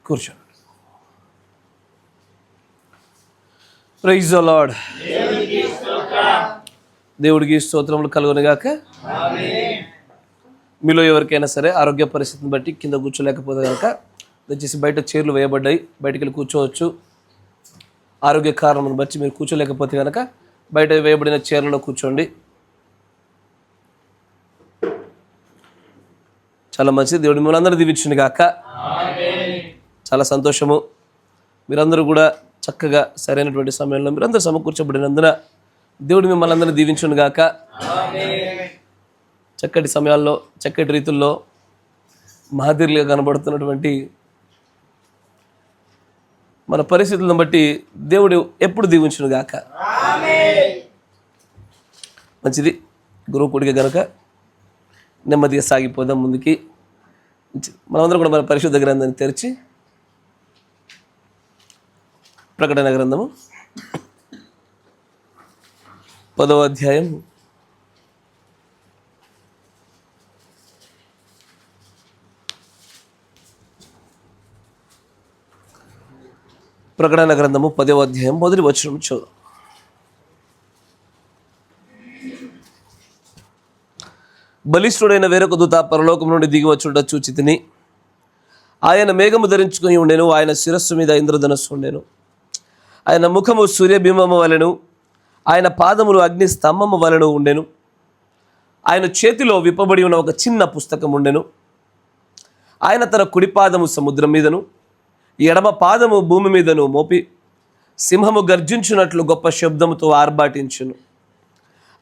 కూర్చోండి. Praise the Lord. దేవుడికి స్తోత్రములు కలుగునుగాక. మీలో ఎవరికైనా సరే ఆరోగ్య పరిస్థితిని బట్టి కింద కూర్చోలేకపోతే కనుక దయచేసి బయట చైర్లు వేయబడ్డాయి, బయటికి వెళ్ళి కూర్చోవచ్చు. ఆరోగ్య కారణం బట్టి మీరు కూర్చోలేకపోతే కనుక బయట వేయబడిన చైర్లలో కూర్చోండి. చాలా మంచిది. దేవుడు మిమ్మల్ని అందరూ దీవించును గాక. చాలా సంతోషము. మీరందరూ కూడా చక్కగా సరైనటువంటి సమయంలో మీరందరూ సమకూర్చబడినందున దేవుడు మిమ్మల్ని అందరూ దీవించును గాక. చక్కటి సమయాల్లో చక్కటి రీతుల్లో మాదిరిగా కనబడుతున్నటువంటి మన పరిస్థితులను బట్టి దేవుడు ఎప్పుడు దీవించును గాక. మంచిది. గురువు కొడుకు కనుక నెమ్మదిగా సాగిపోదాం ముందుకి. మనమందరం కూడా మన పరిశుద్ధ గ్రంథాన్ని తెరిచి ప్రకటన గ్రంథము 10వ అధ్యాయం ప్రకటన గ్రంథము 10వ అధ్యాయం మొదటి వచనం చూద్దాం. బలిష్ఠుడైన వేరొక దూత పరలోకం నుండి దిగి వచ్చుట చూచితిని. ఆయన మేఘము ధరించుకొని ఉండెను. ఆయన శిరస్సు మీద ఇంద్రధనస్సు ఉండెను. ఆయన ముఖము సూర్యబింబము వలెను, ఆయన పాదములు అగ్ని స్తంభము వలెను ఉండెను. ఆయన చేతిలో విప్పబడి ఉన్న ఒక చిన్న పుస్తకం ఉండెను. ఆయన తన కుడి పాదము సముద్రం మీదను ఎడమ పాదము భూమి మీదను మోపి సింహము గర్జించినట్లు గొప్ప శబ్దముతో ఆర్భాటించును.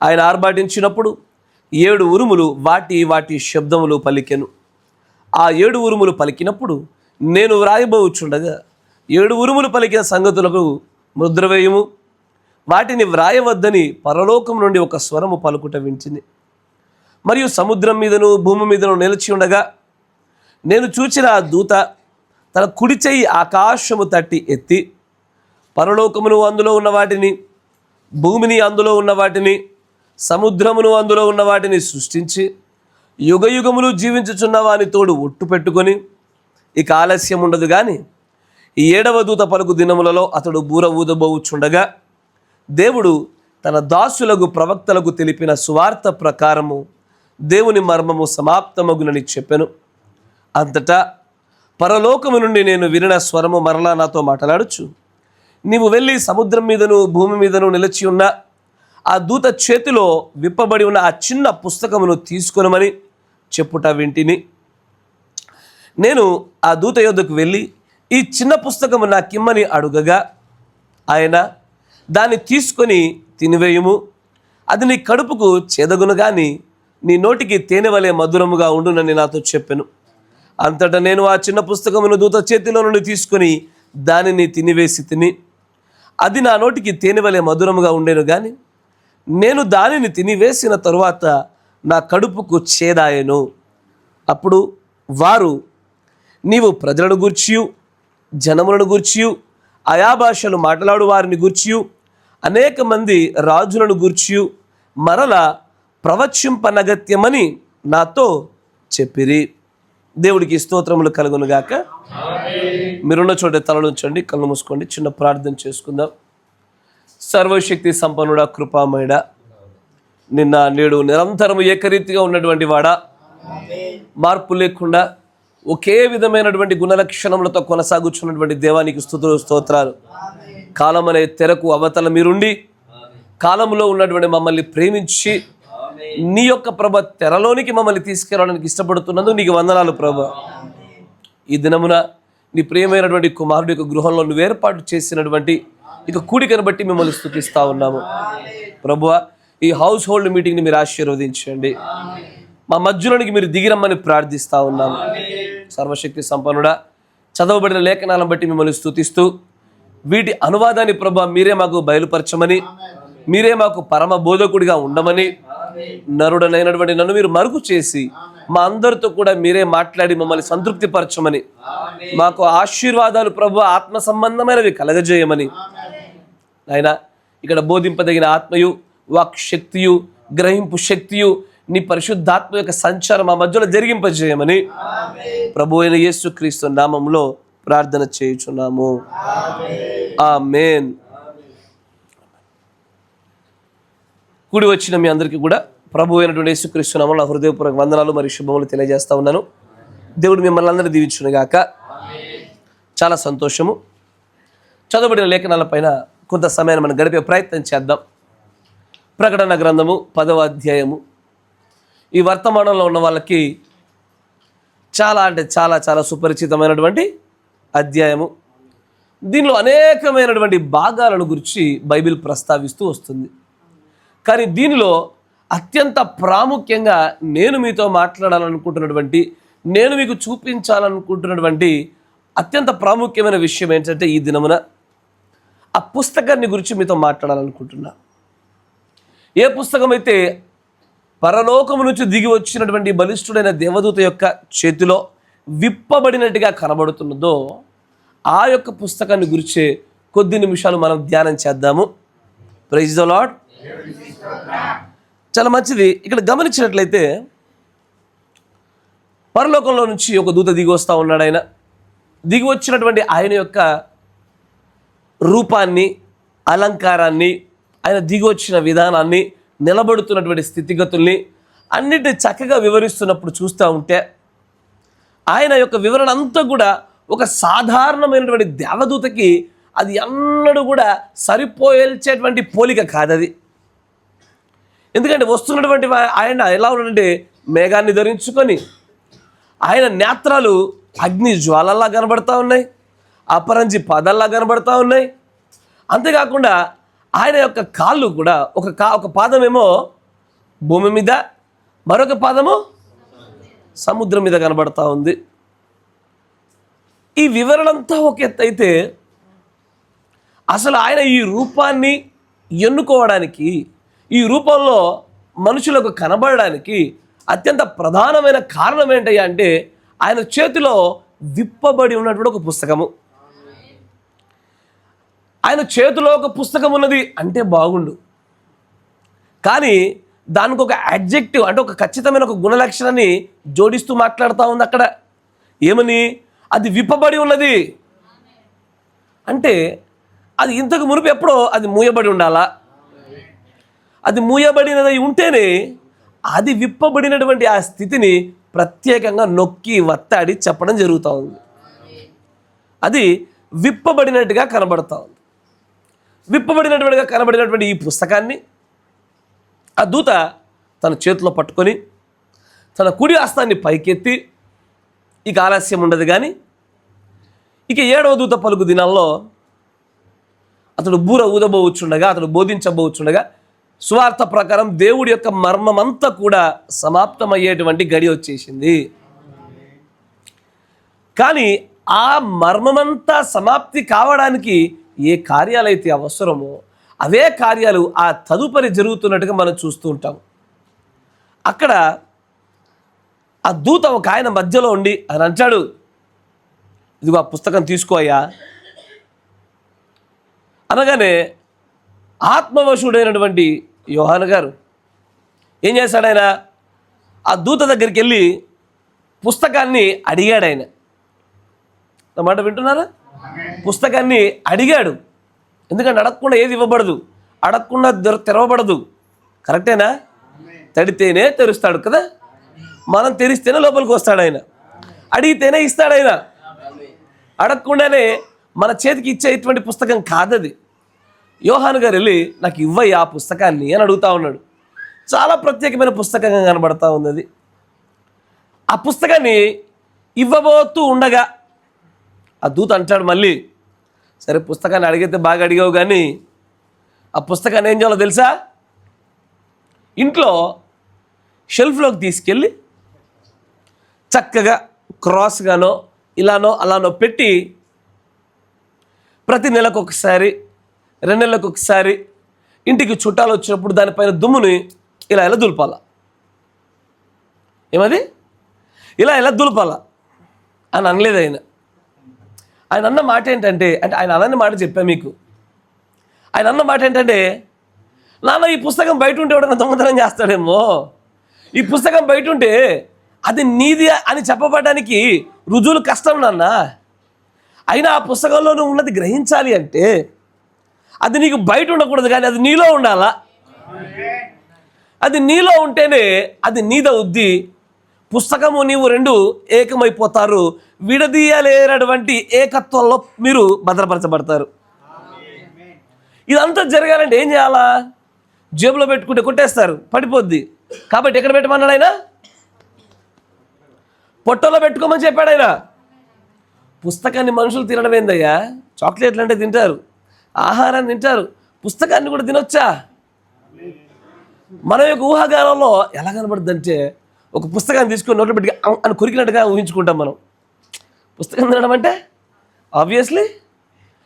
ఆయన ఆర్భాటించినప్పుడు 7 ఉరుములు వాటి వాటి శబ్దములు పలికెను. ఆ 7 ఉరుములు పలికినప్పుడు నేను వ్రాయబోచుండగా 7 ఉరుములు పలికిన సంగతులకు ముద్రవేయము, వాటిని వ్రాయవద్దని పరలోకం నుండి ఒక స్వరము పలుకుట వింటిని. మరియు సముద్రం మీదను భూమి మీదను నిలిచి ఉండగా నేను చూచిన ఆ దూత తన కుడి చెయ్యి ఆకాశము తట్టి ఎత్తి పరలోకమును అందులో ఉన్న వాటిని, భూమిని అందులో ఉన్న వాటిని, సముద్రమును అందులో ఉన్న వాటిని సృష్టించి యుగయుగములు జీవించుచున్న వాని తోడు ఒట్టు పెట్టుకొని ఇక ఆలస్యం ఉండదు కానీ ఈ 7వ దూత పలుకు దినములలో అతడు బూర ఊదబోచుండగా దేవుడు తన దాసులకు ప్రవక్తలకు తెలిపిన సువార్త ప్రకారము దేవుని మర్మము సమాప్తమగునని చెప్పెను. అంతటా పరలోకము నుండి నేను వినిన స్వరము మరలా నాతో మాట్లాడుచు, నీవు వెళ్ళి సముద్రం మీదను భూమి మీదను నిలిచి ఉన్న ఆ దూత చేతిలో విప్పబడి ఉన్న ఆ చిన్న పుస్తకమును తీసుకొనమని చెప్పుట వింటిని. నేను ఆ దూత యొద్దకు వెళ్ళి ఈ చిన్న పుస్తకము నాకిమ్మని అడుగగా ఆయన దాన్ని తీసుకొని తినివేయుము, అది నీ కడుపుకు చేదగును గాని నీ నోటికి తేనె వలె మధురముగా ఉండునని నాతో చెప్పెను. అంతటా నేను ఆ చిన్న పుస్తకమును దూత చేతిలో నుండి తీసుకొని దానిని తినివేసి తిని అది నా నోటికి తేనె వలె మధురముగా ఉండేను కానీ నేను దానిని తినివేసిన తరువాత నా కడుపుకు చేదాయెను. అప్పుడు వారు, నీవు ప్రజలను గూర్చియు జనములను గూర్చియు ఆయా భాషలు మాట్లాడు వారిని గూర్చియు అనేక మంది రాజులను గూర్చియు మరల ప్రవచింపనగత్యమని నాతో చెప్పిరి. దేవుడికి స్తోత్రములు కలుగునుగాక. మీరున్న చోట తలలుంచండి, కళ్ళు మూసుకోండి, చిన్న ప్రార్థన చేసుకుందాం. సర్వశక్తి సంపన్నుడా, కృపామయుడా, నిన్న నేడు నిరంతరము ఏకరీతిగా ఉన్నటువంటి వాడా, మార్పు లేకుండా ఒకే విధమైనటువంటి గుణలక్షణములతో కొనసాగుచున్నటువంటి దేవానికి స్తుతులు స్తోత్రాలు. కాలం అనే తెరకు అవతల మీరుండి కాలంలో ఉన్నటువంటి మమ్మల్ని ప్రేమించి నీ యొక్క ప్రభ తెరలోనికి మమ్మల్ని తీసుకెళ్ళడానికి ఇష్టపడుతున్నందుకు నీకు వందనాలు ప్రభ. ఈ దినమున నీ ప్రియమైనటువంటి కుమారుడి యొక్క గృహంలో నువ్వు ఏర్పాటు చేసినటువంటి ఇక కూడికను బట్టి మిమ్మల్ని స్తుతిస్తూ ఉన్నాము ప్రభువా. ఈ హౌస్ హోల్డ్ మీటింగ్ని మీరు ఆశీర్వదించండి. మా మధ్యలోనికి మీరు దిగిరమ్మని ప్రార్థిస్తూ ఉన్నాము. సర్వశక్తి సంపన్నుడా, చదవబడిన లేఖనాలను బట్టి మిమ్మల్ని స్తుతిస్తూ వీటి అనువాదాన్ని ప్రభా మీరే మాకు బయలుపరచమని, మీరే మాకు పరమ బోధకుడిగా ఉండమని, నరుడనైనటువంటి నన్ను మీరు మరుగు చేసి మా అందరితో కూడా మీరే మాట్లాడి మమ్మల్ని సంతృప్తి పరచమని, మాకు ఆశీర్వాదాలు ప్రభు ఆత్మ సంబంధమైనవి కలగజేయమని, ఆయన ఇక్కడ బోధింపదగిన ఆత్మయు వాక్ శక్తియు గ్రహింపు శక్తియు నీ పరిశుద్ధాత్మ యొక్క సంచారం మా మధ్యలో జరిగింపజేయమని ప్రభు అయిన యేసుక్రీస్తు నామంలో ప్రార్థన చేయుచున్నాము. ఆమేన్. కూడి వచ్చిన మీ అందరికీ కూడా ప్రభు అయినటువంటి యేసుక్రీస్తు నామములో నా హృదయపూర్వక వందనాలు మరియు శుభములు తెలియజేస్తా ఉన్నాను. దేవుడు మిమ్మల్ని అందరినీ దీవించును గాక. చాలా సంతోషము. చదవబడిన లేఖనాలపైన కొంత సమయాన్ని మనం గడిపే ప్రయత్నం చేద్దాం. ప్రకటన గ్రంథము 10వ అధ్యాయము ఈ వర్తమానంలో ఉన్న వాళ్ళకి చాలా అంటే చాలా చాలా సుపరిచితమైనటువంటి అధ్యాయము. దీనిలో అనేకమైనటువంటి భాగాలను గురించి బైబిల్ ప్రస్తావిస్తూ వస్తుంది. కానీ దీనిలో అత్యంత ప్రాముఖ్యంగా నేను మీతో మాట్లాడాలనుకుంటున్నటువంటి, నేను మీకు చూపించాలనుకుంటున్నటువంటి అత్యంత ప్రాముఖ్యమైన విషయం ఏంటంటే, ఈ దినమున ఆ పుస్తకాన్ని గురించి మీతో మాట్లాడాలనుకుంటున్నా. ఏ పుస్తకం అయితే పరలోకము నుంచి దిగి వచ్చినటువంటి బలిష్ఠుడైన దేవదూత యొక్క చేతిలో విప్పబడినట్టుగా కనబడుతున్నదో ఆ యొక్క పుస్తకాన్ని గురించి కొద్ది నిమిషాలు మనం ధ్యానం చేద్దాము. Praise the Lord. చాలా మంచిది. ఇక్కడ గమనించినట్లయితే పరలోకంలో నుంచి ఒక దూత దిగి వస్తూ ఉన్నాడు. ఆయన దిగి వచ్చినటువంటి ఆయన యొక్క రూపాన్ని, అలంకారాన్ని, ఆయన దిగి వచ్చిన విధానాన్ని, నిలబడుతున్నటువంటి స్థితిగతుల్ని అన్నిటిని చక్కగా వివరిస్తున్నప్పుడు చూస్తూ ఉంటే ఆయన యొక్క వివరణ అంతా కూడా ఒక సాధారణమైనటువంటి దేవదూతకి అది ఎన్నడూ కూడా సరిపోల్చేటువంటి పోలిక కాదది. ఎందుకంటే వస్తున్నటువంటి ఆయన ఎలా ఉన్నాడంటే మేఘాన్ని ధరించుకొని, ఆయన నేత్రాలు అగ్ని జ్వాలల్లా కనబడతా ఉన్నాయి, అపరంజి పాదాల్లా కనబడతా ఉన్నాయి. అంతేకాకుండా ఆయన యొక్క కాళ్ళు కూడా ఒక పాదమేమో భూమి మీద, మరొక పాదము సముద్రం మీద కనబడతా ఉంది. ఈ వివరణ అంతా ఒక ఎత్తు అయితే, అసలు ఆయన ఈ రూపాన్ని ఎన్నుకోవడానికి, ఈ రూపంలో మనుషులకు కనబడడానికి అత్యంత ప్రధానమైన కారణం ఏంటయ్యా అంటే, ఆయన చేతిలో విప్పబడి ఉన్నటువంటి ఒక పుస్తకము. ఆయన చేతిలో ఒక పుస్తకం ఉన్నది అంటే బాగుండు, కానీ దానికి ఒక అడ్జెక్టివ్ అంటే ఒక ఖచ్చితమైన ఒక గుణలక్షణాన్ని జోడిస్తూ మాట్లాడుతూ ఉంది అక్కడ. ఏమని? అది విప్పబడి ఉన్నది అంటే అది ఇంతకు మునుపు ఎప్పుడో అది మూయబడి ఉండాలా? అది మూయబడినది ఉంటేనే అది విప్పబడినటువంటి ఆ స్థితిని ప్రత్యేకంగా నొక్కి వత్తాడి చెప్పడం జరుగుతూ ఉంది. అది విప్పబడినట్టుగా కనబడతా ఉంది. విప్పబడినటువంటిగా కనబడినటువంటి ఈ పుస్తకాన్ని ఆ దూత తన చేతిలో పట్టుకొని తన కుడి హస్తాన్ని పైకెత్తి, ఇక ఆలస్యం ఉండదు కానీ ఇక 7వ దూత పలుకు దినాల్లో అతడు బూర ఊదబోవచ్చుండగా, అతడు బోధించబోవచ్చుండగా సువార్త ప్రకారం దేవుడి యొక్క మర్మమంతా కూడా సమాప్తమయ్యేటువంటి గడి వచ్చేసింది. కానీ ఆ మర్మమంతా సమాప్తి కావడానికి ఏ కార్యాలైతే అవసరమో అవే కార్యాలు ఆ తదుపరి జరుగుతున్నట్టుగా మనం చూస్తూ ఉంటాం. అక్కడ ఆ దూత ఒక ఆయన మధ్యలో ఉండి ఆయన అంటాడు, ఇదిగో ఆ పుస్తకం తీసుకో అయ్యా అనగానే ఆత్మవశుడైనటువంటి యోహాను గారు ఏం చేశాడు? ఆయన ఆ దూత దగ్గరికి వెళ్ళి పుస్తకాన్ని అడిగాడు. ఆయన నా మాట వింటున్నారా? పుస్తకాన్ని అడిగాడు. ఎందుకంటే అడగకుండా ఏది ఇవ్వబడదు, అడగకుండా తెరవబడదు. కరెక్టేనా? తడితేనే తెరుస్తాడు కదా. మనం తెరిస్తేనే లోపలికి వస్తాడు ఆయన, అడిగితేనే ఇస్తాడు ఆయన. అడగకుండానే మన చేతికి ఇచ్చేటువంటి పుస్తకం కాదది. యోహాను గారు వెళ్ళి నాకు ఇవ్వయ్యా ఆ పుస్తకాన్ని అని అడుగుతా ఉన్నాడు. చాలా ప్రత్యేకమైన పుస్తకంగా కనబడతా ఉన్నది. ఆ పుస్తకాన్ని ఇవ్వబోతూ ఉండగా ఆ దూత అంటాడు మళ్ళీ, సరే పుస్తకాన్ని అడిగితే బాగా అడిగావు, కానీ ఆ పుస్తకాన్ని ఏం చేయాలో తెలుసా? ఇంట్లో షెల్ఫ్లోకి తీసుకెళ్ళి చక్కగా క్రాస్గానో ఇలానో అలానో పెట్టి ప్రతి నెలకు ఒకసారి, 2 నెలలకు ఒకసారి ఇంటికి చుట్టాలు వచ్చినప్పుడు దానిపైన దుమ్ముని ఇలా దులపాల. ఏమది? ఇలా దులపాల అని అనలేదు ఆయన. ఆయన అన్న మాట ఏంటంటే, అంటే ఆయన అనని మాట చెప్పా మీకు. ఆయన అన్న మాట ఏంటంటే, నాన్న ఈ పుస్తకం బయట ఉంటే ఎవడన్నా దొంగతనం చేస్తాడేమో, ఈ పుస్తకం బయట ఉంటే అది నీది అని చెప్పబడడానికి రుజువులు కష్టం నాన్న. అయినా ఆ పుస్తకంలో నువ్వు ఉన్నది గ్రహించాలి అంటే అది నీకు బయట ఉండకూడదు, కానీ అది నీలో ఉండాలా. అది నీలో ఉంటేనే అది నీదవుద్ది. పుస్తకము నీవు రెండు ఏకమైపోతారు. విడదీయలేనటువంటి ఏకత్వంలో మీరు భద్రపరచబడతారు. ఇదంతా జరగాలంటే ఏం చేయాలా? జేబులో పెట్టుకుంటే కొట్టేస్తారు, పడిపోద్ది. కాబట్టి ఎక్కడ పెట్టమన్నాడు ఆయన? పొట్టలో పెట్టుకోమని చెప్పాడు ఆయన. పుస్తకాన్ని మనుషులు తినడం ఏందయ్యా? చాక్లెట్లు అంటే తింటారు, ఆహారాన్ని తింటారు, పుస్తకాన్ని కూడా తినొచ్చా? మన యొక్క ఊహాగానంలో ఎలా కనబడుద్ది అంటే ఒక పుస్తకాన్ని తీసుకొని నోట్లో పెట్టి అని కొరికినట్టుగా ఊహించుకుంటాం మనం. పుస్తకం తినడం అంటే ఆబ్వియస్లీ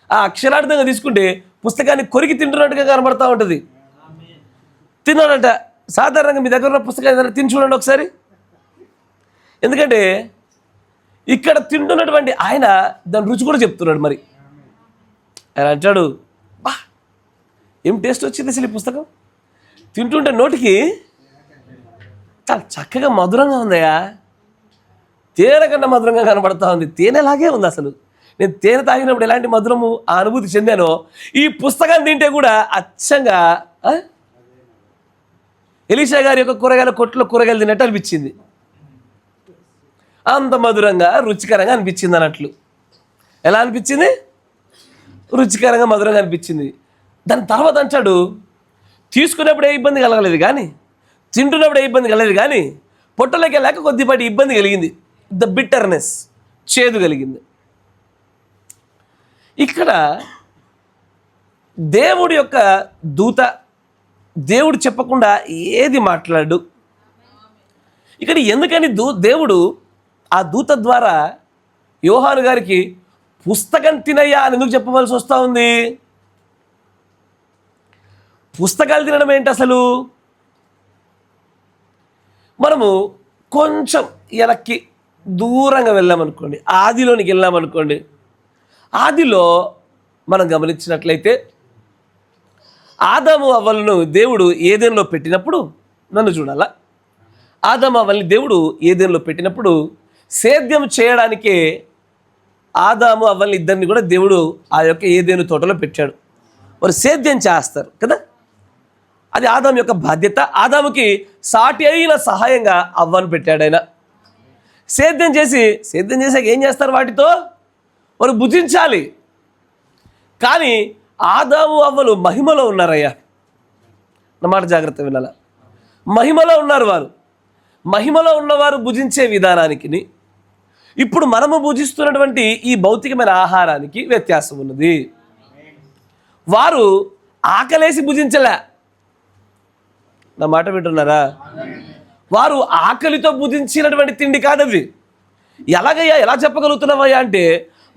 ఆ అక్షరార్థంగా తీసుకుంటే పుస్తకాన్ని కొరికి తింటున్నట్టుగా కనబడతా ఉంటుంది. తిన్నాడంట. సాధారణంగా మీ దగ్గర ఉన్న పుస్తకాన్ని ఏదైనా తిని చూడండి ఒకసారి. ఎందుకంటే ఇక్కడ తింటున్నటువంటి ఆయన దాని రుచి కూడా చెప్తున్నాడు. మరి ఆయన అంటాడు, బా ఏం టేస్ట్ వచ్చింది అసలు ఈ పుస్తకం, తింటుంటే నోటికి చాలా చక్కగా మధురంగా ఉందయ్యా, తేనె కన్నా మధురంగా కనబడతా ఉంది. తేనెలాగే ఉంది. అసలు నేను తేనె తాగినప్పుడు ఎలాంటి మధురము ఆ అనుభూతి చెందానో ఈ పుస్తకాన్ని తింటే కూడా అచ్చంగా ఎలీషా గారి యొక్క కూరగాయల కొట్లో కూరగాయలు తిన్నట్టు అనిపించింది. అంత మధురంగా రుచికరంగా అనిపించింది అన్నట్లు. ఎలా అనిపించింది? రుచికరంగా మధురంగా అనిపించింది. దాని తర్వాత అంటాడు, తీసుకున్నప్పుడు ఏ ఇబ్బంది కలగలేదు, కానీ తింటున్నప్పుడు ఏ ఇబ్బంది కలగలేదు, కానీ పొట్టలోకి వెళ్ళాక కొద్దిపాటి ఇబ్బంది కలిగింది. ద బిట్టర్నెస్, చేదు కలిగింది. ఇక్కడ దేవుడి యొక్క దూత దేవుడు చెప్పకుండా ఏది మాట్లాడు. ఇక్కడ ఎందుకని దేవుడు ఆ దూత ద్వారా యోహాను గారికి పుస్తకం తినయ్యా అని ఎందుకు చెప్పవలసి వస్తూ ఉంది? పుస్తకాలు తినడం ఏంటి అసలు? మనము కొంచెం వెనక్కి దూరంగా వెళ్ళామనుకోండి, ఆదిలోనికి వెళ్ళామనుకోండి. ఆదిలో మనం గమనించినట్లయితే ఆదాము అవ్వలను దేవుడు ఏదెన్లో పెట్టినప్పుడు, నన్ను చూడాలా, ఆదాము అవ్వల్ని దేవుడు ఏదెన్లో పెట్టినప్పుడు సేద్యం చేయడానికే ఆదాము అవ్వల్ని ఇద్దరిని కూడా దేవుడు ఆ యొక్క ఏదెను తోటలో పెట్టాడు. వారు సేద్యం చేస్తారు కదా, అది ఆదాము యొక్క బాధ్యత. ఆదాముకి సాటి అయిన సహాయంగా అవ్వను పెట్టాడు ఆయన. సేద్యం చేసాక ఏం చేస్తారు? వాటితో వారు భుజించాలి. కానీ ఆదాము అవ్వలు మహిమలో ఉన్నారయ్యా, నా మాట జాగ్రత్త వినాల. మహిమలో ఉన్నారు వారు. మహిమలో ఉన్నవారు భుజించే విధానానికి ఇప్పుడు మనము భుజిస్తున్నటువంటి ఈ భౌతికమైన ఆహారానికి వ్యత్యాసం ఉన్నది. వారు ఆకలేసి భుజించలే, నా మాట వింటున్నారా? వారు ఆకలితో భుజించినటువంటి తిండి కాదది. ఎలాగయ్యా, ఎలా చెప్పగలుగుతున్నావయ్యా అంటే,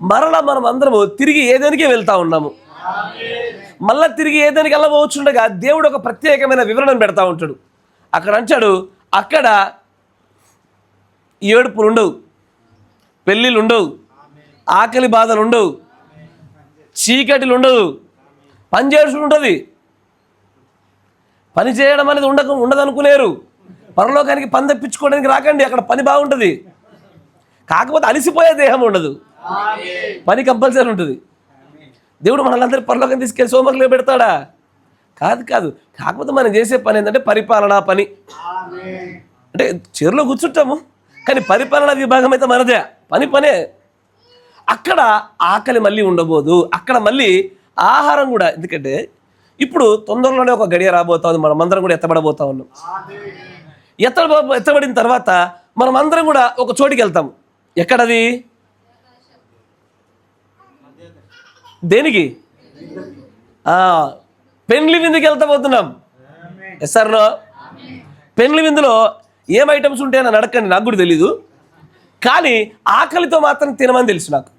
మరలా మనం అందరము తిరిగి ఏదేనికే వెళ్తా ఉన్నాము. మళ్ళా తిరిగి ఏదానికి వెళ్ళవచ్చుండగా దేవుడు ఒక ప్రత్యేకమైన వివరణను పెడతా ఉంటాడు. అక్కడ అంటాడు, అక్కడ ఏడుపులు ఉండవు, పెళ్ళిళ్ళు ఉండవు, ఆకలి బాధలు ఉండవు, చీకటిలు ఉండవు, పని చేసుడు ఉంటుంది. పని చేయడం అనేది ఉండదనుకునేరు. పరలోకానికి పని తప్పించుకోవడానికి రాకండి, అక్కడ పని బాగుంటుంది. కాకపోతే అలసిపోయే దేహం ఉండదు, పని కంపల్సరీ ఉంటుంది. దేవుడు మనల్ని పరలోకం తీసుకెళ్ళి సోమకులు పెడతాడా? కాదు. కాకపోతే మనం చేసే పని ఏంటంటే పరిపాలనా పని. అంటే చీరలో కూర్చుంటాము, కానీ పరిపాలనా విభాగం అయితే మనదే, పనే. అక్కడ ఆకలి మళ్ళీ ఉండబోదు, అక్కడ మళ్ళీ ఆహారం కూడా. ఎందుకంటే ఇప్పుడు తొందరలోనే ఒక గడియ రాబోతా ఉంది, మనమందరం కూడా ఎత్తబడబోతా ఉన్నాం. ఎత్తబడిన తర్వాత మనం అందరం కూడా ఒక చోటికి వెళ్తాం. ఎక్కడది? దేనికి? పెండ్లి విందుకి వెళ్తాబోతున్నాం. Yes or no? పెండ్లి విందులో ఏం ఐటమ్స్ ఉంటాయని నన్ను అడగండి, నాకు కూడా తెలీదు. కానీ ఆకలితో మాత్రం తినమని తెలుసు నాకు.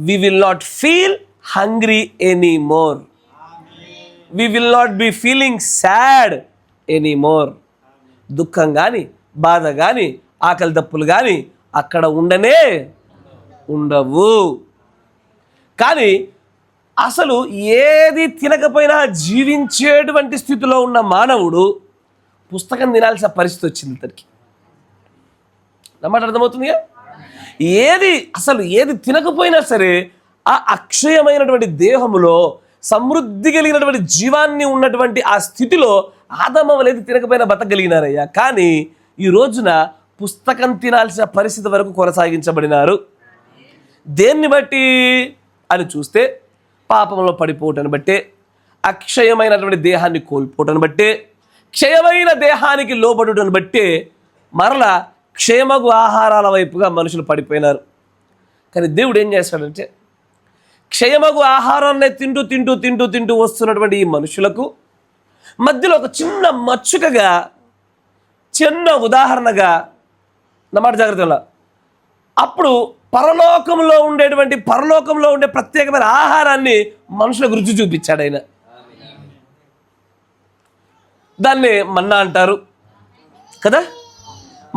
We will not feel hungry any more. We will not be feeling sad any more. దుఃఖం కానీ, బాధ కానీ, ఆకలి దప్పులు కానీ అక్కడ ఉండవు. కానీ అసలు ఏది తినకపోయినా జీవించేటువంటి స్థితిలో ఉన్న మానవుడు పుస్తకం తినాల్సిన పరిస్థితి వచ్చింది. ఇతనికి నమ్మటం అర్థమవుతుందిగా. ఏది తినకపోయినా సరే ఆ అక్షయమైనటువంటి దేహములో సమృద్ధి కలిగినటువంటి జీవాన్ని ఉన్నటువంటి ఆ స్థితిలో ఆదామవ్వలు ఏది తినకపోయినా బతకగలిగినారయ్యా. కానీ ఈ రోజున పుస్తకం తినాల్సిన పరిస్థితి వరకు కొనసాగించబడినారు. దేన్ని బట్టి అని చూస్తే పాపంలో పడిపోవటాన్ని బట్టే, అక్షయమైనటువంటి దేహాన్ని కోల్పోవటాన్ని బట్టే, క్షయమైన దేహానికి లోబడుటను బట్టే మరలా క్షయమగు ఆహారాల వైపుగా మనుషులు పడిపోయినారు. కానీ దేవుడు ఏం చేస్తాడంటే క్షయమగు ఆహారాన్ని తింటూ తింటూ తింటూ తింటూ వస్తున్నటువంటి ఈ మనుషులకు మధ్యలో ఒక చిన్న మచ్చుకగా, చిన్న ఉదాహరణగా నా మాట జాగ్రత్తగా, అప్పుడు పరలోకంలో ఉండే ప్రత్యేకమైన ఆహారాన్ని మనుషులకు రుచి చూపించాడు ఆయన. దాన్ని మన్నా అంటారు కదా.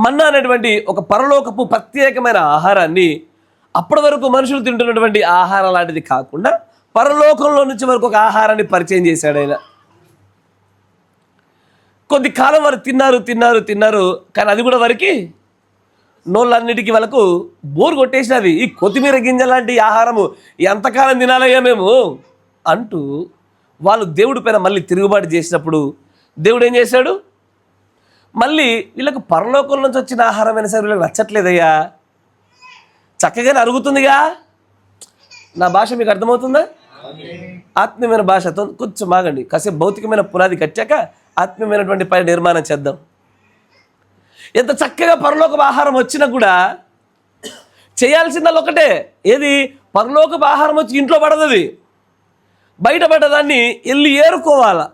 మన్నా అనేటువంటి ఒక పరలోకపు ప్రత్యేకమైన ఆహారాన్ని అప్పటి వరకు మనుషులు తింటున్నటువంటి ఆహారం లాంటిది కాకుండా పరలోకంలో నుంచి వరకు ఒక ఆహారాన్ని పరిచయం చేశాడు ఆయన. కొద్ది కాలం వారు తిన్నారు. కానీ అది కూడా వారికి నోళ్ళన్నిటికీ వాళ్ళకు బోరు కొట్టేసినది. ఈ కొత్తిమీర గింజ లాంటి ఆహారము ఎంతకాలం తినాలయ్యా మేము అంటూ వాళ్ళు దేవుడి పైన మళ్ళీ తిరుగుబాటు చేసినప్పుడు దేవుడు ఏం చేశాడు, మళ్ళీ వీళ్ళకు పరలోకం నుంచి వచ్చిన ఆహారం అయినా సరే వీళ్ళకి నచ్చట్లేదయ్యా, చక్కగానే అరుగుతుందిగా. నా భాష మీకు అర్థమవుతుందా? ఆత్మీయమైన భాషతో కొంచెం ఆగండి, కాసేపు భౌతికమైన పునాది కట్టాక ఆత్మీయమైనటువంటి పై నిర్మాణం చేద్దాం. ఎంత చక్కగా పరలోకపు ఆహారం వచ్చినా కూడా చేయాల్సిందల్లా ఒకటే, ఏది పరలోకపు ఆహారం వచ్చి ఇంట్లో పడదది, బయట పడ్డదాన్ని వెళ్ళి ఏరుకోవాలా.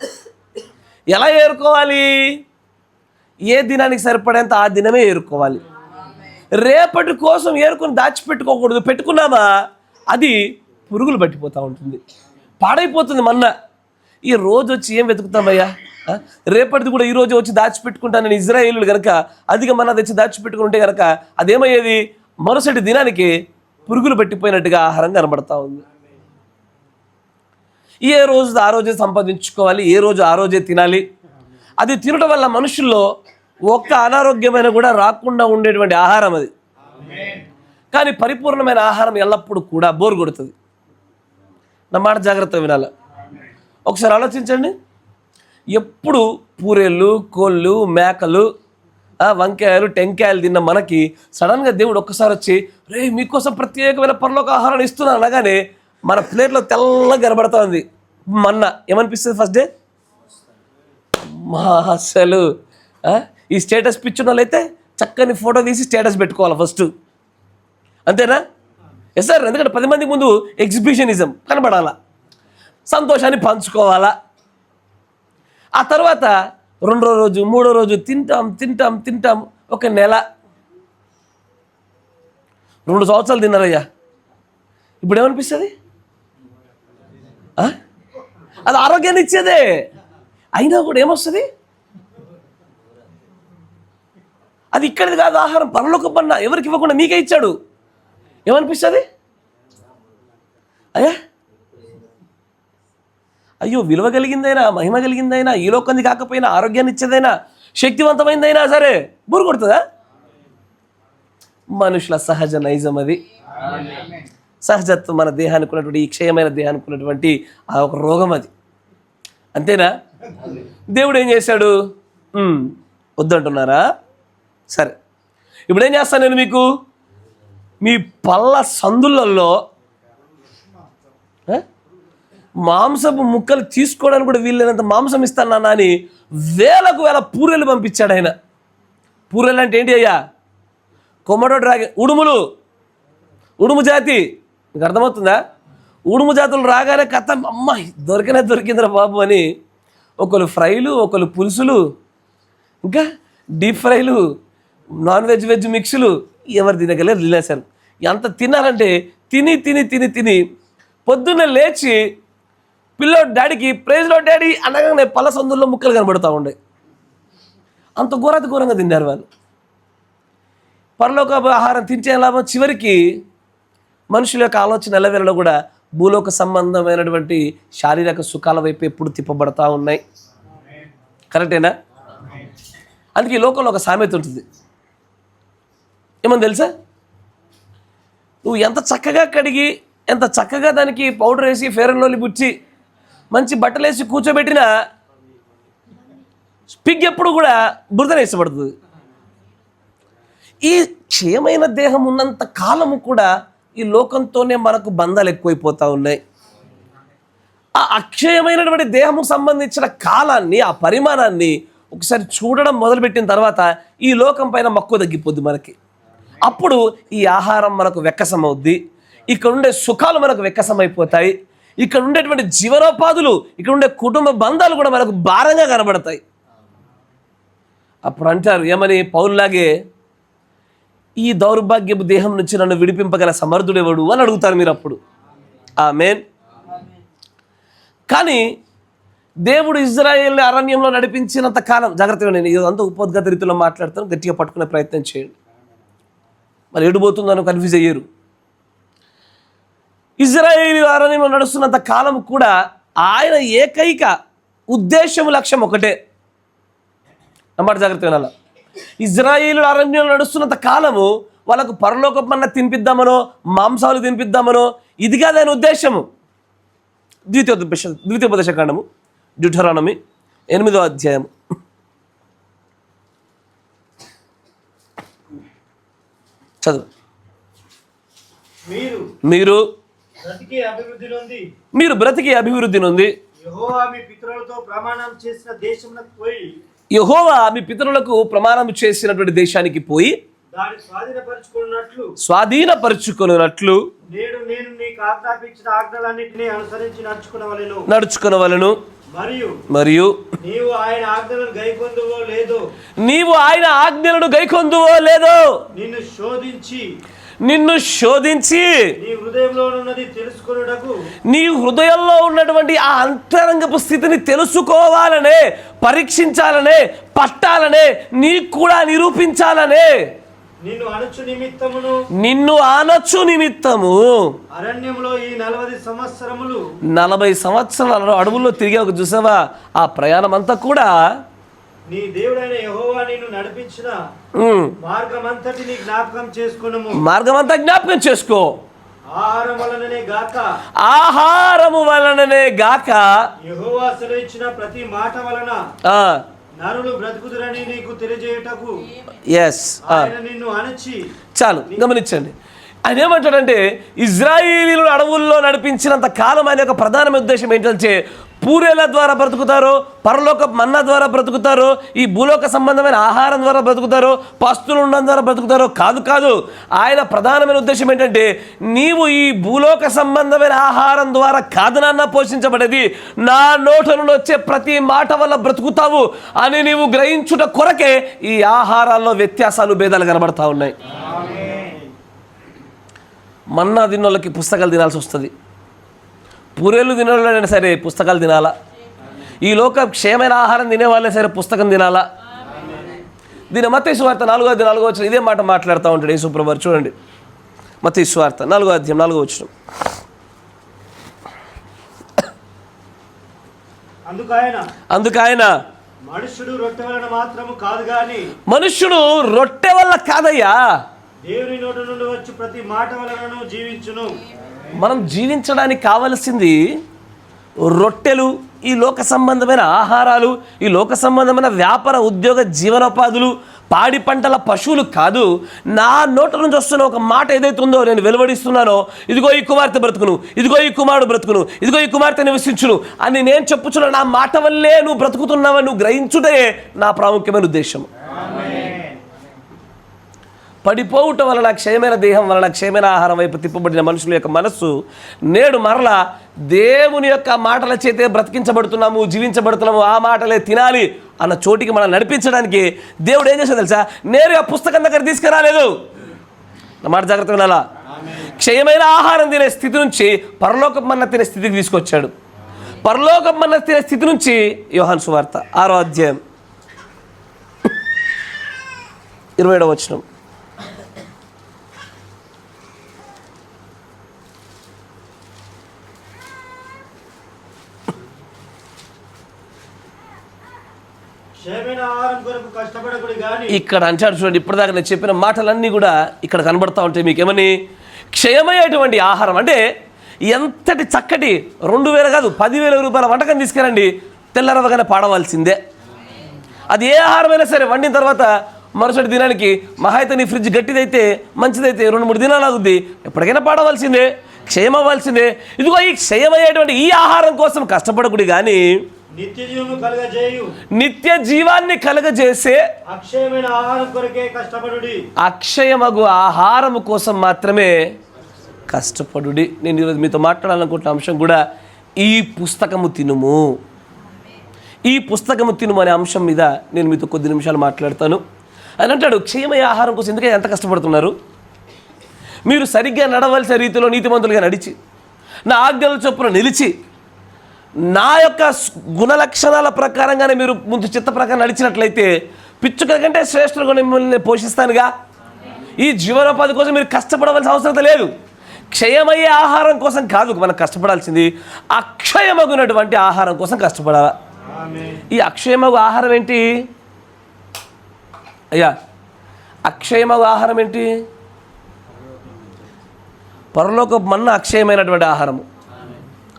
ఎలా ఏరుకోవాలి? ఏ దినానికి సరిపడేంత ఆ దినమే ఏరుకోవాలి. రేపటి కోసం ఏరుకొని దాచిపెట్టుకోకూడదు. పెట్టుకున్నామా అది పురుగులు పట్టిపోతూ ఉంటుంది, పాడైపోతుంది. మన్నా ఈ రోజు వచ్చి ఏం వెతుకుతామయ్యా, రేపటిది కూడా ఈరోజు వచ్చి దాచిపెట్టుకుంటానని ఇజ్రాయేలులు కనుక అధిక మన్నా తెచ్చి దాచిపెట్టుకుని ఉంటే కనుక అదేమయ్యేది, మరుసటి దినానికి పురుగులు పట్టిపోయినట్టుగా ఆహారం కనబడతా ఉంది. ఏ రోజు ఆ రోజే సంపాదించుకోవాలి, ఏ రోజు ఆ రోజే తినాలి. అది తినడం వల్ల మనుషుల్లో ఒక్క అనారోగ్యమైన కూడా రాకుండా ఉండేటువంటి ఆహారం అది. కానీ పరిపూర్ణమైన ఆహారం ఎల్లప్పుడూ కూడా బోరు కొడుతుంది. నా మాట జాగ్రత్తగా వినాలి. ఒకసారి ఆలోచించండి, ఎప్పుడు పూరేళ్ళు, కోళ్ళు, మేకలు, వంకాయలు, టెంకాయలు తిన్న మనకి సడన్గా దేవుడు ఒక్కసారి వచ్చి రే మీకోసం ప్రత్యేకమైన పరలోక ఆహారాన్ని ఇస్తున్నాను అనగానే మన ప్లేట్లో తెల్లగా కనబడతా ఉంది మన్నా. ఏమనిపిస్తుంది ఫస్ట్ డే? అసలు ఈ స్టేటస్ పిచ్చిన వాళ్ళైతే చక్కని ఫోటో తీసి స్టేటస్ పెట్టుకోవాలి ఫస్ట్, అంతేనా? ఎస్ సార్, ఎందుకంటే 10 మంది ముందు ఎగ్జిబిషనిజం కనబడాలా, సంతోషాన్ని పంచుకోవాలా. ఆ తర్వాత 2వ రోజు 3వ రోజు తింటాం. ఒక నెల 2 సంవత్సరాలు తిన్నారయ్యా, ఇప్పుడు ఏమనిపిస్తుంది? అది ఆరోగ్యాన్ని ఇచ్చేదే, అయినా కూడా ఏమొస్తుంది? అది ఇక్కడిది కాదు ఆహారం, పరలోక పన్న ఎవరికి ఇవ్వకుండా మీకే ఇచ్చాడు. ఏమనిపిస్తుంది? అయ్యో విలువ కలిగిందైనా, మహిమ కలిగిందైనా, ఈ లోకంది కాకపోయినా, ఆరోగ్యాన్ని ఇచ్చేదైనా, శక్తివంతమైందైనా సరే బోరు కొడుతుందా? మనుషుల సహజ నైజం అది, సహజత్వం. మన దేహానికి ఉన్నటువంటి ఈ క్షయమైన దేహానికి ఉన్నటువంటి ఆ ఒక రోగం అది, అంతేనా? దేవుడు ఏం చేశాడు? వద్దంటున్నారా? సరే, ఇప్పుడు ఏం చేస్తాను నేను, మీకు మీ పళ్ళ సందులలో మాంసపు ముక్కలు తీసుకోవడానికి కూడా వీళ్ళైనంత మాంసం ఇస్తాను నాన్న అని వేలకు వేల పూరెలు పంపించాడు ఆయన. పూరెలు అంటే ఏంటి అయ్యా? కొమ్మడో డ్రాగన్, ఉడుము జాతి. మీకు అర్థమవుతుందా? ఉడుము జాతులు రాగానే కథ అమ్మ దొరికిందిరా బాబు అని ఒకరు ఫ్రైలు, ఒకరు పులుసులు, ఇంకా డీప్ ఫ్రైలు, నాన్ వెజ్ మిక్సులు, ఎవరు తినగలేదు తినేశారు. ఎంత తిన్నారంటే తిని పొద్దున్నే లేచి పిల్లోడు డాడీకి ప్రైజ్లో డాడీ అనగానే పళ్ళ సందుల్లో ముక్కలు కనబడుతూ ఉండే. అంత ఘోరంగా తిన్నారు వాళ్ళు. పరలోక ఆహారం తింటే లాభం, చివరికి మనుషుల యొక్క ఆలోచన ఎల్లవేళలో కూడా భూలోక సంబంధమైనటువంటి శారీరక సుఖాల వైపు ఎప్పుడు తిప్పబడతా ఉన్నాయి. కరెక్టేనా? అందుకే ఈ లోకంలో ఒక సామెత ఉంటుంది, ఏమని తెలుసా? నువ్వు ఎంత చక్కగా కడిగి ఎంత చక్కగా దానికి పౌడర్ వేసి ఫెయిర్ అండ్ లవ్లీ బుచ్చి మంచి బట్టలు వేసి కూర్చోబెట్టినా పిగ్ ఎప్పుడు కూడా బురదనే ఇష్టపడుతుంది. ఈ క్షయమైన దేహం ఉన్నంత కాలము కూడా ఈ లోకంతోనే మనకు బంధాలు ఎక్కువైపోతూ ఉన్నాయి. ఆ అక్షయమైనటువంటి దేహము సంబంధించిన కాలాన్ని, ఆ పరిమాణాన్ని ఒకసారి చూడడం మొదలుపెట్టిన తర్వాత ఈ లోకం పైన మక్కువ తగ్గిపోద్ది మనకి. అప్పుడు ఈ ఆహారం మనకు వెక్కసమవుద్ది, ఇక్కడ ఉండే సుఖాలు మనకు వెక్కసమైపోతాయి, ఇక్కడ ఉండేటువంటి జీవనోపాధులు, ఇక్కడ ఉండే కుటుంబ బంధాలు కూడా మనకు భారంగా కనబడతాయి. అప్పుడు అంటారు ఏమని, పౌరులాగే ఈ దౌర్భాగ్యపు దేహం నుంచి నన్ను విడిపింపగల సమర్థుడెవడు అని అడుగుతారు మీరు అప్పుడు. ఆమేన్. కానీ దేవుడు ఇజ్రాయేల్ అరణ్యంలో నడిపించినంత కాలం, జాగ్రత్తగా నేను ఇదంతా ఉపోద్గత రీతిలో మాట్లాడతాను, గట్టిగా పట్టుకునే ప్రయత్నం చేయండి, మరి ఎడిపోతుందని కన్ఫ్యూజ్ అయ్యారు. ఇజ్రాయేల్ అరణ్యంలో నడుస్తున్నంత కాలం కూడా ఆయన ఏకైక ఉద్దేశం, లక్ష్యం ఒకటే. అన్నమాట జాగ్రత్తగా వినాలా. ఇజ్రాయేలు అరణ్యంలో నడుస్తున్నంత కాలము వాళ్ళకు పరలోకమన్న తినిపిద్దామనో మాంసాలు తినిపిద్దామనో ఇది కాదు ఆయన ఉద్దేశము. ద్వితీయోపదేశ కాండము డ్యూటరానమీ 8వ అధ్యాయం చదువు. మీరు బ్రతికి అభివృద్ధి నొంది యెహోవా మీ పితరులకు ప్రమాణం చేసినటువంటి దేశానికి పోయి స్వాధీనపరుచుకున్నట్లు నడుచుకొనవలెను. మరియు నీవు ఆయన ఆజ్ఞలను గైకొందువో లేదో నిన్ను శోధించి నీ హృదయంలో ఉన్నటువంటి ఆ అంతరంగపు స్థితిని తెలుసుకోవాలనే, పరీక్షించాలనే, పట్టాలనే, నీకు కూడా నిరూపించాలనే నిన్ను ఆనొచ్చు నిమిత్తము అరణ్యంలో ఈ 40 సంవత్సరాలు అడవుల్లో తిరిగావు చూసావా. ఆ ప్రయాణం అంతా కూడా నీ దేవుడైన యెహోవా నిన్ను నడిపించిన మార్గమంతటిని మార్గమంతా జ్ఞాపకం చేసుకో. ఆహారము వలననే గాక యెహోవా సెలవిచ్చిన ప్రతి మాట వలన నరులు బ్రతుకుదురని నీకు తెలియజేయుటకు ఆయన నిన్ను అణచి. చాలు గమనించండి, ఆయన ఏమంటాడంటే ఇజ్రాయేలీలు అడవుల్లో నడిపించినంత కాలం ఆయన యొక్క ప్రధానమైన ఉద్దేశం ఏంటంటే పూరేల ద్వారా బ్రతుకుతారో, పరలోక మన్నా ద్వారా బ్రతుకుతారో, ఈ భూలోక సంబంధమైన ఆహారం ద్వారా బ్రతుకుతారో, పస్తులు ఉండడం ద్వారా బ్రతుకుతారో కాదు. ఆయన ప్రధానమైన ఉద్దేశం ఏంటంటే నీవు ఈ భూలోక సంబంధమైన ఆహారం ద్వారా కాదు నాన్న పోషించబడేది, నా నోట నుండి వచ్చే ప్రతి మాట వల్ల బ్రతుకుతావు అని నీవు గ్రహించుట కొరకే ఈ ఆహారాల్లో వ్యత్యాసాలు, భేదాలు కనబడతా ఉన్నాయి. మన్నా తిన్నోళ్ళకి పుస్తకాలు తినాల్సి వస్తుంది, పూరేళ్ళు తినేవాళ్ళైనా సరే పుస్తకాలు తినాలా, ఈ లోక క్షేమైన ఆహారం తినేవాళ్ళే సరే పుస్తకం తినాలా. దీని మత్తయి సువార్త 4వ అధ్యాయం ఇదే మాట మాట్లాడుతూ ఉంటాడు యేసుప్రభువు. చూడండి మత్తయి సువార్త 4వ అధ్యాయం 4వ వచనం. అందుకాయన మనుష్యుడు రొట్టె వల్ల కాదయ్యా, దేవుని నోటి నుండి వచ్చి ప్రతి మాట వలనను జీవించును. మనం జీవించడానికి కావలసింది రొట్టెలు, ఈ లోక సంబంధమైన ఆహారాలు, ఈ లోక సంబంధమైన వ్యాపార ఉద్యోగ జీవనోపాధులు, పాడి పంటల పశువులు కాదు. నా నోట నుంచి వస్తున్న ఒక మాట ఏదైతే ఉందో నేను వెలువడిస్తున్నానో, ఇదిగో ఈ కుమార్తె బ్రతుకును, ఇదిగో ఈ కుమారుడు బ్రతుకును, ఇదిగో ఈ కుమార్తె నివసించును అని నేను చెప్పుచున్నా. నా మాట వల్లే నువ్వు బ్రతుకుతున్నావని నువ్వు గ్రహించుటే నా ప్రాముఖ్యమైన ఉద్దేశం. పడిపోవటం వలన, క్షయమైన దేహం వలన, క్షయమైన ఆహారం వైపు తిప్పబడిన మనుషుల యొక్క మనస్సు నేడు మరలా దేవుని యొక్క మాటల చేతే బ్రతికించబడుతున్నాము, జీవించబడుతున్నాము, ఆ మాటలే తినాలి అన్న చోటికి మనం నడిపించడానికి దేవుడు ఏం చేశాడు తెలుసా? నేరుగా పుస్తకం దగ్గర తీసుకురాలేదు. నా మాట జాగ్రత్తగా వినాలా. క్షయమైన ఆహారం తినే స్థితి నుంచి పరలోకం మన్న తినే స్థితికి తీసుకొచ్చాడు. పరలోకం మన్న తినే స్థితి నుంచి యోహాను సువార్త 6వ అధ్యాయం 27వ వచనం. ఇక్కడ అంటాడు చూడండి, ఇప్పటిదాకా నేను చెప్పిన మాటలన్నీ కూడా ఇక్కడ కనబడతా ఉంటాయి మీకేమని. క్షయమయ్యేటువంటి ఆహారం అంటే ఎంతటి చక్కటి 2000 కాదు 10,000 రూపాయల వంటకం తీసుకురండి, తెల్లరవగానే పాడవలసిందే. అది ఏ ఆహారమైనా సరే వండిన తర్వాత మరుసటి దినానికి మహా అయితే నీ ఫ్రిడ్జ్ గట్టిదైతే మంచిదైతే 2-3 దినాలు ఆగుద్ది, ఎప్పటికైనా పాడవలసిందే, క్షయమవ్వాల్సిందే. ఇదిగో ఈ క్షయమయ్యేటువంటి ఈ ఆహారం కోసం కష్టపడకుడి కానీ నిత్య జీవాన్ని కలగజేసే అక్షయమైన ఆహారం కొరకే కష్టపడుడి. అక్షయమగు ఆహారం కోసం మాత్రమే కష్టపడుడి. నేను ఈరోజు మీతో మాట్లాడాలనుకుంటున్న అంశం కూడా ఈ పుస్తకము తినుము, ఈ పుస్తకము తినుము అనే అంశం మీద నేను మీతో కొద్ది నిమిషాలు మాట్లాడతాను. అని అంటాడు, క్షయమయ్యే ఆహారం కోసం ఎందుకంటే ఎంత కష్టపడుతున్నారు? మీరు సరిగ్గా నడవలసిన రీతిలో నీతిమంతులుగా నడిచి నా ఆజ్ఞల చొప్పున నిలిచి నా యొక్క గుణలక్షణాల ప్రకారంగానే మీరు ముందు చిత్త ప్రకారం నడిచినట్లయితే పిచ్చుక కంటే శ్రేష్ఠులుగా మిమ్మల్ని పోషిస్తానుగా. ఈ జీవనోపాధి కోసం మీరు కష్టపడవలసిన అవసరం లేదు. క్షయమయ్యే ఆహారం కోసం కాదు మనం కష్టపడాల్సింది, అక్షయమగునటువంటి ఆహారం కోసం కష్టపడాలా. ఈ అక్షయమగు ఆహారం ఏంటి అయ్యా? అక్షయమగు ఆహారం ఏంటి? పరలోక మన్నా అక్షయమైనటువంటి ఆహారము.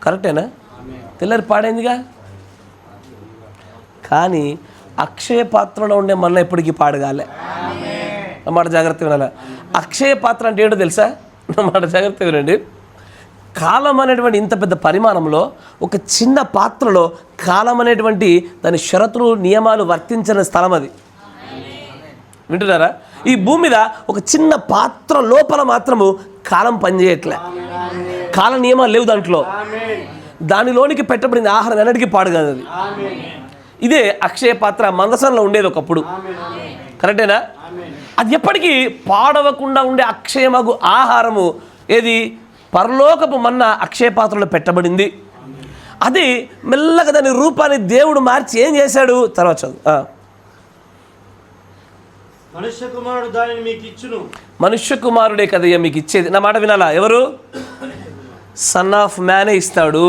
కరెక్టేనా? తెల్లరి పాడైందిగా. కానీ అక్షయ పాత్రలో ఉండే మన్నా ఎప్పటికీ పాడగాలే. నా మాట జాగ్రత్త వినాలి. అక్షయ పాత్ర అంటే ఏంటో తెలుసా? నా మాట జాగ్రత్త వినండి. కాలం అనేటువంటి ఇంత పెద్ద పరిమాణంలో ఒక చిన్న పాత్రలో కాలం అనేటువంటి దాని షరతులు నియమాలు వర్తించిన స్థలం అది. వింటున్నారా? ఈ భూమి మీద ఒక చిన్న పాత్ర లోపల మాత్రము కాలం పనిచేయట్లే, కాల నియమాలు లేవు దాంట్లో. దానిలోనికి పెట్టబడింది ఆహారం ఎన్నటికీ పాడు కాదు అది. ఇదే అక్షయ పాత్ర మందసంలో ఉండేది ఒకప్పుడు. కరెక్టేనా? అది ఎప్పటికీ పాడవకుండా ఉండే అక్షయమగు ఆహారము ఏది? పరలోకపు మన్నా అక్షయ పాత్రలో పెట్టబడింది. అది మెల్లగా దాని రూపాన్ని దేవుడు మార్చి ఏం చేశాడు? తర్వాత చదువు. మనుష్య కుమారుడు దానిని మీకు ఇచ్చును. మనుష్య కుమారుడే కదయ్యా మీకు ఇచ్చేది. నా మాట వినాలా? ఎవరు? సన్ ఆఫ్ మ్యానే ఇస్తాడు.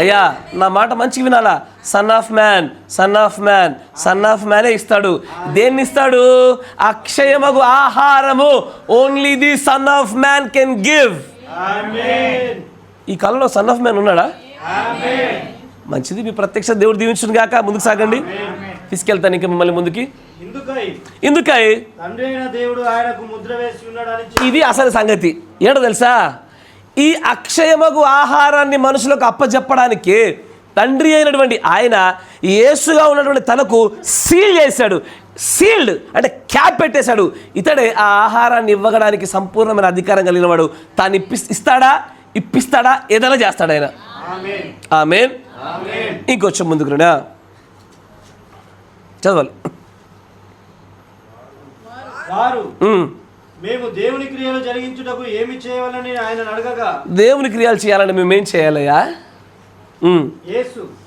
అయ్యా నా మాట మంచిగా వినాలా? Son of man, son of man, son of మ్యానే ఇస్తాడు. దేన్ని ఇస్తాడు? అక్షయమగు ఆహారము. Only the son of man can give. ఈ కాలంలో సన్ ఆఫ్ మ్యాన్ ఉన్నాడా? మంచిది. మీ ప్రత్యక్ష దేవుడు దీవించును గాక. ముందుకు సాగండి, తీసుకెళ్తాను ఇంకా మిమ్మల్ని ముందుకి. ఇందుకై ఇది అసలు సంగతి ఏంటో తెలుసా? ఈ అక్షయమగు ఆహారాన్ని మనుషులకు అప్పచెప్పడానికి తండ్రి అయినటువంటి ఆయన యేసుగా ఉన్నటువంటి తనకు సీల్ చేశాడు. సీల్డ్ అంటే క్యాప్ పెట్టేశాడు. ఇతడే ఆ ఆహారాన్ని ఇవ్వడానికి సంపూర్ణమైన అధికారం కలిగిన వాడు. తాను ఇప్పిస్తాడా ఏదైనా చేస్తాడు ఆయన. ఆమేన్. ఇంకొంచెం ముందుకు రా, చదవాలి. మేము దేవుని క్రియలు జరిగించుటకు ఏమి చేయాలని ఆయన అడగగా, దేవుని క్రియలు చేయాలని మేమేం చేయాలయ్యా?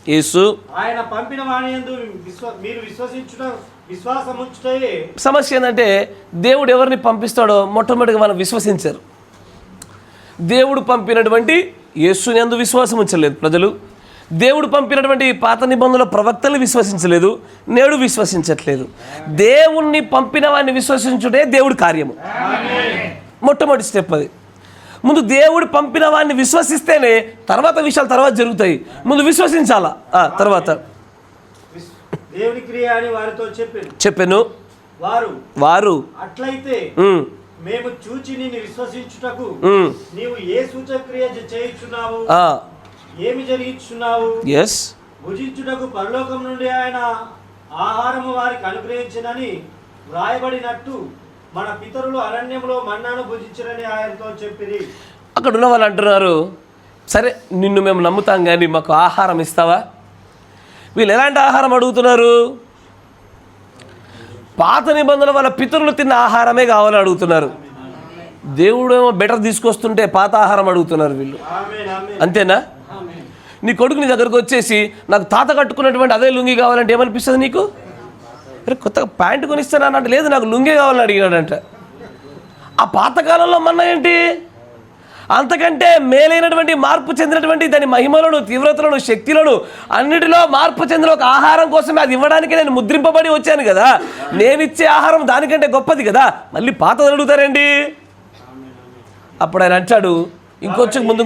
యేసు ఆయన పంపిన వాణియందు మీరు విశ్వాసముంచుటే. సమస్య ఏంటంటే దేవుడు ఎవరిని పంపిస్తాడో మొట్టమొదటిగా మనం విశ్వసించారు. దేవుడు పంపినటువంటి యేసుని యందు విశ్వాసం ఉంచలేదు ప్రజలు. దేవుడు పంపినటువంటి పాత నిబంధనల ప్రవక్తలు విశ్వసించలేదు, నేడు విశ్వసించట్లేదు. దేవుణ్ణి పంపిన వాడిని విశ్వసించుటే దేవుడి కార్యము. మొట్టమొదటి స్టెప్ అది. ముందు దేవుడు పంపిన వాడిని విశ్వసిస్తేనే తర్వాత విషయాలు తర్వాత జరుగుతాయి. ముందు విశ్వసించాలా, తర్వాత దేవుని క్రియ అని వారితో చెప్పాను. వారు అట్లయితే మేము చూచి నిన్ను విశ్వసించుటకు నీవు ఏ సూచక్రియ చేయుచున్నావు, ఏమి జరిగించున్నావు? భుజించుటకు పరలోకం నుండి ఆయన ఆహారము వారికి అనుగ్రహించినని వ్రాయబడినట్టు మన పితరులు అరణ్యంలో మన్నాను భుజించరని ఆయనతో చెప్పిరి. అక్కడ ఉన్న వాళ్ళు అంటున్నారు, సరే నిన్ను మేము నమ్ముతాం కానీ మాకు ఆహారం ఇస్తావా? వీళ్ళు ఎలాంటి ఆహారం అడుగుతున్నారు? పాత నిబంధనల వాళ్ళ పితరులు తిన్న ఆహారమే కావాలని అడుగుతున్నారు. దేవుడు ఏమో బెటర్ తీసుకొస్తుంటే పాత ఆహారం అడుగుతున్నారు వీళ్ళు. అంతేనా? నీ కొడుకు నీ దగ్గరకు వచ్చేసి నాకు తాత కట్టుకున్నటువంటి అదే లుంగి కావాలంటే ఏమనిపిస్తుంది నీకు? కొత్తగా ప్యాంటు కొనిస్తానంటే లేదు నాకు లుంగే కావాలని అడిగినాడంట. ఆ పాతకాలంలో మన్నా ఏంటి? అంతకంటే మేలైనటువంటి మార్పు చెందినటువంటి దాని మహిమలను, తీవ్రతలను, శక్తులను అన్నిటిలో మార్పు చెందిన ఒక ఆహారం కోసమే అది ఇవ్వడానికి నేను ముద్రింపబడి వచ్చాను కదా. నేను ఇచ్చే ఆహారం దానికంటే గొప్పది కదా. మళ్ళీ పాతది అడుగుతారండి. అప్పుడు ఆయన అంటాడు, ఇంకొంచెం ముందు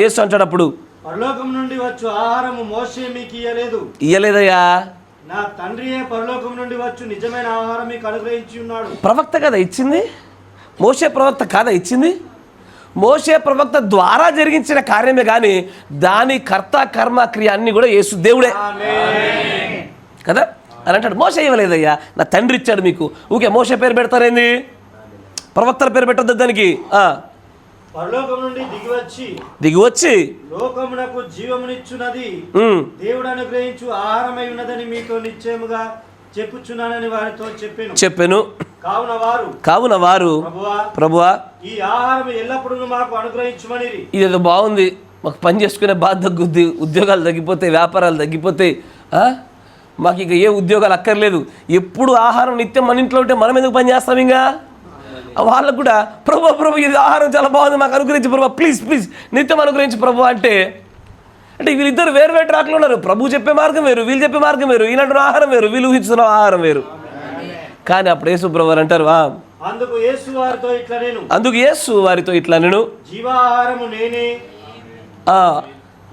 యేసు అంటాడు అప్పుడు, పరలోకం నుండి వచ్చు ఆహారము మోషే మీకు ఇయ్యలేదయ్యా, నా తండ్రియే పరలోకం నుండి వచ్చు నిజమైన ఆహారం మీకు అనుగ్రహించి ఉన్నాడు. ప్రవక్త కదా ఇచ్చింది, మోషే ప్రవక్త కాదా ఇచ్చింది? మోషే ప్రవక్త ద్వారా జరిగించిన కార్యమే కానీ దాని కర్త కర్మ క్రియ అన్ని కూడా యేసు దేవుడే కదా అని అంటాడు. మోషే ఇవ్వలేదయ్యా, నా తండ్రి ఇచ్చాడు మీకు. ఊకే మోషే పేరు పెడతారేంది? ప్రవక్తల పేరు పెట్టద్దు దానికి. పరలోకం నుండి దిగివచ్చి లోకమునకు జీవమునిచ్చున్నది దేవుడు అనుగ్రహించు ఆహారమై ఉన్నదని మీతో నిశ్చయముగా చెప్పుచున్నానని వారితో చెప్పెను. కావున వారు ప్రభువా ఈ ఆహారం ఎల్లప్పుడూ మాకు అనుగ్రహించుమని. ఇదేదో బాగుంది, మాకు పని చేసుకునే బాధ తగ్గుద్ది, ఉద్యోగాలు తగ్గిపోతాయి, వ్యాపారాలు తగ్గిపోతాయి, మాకు ఇక ఏ ఉద్యోగాలు అక్కర్లేదు, ఎప్పుడు ఆహారం నిత్యం మన ఇంట్లో ఉంటే మనం ఎందుకు పని చేస్తాం? ఇంకా వాళ్ళకు కూడా ప్రభు ఇది ఆహారం చాలా బాగుంది, మాకు అనుగ్రహించి ప్రభు, ప్లీజ్ నిత్యం అనుగ్రహించి ప్రభు అంటే వీళ్ళిద్దరు వేరు వేరు ట్రాక్లో ఉన్నారు. ప్రభు చెప్పే మార్గం వేరు, వీళ్ళు చెప్పే మార్గం వేరు, ఈనాడు ఆహారం వేరు, వీళ్ళు ఊహిస్తున్న ఆహారం వేరు. కానీ అప్పుడు యేసు ప్రభు అంటారు, అందుకు యేసు వారితో ఇట్లా నేను జీవాహారము నేనే,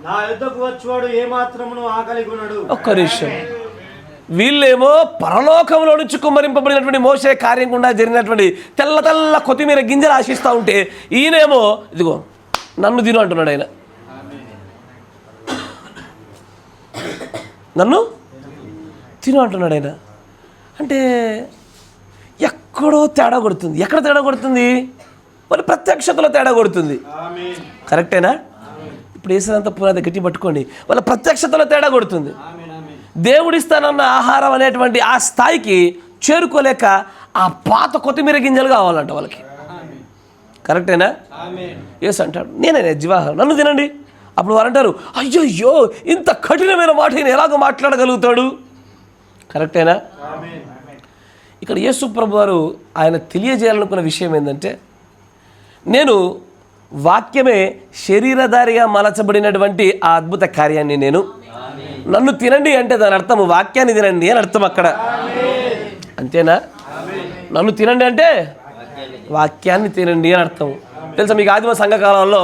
నా యుద్ధకు వచ్చేవాడు ఏ మాత్రమును ఆకలి కొనడు. ఒక్క నిమిషం, వీళ్ళేమో పరలోకంలో నుంచి కుమ్మరింపబడినటువంటి మోసే కార్యం గుండా జరిగినటువంటి తెల్ల తెల్ల కొత్తిమీర గింజలు ఆశిస్తూ ఉంటే ఈయనేమో ఇదిగో నన్ను తిను అంటున్నాడు. ఆయన నన్ను తిను అంటున్నాడు. ఆయన అంటే ఎక్కడో తేడా కొడుతుంది. ఎక్కడ తేడా కొడుతుంది? వాళ్ళ ప్రత్యక్షతలో తేడా కొడుతుంది. కరెక్టేనా? ఇప్పుడు వేసినంత పునాది గట్టి పట్టుకోండి. వాళ్ళ ప్రత్యక్షతలో తేడా కొడుతుంది. దేవుడిస్తానన్న ఆహారం అనేటువంటి ఆ స్థాయికి చేరుకోలేక ఆ పాత కొత్తిమీర గింజలు కావాలంట వాళ్ళకి. కరెక్టేనా? యేసు అంటాడు, నేనే జీవాహారం, నన్ను తినండి. అప్పుడు వారు అంటారు, అయ్యయ్యో ఇంత కఠినమైన మాట ఈయన ఎలాగో మాట్లాడగలుగుతాడు? కరెక్టేనా? ఇక్కడ యేసు ప్రభు వారు ఆయన తెలియజేయాలనుకున్న విషయం ఏంటంటే, నేను వాక్యమే శరీరధారిగా మలచబడినటువంటి ఆ అద్భుత కార్యాన్ని నేను నన్ను తినండి అంటే దాని అర్థం వాక్యాన్ని తినండి అని అర్థం అక్కడ. అంతేనా? నన్ను తినండి అంటే వాక్యాన్ని తినండి అని అర్థం. తెలుసా మీకు, ఆదిమ సంఘకాలంలో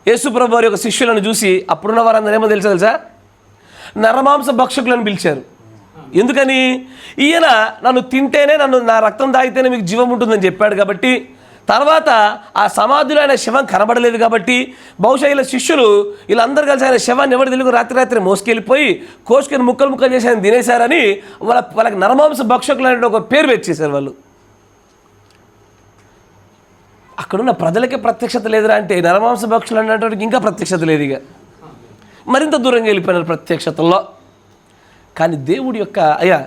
యేసు ప్రభు వారి యొక్క శిష్యులను చూసి అప్పుడున్న వారందరూ ఏమో తెలుసా, నరమాంస భక్షకులను పిలిచారు. ఎందుకని? ఈయన నన్ను తింటేనే, నా రక్తం తాగితేనే మీకు జీవం ఉంటుందని చెప్పాడు కాబట్టి, తర్వాత ఆ సమాధిలో ఆయన శవం కనబడలేదు కాబట్టి బహుశా ఇలా శిష్యులు వీళ్ళందరూ కలిసి ఆయన శవాన్ని ఎవరు తెలుగు రాత్రి మోసుకెళ్ళిపోయి కోసుకొని ముక్కలు చేసి ఆయన తినేశారని వాళ్ళకి నరమాంస భక్షకులు అనే ఒక పేరు పెట్టేశారు వాళ్ళు. అక్కడున్న ప్రజలకే ప్రత్యక్షత లేదురా అంటే నరమాంస భక్షులు అనేటువంటి ఇంకా ప్రత్యక్షత లేదు. ఇక మరింత దూరంగా వెళ్ళిపోయినారు ప్రత్యక్షతల్లో. కానీ దేవుడి యొక్క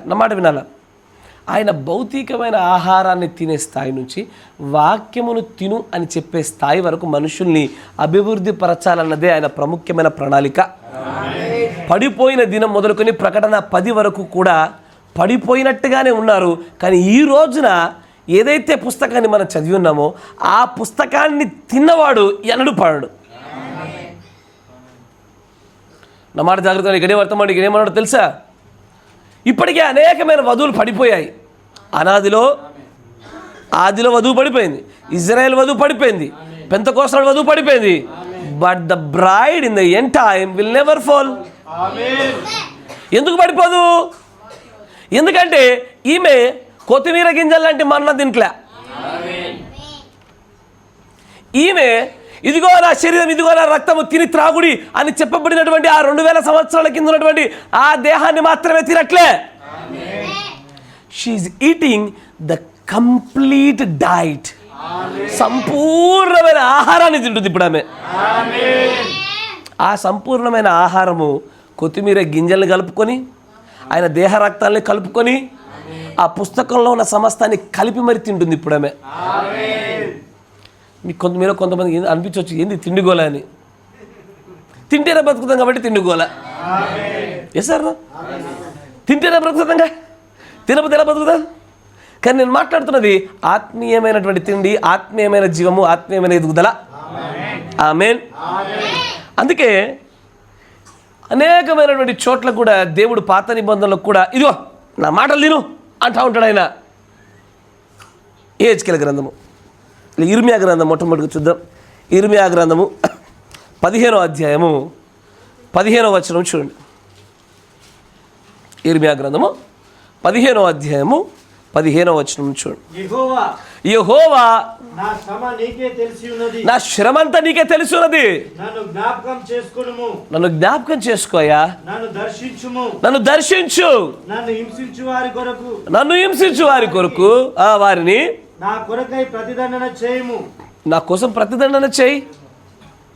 నా మాట వినాల, ఆయన భౌతికమైన ఆహారాన్ని తినే స్థాయి నుంచి వాక్యమును తిను అని చెప్పే స్థాయి వరకు మనుషుల్ని అభివృద్ధి పరచాలన్నదే ఆయన ప్రముఖమైన ప్రణాళిక. పడిపోయిన దినం మొదలుకొని ప్రకటన 10 వరకు కూడా పడిపోయినట్టుగానే ఉన్నారు. కానీ ఈ రోజున ఏదైతే పుస్తకాన్ని మనం చదివి ఉన్నామో ఆ పుస్తకాన్ని తిన్నవాడు ఎన్నడూ పడడు. నా మాట జాగ్రత్తగా ఇక్కడే వర్తమానం ఇక్కడేమన్నాడు తెలుసా? ఇప్పటికే అనేకమైన వధువులు పడిపోయాయి. ఆదిలో వధువు పడిపోయింది, ఇజ్రాయెల్ వధువు పడిపోయింది, పెంతెకోస్తు వధువు పడిపోయింది. But the bride in the end time will never fall. ఎందుకు పడిపోదు? ఎందుకంటే ఈమె కొత్తిమీర గింజలు లాంటి మన్న తింట్లే. ఈమె ఇదిగో నా శరీరం, ఇదిగో నా రక్తము, తిని త్రాగుడి అని చెప్పబడినటువంటి ఆ 2000 సంవత్సరాల కింద ఉన్నటువంటి ఆ దేహాన్ని మాత్రమే తినట్లే. She is eating the complete diet. సంపూర్ణమైన ఆహారాన్ని తింటుంది ఇప్పుడు ఆమె. ఆ సంపూర్ణమైన ఆహారము కొత్తిమీర గింజల్ని కలుపుకొని, ఆయన దేహ రక్తాలని కలుపుకొని, ఆ పుస్తకంలో ఉన్న సమస్తాన్ని కలిపి మరి తింటుంది ఇప్పుడు ఆమె. మీకు కొంతమంది అనిపించవచ్చు, ఏంది తిండిగోల అని. తింటేనే బ్రతుకుతాం కాబట్టి తిండిగోల. సార్ తింటేనే బ్రతుకుతాంగా, తినకపోతే ఎలా బ్రతుకుతాం? కానీ నేను మాట్లాడుతున్నది ఆత్మీయమైనటువంటి తిండి, ఆత్మీయమైన జీవము, ఆత్మీయమైన ఎదుగుదల. ఆమేన్. అందుకే అనేకమైనటువంటి చోట్ల కూడా దేవుడు పాత నిబంధనలకు కూడా ఇదిగో నా మాటలు తిను అంటూ ఉంటాడు ఆయన. యెహెజ్కేలు గ్రంథము ఇర్మియా గ్రంథం మొట్టమొదటిగా చూద్దాం. ఇర్మియా గ్రంథము 15వ అధ్యాయము 15వ వచనం చూడండి. ఇర్మియా గ్రంథము 15వ అధ్యాయము 15వ వచనం చూడండి. యెహోవా నా శ్రమ నీకే తెలిసి ఉన్నది, నా శ్రమంతా నీకే తెలిసి ఉన్నది. నన్ను జ్ఞాపకం చేసుకొనుము, నన్ను జ్ఞాపకం చేసుకోయా, నన్ను దర్శించుము, నన్ను దర్శించు, నన్ను హింసించు వారి కొరకు, నన్ను హింసించు వారి కొరకు వారిని నా కొరకై ప్రతిదండన చేయము, నా కోసం ప్రతిదండన చేయి,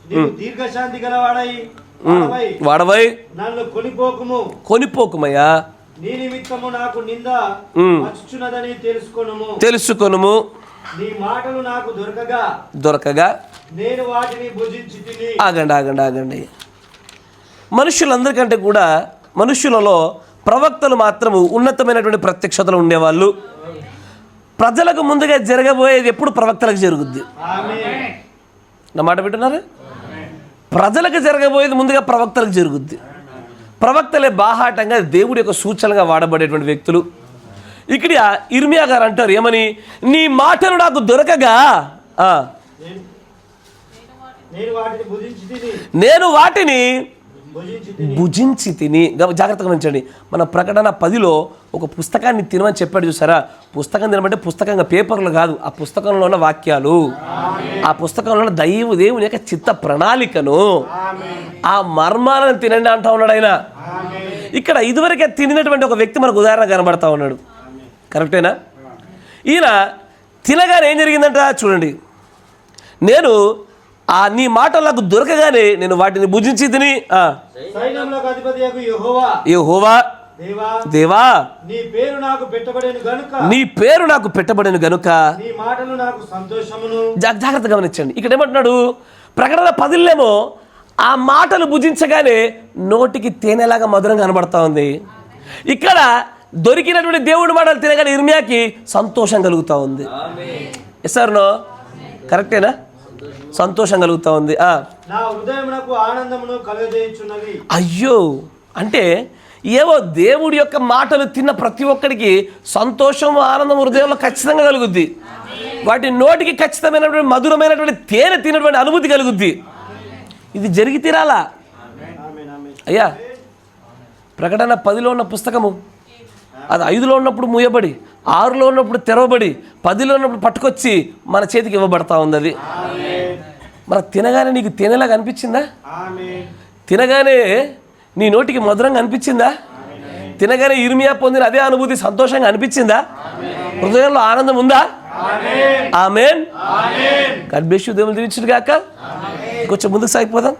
నీవు దీర్ఘశాంతి గలవాడై వాడవై నన్ను కొనిపోకుమయ్యా, నీ నిమిత్తము నాకు నింద వచ్చుచున్నదని తెలుసుకొనుము. నీ మాటలు నాకు దొరకగా నేను వాటిని భుజించితిని. ఆగండి. మనుషులందరికంటే కూడా మనుషులలో ప్రవక్తలు మాత్రము ఉన్నతమైనటువంటి ప్రత్యక్షతలు ఉండేవాళ్ళు. ప్రజలకు ముందుగా జరగబోయేది ఎప్పుడు ప్రవక్తలకు జరుగుద్ది. నా మాట వింటున్నారా? ప్రజలకు జరగబోయేది ముందుగా ప్రవక్తలకు జరుగుద్ది. ప్రవక్తలే బాహాటంగా దేవుడి యొక్క సూచనగా వాడబడేటువంటి వ్యక్తులు. ఇక్కడ ఇర్మియా గారు అంటారు ఏమని, నీ మాటలు నాకు దొరకగా నేను వాటిని భుజించి తిని. జాగ్రత్తగా గమనించండి, మన ప్రకటన 10లో ఒక పుస్తకాన్ని తినమని చెప్పాడు చూసారా. పుస్తకం తినమంటే పుస్తకంగా పేపర్లు కాదు, ఆ పుస్తకంలో ఉన్న వాక్యాలు, ఆ పుస్తకంలో ఉన్న దేవుని యొక్క చిత్త ప్రణాళికను, ఆ మర్మాలను తినండి అంటా ఉన్నాడు ఆయన. ఇక్కడ ఇదివరకే తినటువంటి ఒక వ్యక్తి మనకు ఉదాహరణ కనబడతా ఉన్నాడు. కరెక్టేనా? ఈయన తినగానే ఏం జరిగిందంట చూడండి, నేను నీ మాటలు నాకు దొరకగానే నేను వాటిని భుజించి తిని. యెహోవా దేవా నీ పేరు నాకు పెట్టబడెను గనుక జాగ్రత్తగా గమనించండి. ఇక్కడ ఏమంటున్నాడు, ప్రకటన 10లో ఆ మాటలు భుజించగానే నోటికి తేనెలాగా మధురంగా కనబడతా ఉంది. ఇక్కడ దొరికినటువంటి దేవుడి మాటలు తినగానే ఇర్మియాకి సంతోషం కలుగుతూ ఉంది. Yes or no? కరెక్టేనా? సంతోషం కలుగుతూ ఉంది. అయ్యో, అంటే ఏవో దేవుడి యొక్క మాటలు తిన్న ప్రతి ఒక్కడికి సంతోషం, ఆనందం హృదయంలో ఖచ్చితంగా కలుగుద్ది. వాటి నోటికి ఖచ్చితమైనటువంటి మధురమైనటువంటి తేనె తినటువంటి అనుభూతి కలుగుద్ది. ఇది జరిగి తీరాలా అయ్యా. ప్రకటన 10లో ఉన్న పుస్తకము అది 5లో ఉన్నప్పుడు మూయబడి, 6లో ఉన్నప్పుడు తెరవబడి, 10లో ఉన్నప్పుడు పట్టుకొచ్చి మన చేతికి ఇవ్వబడతా ఉంది. అది మన తినగానే నీకు తేనెలాగా అనిపించిందా? తినగానే నీ నోటికి మధురంగా అనిపించిందా? తినగానే ఇర్మియా పొందిన అదే అనుభూతి సంతోషంగా అనిపించిందా? హృదయంలో ఆనందం ఉందా? ఆమేన్. God bless you. దేవుని దీవించును గాక. కొంచెం ముందుకు సాగిపోదాం.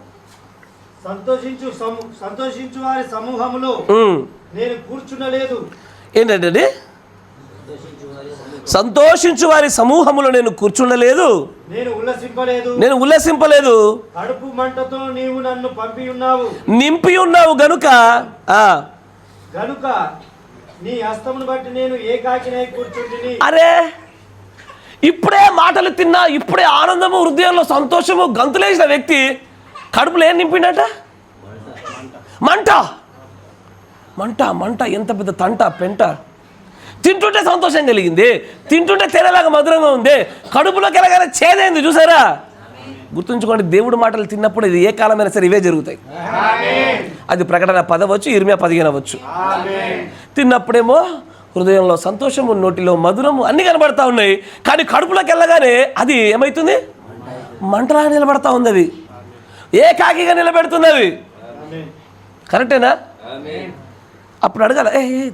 సంతోషించు వారి సమూహములో నేను కూర్చుండలేదు. ఏంటంటే సంతోషించు వారి సమూహములో నేను కూర్చుండలేదు, నేను ఉల్లసింపలేదు. కడుపు మంటతో నీవు నన్ను నింపి ఉన్నావు గనుక నీ హస్తమును బట్టి నేను ఏకాకినై కూర్చుంటిని. అరే, ఇప్పుడే మాటలు తిన్నా, ఇప్పుడే ఆనందము హృదయంలో సంతోషము గంతులేసిన వ్యక్తి కడుపులో ఏం నింపిండట? మంట. మంట మంట ఎంత పెద్ద తంట పెంట. తింటుంటే సంతోషం కలిగింది, తింటుంటే తేనెలాగా మధురంగా ఉంది, కడుపులోకి ఎలాగైనా చేదైంది. చూసారా? గుర్తుంచుకోండి, దేవుడి మాటలు తిన్నప్పుడు ఇది ఏ కాలమైనా సరే ఇవే జరుగుతాయి. అది ప్రకటన 10 అవ్వచ్చు, ఇర్మియా 15 అవ్వచ్చు. తిన్నప్పుడేమో హృదయంలో సంతోషము, నోటిలో మధురము అన్నీ కనబడతా ఉన్నాయి. కానీ కడుపులోకి వెళ్ళగానే అది ఏమవుతుంది? మంటలా నిలబడతా ఉంది. అది ఏకాకిగా నిలబెడుతుంది. అది కరెక్టేనా? అప్పుడు అడగాల,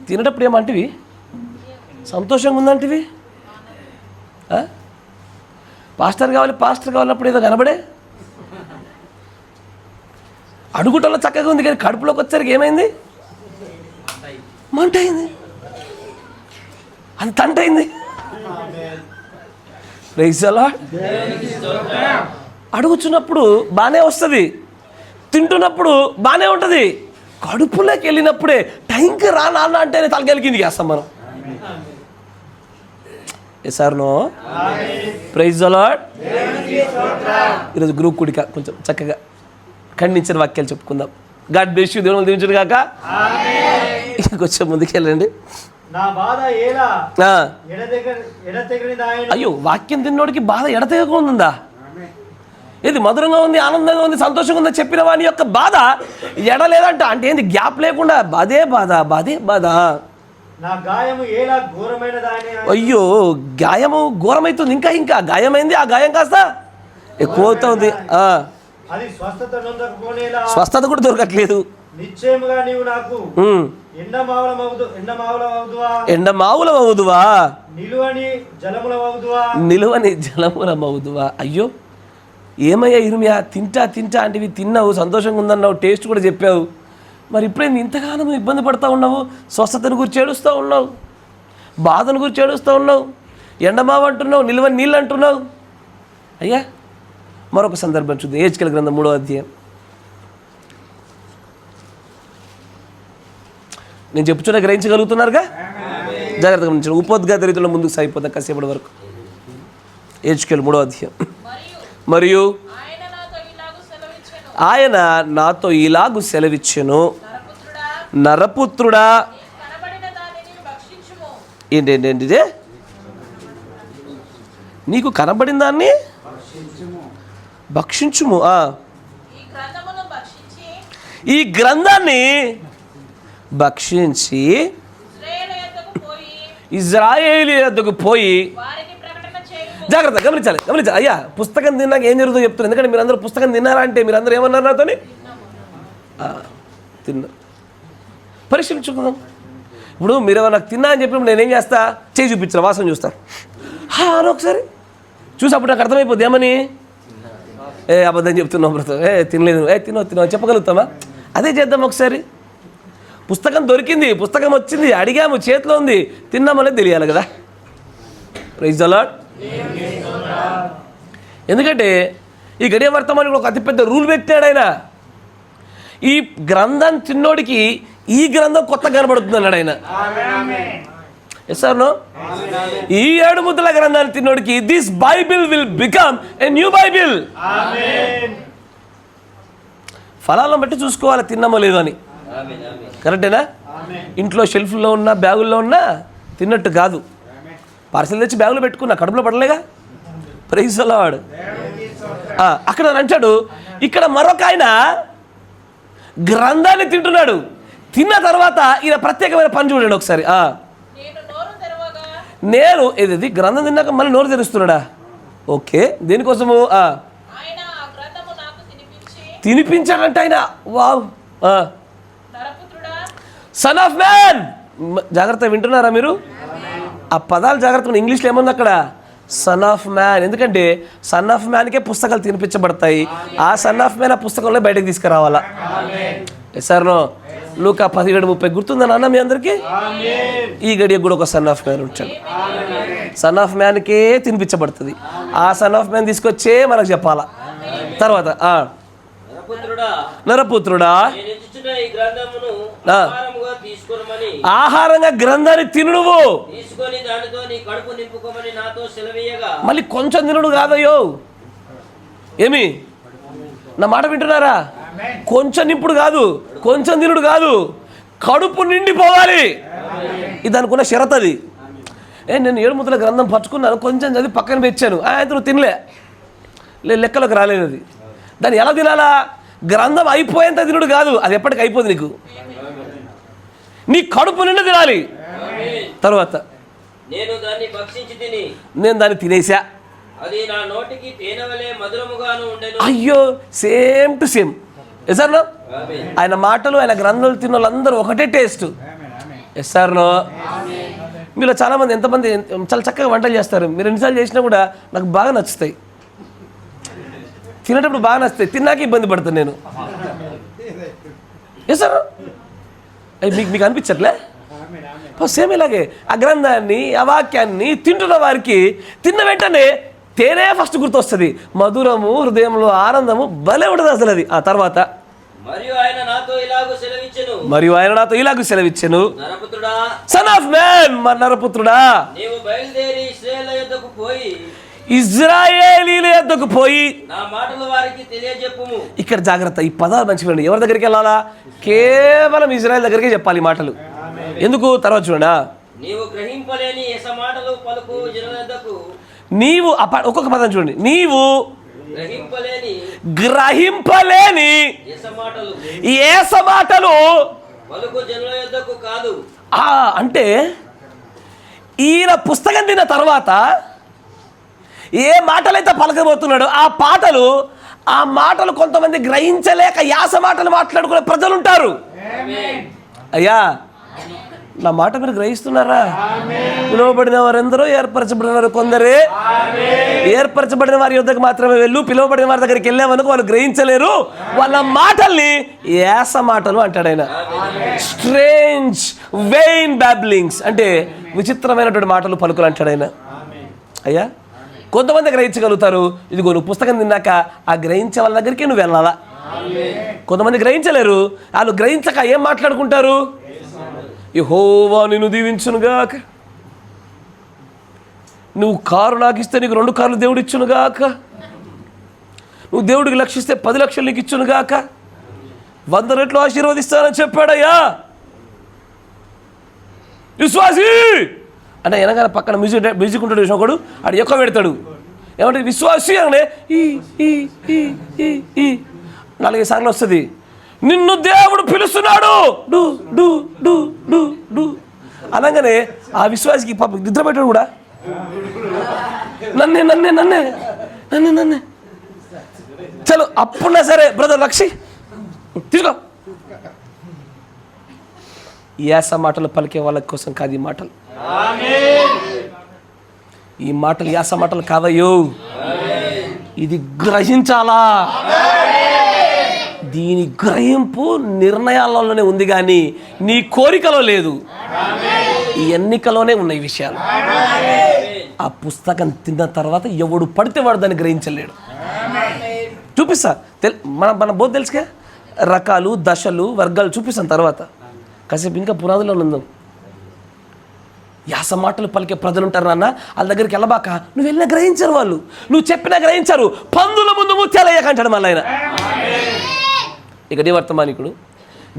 తినేటప్పుడు ఏమంటివి? సంతోషంగా ఉందంటివి? పాస్టర్ కావాలన్నప్పుడు ఏదో కనబడే అడుగుటలో చక్కగా ఉంది, కానీ కడుపులోకి వచ్చేసరికి ఏమైంది? మంట అయింది, అది తంట అయింది. Praise the lord. అడుగుచున్నప్పుడు బాగానే వస్తుంది, తింటున్నప్పుడు బాగానే ఉంటుంది. కడుపులోకి వెళ్ళినప్పుడే టైంకి రా నాన్న అంటేనే తలకెళ్ళి కిందికి వేస్తాం మనం. Sir no? Praise the Lord. ఈరోజు గ్రూప్ కూడిక కొంచెం చక్కగా ఖండించిన వాక్యాలు చెప్పుకుందాం. God bless you. దేవుని దీవించును గాక. కొంచెం ముందుకెళ్ళండి. నా బాధ ఏలా ఆ. ఎడతెగనిది ఆయన. అయ్యో, వాక్యం తిన్నోడికి బాధ ఎడతెగకుండా ఉందా? ఇది మధురంగా ఉంది, ఆనందంగా ఉంది, సంతోషంగా ఉందని చెప్పిన వాని యొక్క బాధ ఎడలేదంట. అంటే ఏంది? గ్యాప్ లేకుండా బాధే బాధ, బాధే బాధ. నా గాయము ఏలా ఘోరమైనది ఆయన. అయ్యో, గాయము ఘోరమవుతుంది. ఇంకా ఇంకా గాయమైంది, ఆ గాయం కాస్త ఎక్కువ అవుతుంది. అది స్వస్థత నొందకపోనేలా. స్వస్థత కూడా దొరకట్లేదు. నిశ్చయముగా నీవు నాకు ఎండమావులమవుదువా, నిలువని జలములమవుదువా. అయ్యో, ఏమయ్యా ఇర్మియా, తింటా తింటా అంటే తిన్నావు, సంతోషంగా ఉందన్నావు, టేస్ట్ కూడా చెప్పావు, మరి ఇప్పుడేంది ఇంతగానో ఇబ్బంది పడతా ఉన్నావు? స్వస్థతను గురించి ఏడుస్తూ ఉన్నావు, బాధను గురించి ఏడుస్తూ ఉన్నావు, ఎండమావు అంటున్నావు, నిలువని నీళ్ళు అంటున్నావు. అయ్యా, మరొక సందర్భం చూద్దాం. యెహెజ్కేలు గ్రంథం 3వ అధ్యాయం. నేను చెప్పుచున్నా గ్రహించగలుగుతున్నారుగా? జాగ్రత్తగా గమనించండి. ఉపోద్ఘాత ముందుకు సాగిపోతాం కాసేపటి వరకు. యెహెజ్కేలు 3వ అధ్యాయం. మరియు ఆయన నాతో ఇలాగు సెలవిచ్చెను, నరపుత్రుడా, ఏంటేంటిదే? నీకు కనబడిన దాన్ని భక్షించుము. ఈ గ్రంథాన్ని భక్షించి ఇజ్రాయేలు యొద్దకు పోయి, జాగ్రత్త గమనించాలి. అయ్యా, పుస్తకం తిన్నాక ఏం జరుగుతుందో చెప్తున్నారు. ఎందుకంటే మీరందరూ పుస్తకం తిన్నారా అంటే మీరందరూ ఏమన్నారు నాతో? తిన్నారు. పరిశీలించుకుందాం. ఇప్పుడు మీరు నాకు తిన్నా అని చెప్పినప్పుడు నేనేం చేస్తా? చేయి చూపించిన వాసన చూస్తా అని ఒకసారి చూసి అప్పుడు నాకు అర్థమైపోద్ది ఏమని. అబద్ధం చెప్తున్నావు బ్రత, తినలేదు, తినో చెప్పగలుగుతామా? అదే చేద్దాం ఒకసారి. పుస్తకం దొరికింది, పుస్తకం వచ్చింది, అడిగాము, చేతిలో ఉంది, తిన్నామనేది తెలియాలి కదా. Praise the Lord. ఎందుకంటే ఈ గడియ వర్తమానికి ఒక అతిపెద్ద రూల్ పెట్టాడు ఆయన. ఈ గ్రంథం తిన్నోడికి ఈ గ్రంథం కొత్త కనబడుతుంది అన్నాడు ఆయన. Yes or no? ఈ 7 ముద్రల గ్రంథాన్ని తిన్నోడికి this Bible will become a new Bible. ఫలాలను బట్టి చూసుకోవాలి తిన్నామో లేదో అని. కరెక్టేనా? ఇంట్లో షెల్ఫ్లో ఉన్నా, బ్యాగుల్లో ఉన్నా తిన్నట్టు కాదు. పార్సల్ తెచ్చి బ్యాగులో పెట్టుకున్నా, కడుపులో పడలేగా. Praise the lord. అక్కడ అంటాడు, ఇక్కడ మరొక ఆయన గ్రంథాన్ని తింటున్నాడు. తిన్న తర్వాత ఈయన ప్రత్యేకమైన పని చూడండి ఒకసారి. నేను ఇది గ్రంథం తిన్నాక మళ్ళీ నోరు తెరుస్తున్నాడా? ఓకే, దేనికోసము? తినిపించాడంట ఆయన. వావ్. Sun of man. జాగ్రత్త, వింటున్నారా మీరు? ఆ పదాలు జాగ్రత్తగా. ఇంగ్లీష్లో ఏముంది అక్కడ? Sun of man. ఎందుకంటే సన్ ఆఫ్ మ్యాన్కే పుస్తకాలు తినిపించబడతాయి. ఆ సన్ ఆఫ్ మ్యాన్ ఆ పుస్తకంలో బయటకు తీసుకురావాలా. Sir no? లూకా 17:30 గుర్తుందా నాన్న మీ అందరికీ? ఈ గడియకు కూడా ఒక సన్ ఆఫ్ మ్యాన్ ఉంటాడు. సన్ ఆఫ్ మ్యాన్కే తినిపించబడుతుంది. ఆ సన్ ఆఫ్ మ్యాన్ తీసుకొచ్చే మనకు చెప్పాలా. తర్వాత నరపుత్రుడా, ఆహారంగా గ్రంథాన్ని తిను. నువ్వు మళ్ళీ కొంచెం తినుడు కాదయ్యో. ఏమి నా మాట వింటున్నారా? కొంచెం నింపుడు కాదు, కొంచెం తినుడు కాదు, కడుపు నిండిపోవాలి. ఇది అనుకున్న షరత్ అది. నేను 7 ముద్రల గ్రంథం పట్టుకున్నాను, కొంచెం చదివి పక్కన పెట్టాను, నువ్వు తినలే, లెక్కలోకి రాలేదు. అది దాన్ని ఎలా తినాలా? గ్రంథం అయిపోయేంత తినుడు కాదు, అది ఎప్పటికి అయిపోదు. నీ కడుపు నిండా తినాలి. తర్వాత నేను దాన్ని తినేసా. అయ్యో, same to same. Yes or no? ఆయన మాటలు, ఆయన గ్రంథాలు తిన్న వాళ్ళందరూ ఒకటే టేస్ట్. Yes or no? మీలో చాలామంది ఎంతమంది చాలా చక్కగా వంటలు చేస్తారు. మీరు ఎన్నిసార్లు చేసినా కూడా నాకు బాగా నచ్చుతాయి. తినేటప్పుడు బాగా నచ్చుతాయి, తిన్నాక ఇబ్బంది పడతాను నేను. Yes sir? మీకు అనిపించట్లే? సేమ్ ఇలాగే ఆ గ్రంథాన్ని, ఆ వాక్యాన్ని తింటున్న వారికి తిన్న వెంటనే తేనే ఫస్ట్ గుర్తొస్తుంది. మధురము, హృదయంలో ఆనందము భలే ఉంటుంది అసలు అది. ఆ తర్వాత మరియు ఆయన నాతో ఇలాగూ సెలవిచ్చెను, సన్ ఆఫ్ మ్యాన్, నరపుత్రుడా, ఇజ్రాయేలీల యొద్దకు పోయి నా మాటలు వారికి తెలియజెప్పుము. ఇక్కడ జాగ్రత్త, ఈ పదాలు మంచిగా. ఎవరి దగ్గరికి వెళ్ళాలా? కేవలం ఇజ్రాయేల్ దగ్గరికి చెప్పాలి ఈ మాటలు. ఎందుకు? తర్వాత చూడండి. నీవు గ్రహింపలేని ఎస మాటలు పలుకు జనుల యొద్దకు నీవు ఒక్కొక్క పదం చూడండి. నీవు గ్రహింపలేని ఏస మాటలు పలుకు జనుల యొద్దకు కాదు. అంటే ఈయన పుస్తకం తిన్న తర్వాత ఏ మాటలైతే పలకబోతున్నాడో ఆ మాటలు కొంతమంది గ్రహించలేక యాస మాటలు మాట్లాడుకునే ప్రజలు ఉంటారు. అయ్యా, నా మాట మీరు గ్రహిస్తున్నారా? పిలువబడిన వారెందరో ఏర్పరచబడిన వారు కొందరే. ఏర్పరచబడిన వారి యొద్దకు మాత్రమే వెళ్ళు. పిలువబడిన వారి దగ్గరికి వెళ్ళామనుకో వాళ్ళు గ్రహించలేరు. వాళ్ళ మాటల్ని యాస మాటలు అంటాడు ఆయన. స్ట్రేంజ్ వెయిన్ బ్యాబ్లింగ్స్ అంటే విచిత్రమైనటువంటి మాటలు పలుకులు అంటాడు ఆయన. అయ్యా, కొంతమంది గ్రహించగలుగుతారు. ఇదిగో నువ్వు పుస్తకం తిన్నాక ఆ గ్రహించే వాళ్ళ దగ్గరికి నువ్వు వెళ్ళాలా. కొంతమంది గ్రహించలేరు. వాళ్ళు గ్రహించక ఏం మాట్లాడుకుంటారు? యెహోవా నిన్ను దీవించునుగాక, నువ్వు కారు నాకు ఇస్తే నీకు 2 కార్లు దేవుడు ఇచ్చునుగాక, నువ్వు దేవుడికి లక్షిస్తే 10 లక్షలు నీకు ఇచ్చునుగాక, 100 రెట్లు ఆశీర్వదిస్తానని చెప్పాడయ్యా విశ్వాసి అంటే. వెనకాల పక్కన మ్యూజిక్ ఉంటాడు ఒకడు, ఆడు ఎక్కువ పెడతాడు. ఏమంటే విశ్వాసి అంటే 4 సార్లు వస్తుంది. నిన్ను దేవుడు పిలుస్తున్నాడు do do do do do అనగానే ఆ విశ్వాసికి పాప నిద్ర పెట్టాడు కూడా. నన్నే నన్నే నన్నే నన్నే నన్నే చలో అప్పుడున్నా సరే బ్రదర్ లక్షి తీసుకో. యాస మాటలు పలికే వాళ్ళ కోసం కాదు ఈ మాటలు. ఈ మాటలు యాస మాటలు కావయ్యో, ఇది గ్రహించాలా. దీని గ్రహింపు నిర్ణయాలలోనే ఉంది కానీ నీ కోరికలో లేదు. ఈ ఎన్నికలోనే ఉన్నాయి విషయాలు. ఆ పుస్తకం తిన్న తర్వాత ఎవడు పడితే వాడు దాన్ని గ్రహించలేడు. చూపిస్తా, మన బోధ తెలుసుగా, రకాలు దశలు వర్గాలు చూపిస్తాను తర్వాత. కాసేపు ఇంకా పునాదులో ఉందాం. యాస మాటలు పలికే ప్రజలు ఉంటారు నాన్న, వాళ్ళ దగ్గరికి వెళ్ళబాక. నువ్వు వెళ్ళినా గ్రహించరు వాళ్ళు, నువ్వు చెప్పినా గ్రహించరు. పందుల ముందు ముత్యాలయ్యకంటాడు మళ్ళీ ఆయన. ఇక వర్తమానికుడు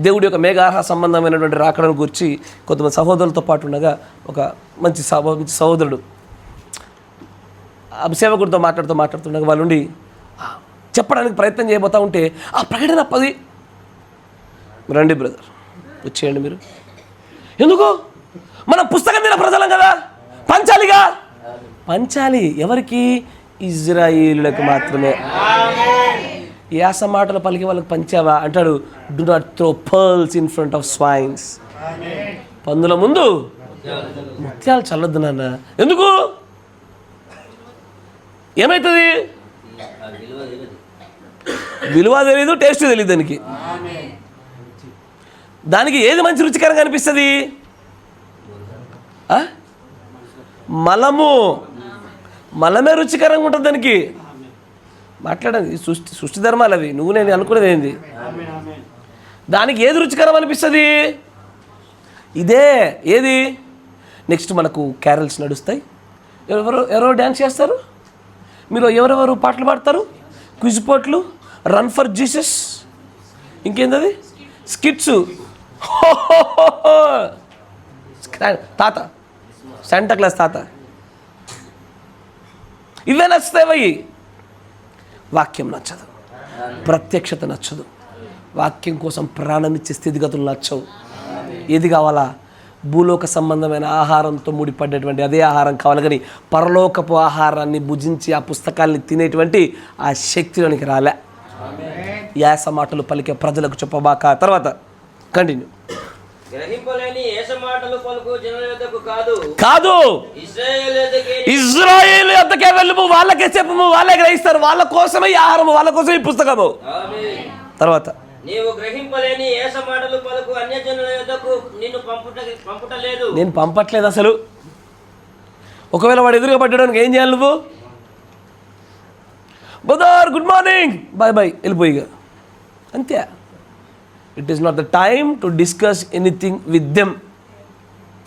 దేవుడి యొక్క మేఘార్హ సంబంధమైనటువంటి రాకడను గురించి కొంతమంది సహోదరులతో పాటు ఉండగా ఒక మంచి సహోదరుడు సేవకుడితో మాట్లాడుతుండగా వాళ్ళు ఉండి చెప్పడానికి ప్రయత్నం చేయబోతూ ఉంటే ఆ ప్రకటన 10 రండి బ్రదర్ వచ్చేయండి మీరు. ఎందుకు? మనం పుస్తకం తిన ప్రజలం కదా, పంచాలిగా. పంచాలి ఎవరికి? ఇజ్రాయేలులకు మాత్రమే. యాస మాటలు పలికి వాళ్ళకి పంచావా అంటాడు. Do not throw pearls in front of swines. పందుల ముందు ముత్యాలు చల్లొద్దు నాన్న. ఎందుకు? ఏమవుతుంది? విలువ తెలీదు, టేస్ట్ తెలియదు దానికి. దానికి ఏది మంచి రుచికరంగా అనిపిస్తుంది? మలమే రుచికరంగా ఉంటుంది దానికి. మాట్లాడండి, సృష్టి ధర్మాలు అవి. నువ్వు నేను అనుకునేది ఏంది? దానికి ఏది రుచికరం అనిపిస్తుంది? ఇదే. ఏది? నెక్స్ట్ మనకు క్యారల్స్ నడుస్తాయి, ఎవరెవరు డ్యాన్స్ చేస్తారు, మీరు ఎవరెవరు పాటలు పాడతారు, క్విజ్ పోట్లు, రన్ ఫర్ జీసస్, ఇంకేంది స్కిట్స్, తాత శాంటా క్లాస్ తాత, ఇవే నచ్చుతాయి. వాక్యం నచ్చదు, ప్రత్యక్షత నచ్చదు, వాక్యం కోసం ప్రాణం ఇచ్చే స్థితిగతులు నచ్చవు. ఏది కావాలా? భూలోక సంబంధమైన ఆహారంతో ముడిపడ్డటువంటి అదే ఆహారం కావాలి కానీ పరలోకపు ఆహారాన్ని భుజించి ఆ పుస్తకాల్ని తినేటువంటి ఆ శక్తిలోనికి రాలే. యాస మాటలు పలికే ప్రజలకు చెప్పబాక. తర్వాత కంటిన్యూ. కాదు, ఇజ్రాయేలు యొద్దకే వెళ్ళము, వాళ్ళకే చెప్పము, వాళ్ళే గ్రహిస్తారు. వాళ్ళ కోసమే ఈ ఆహారము, వాళ్ళ కోసమే ఈ పుస్తకము. తర్వాత నేను పంపట్లేదు అసలు. ఒకవేళ వాడు ఎదురుగా పట్టడానికి ఏం చేయాలి నువ్వు? Brother good morning, bye bye, వెళ్ళిపోయిగా అంతే. It is not the time to discuss anything with them.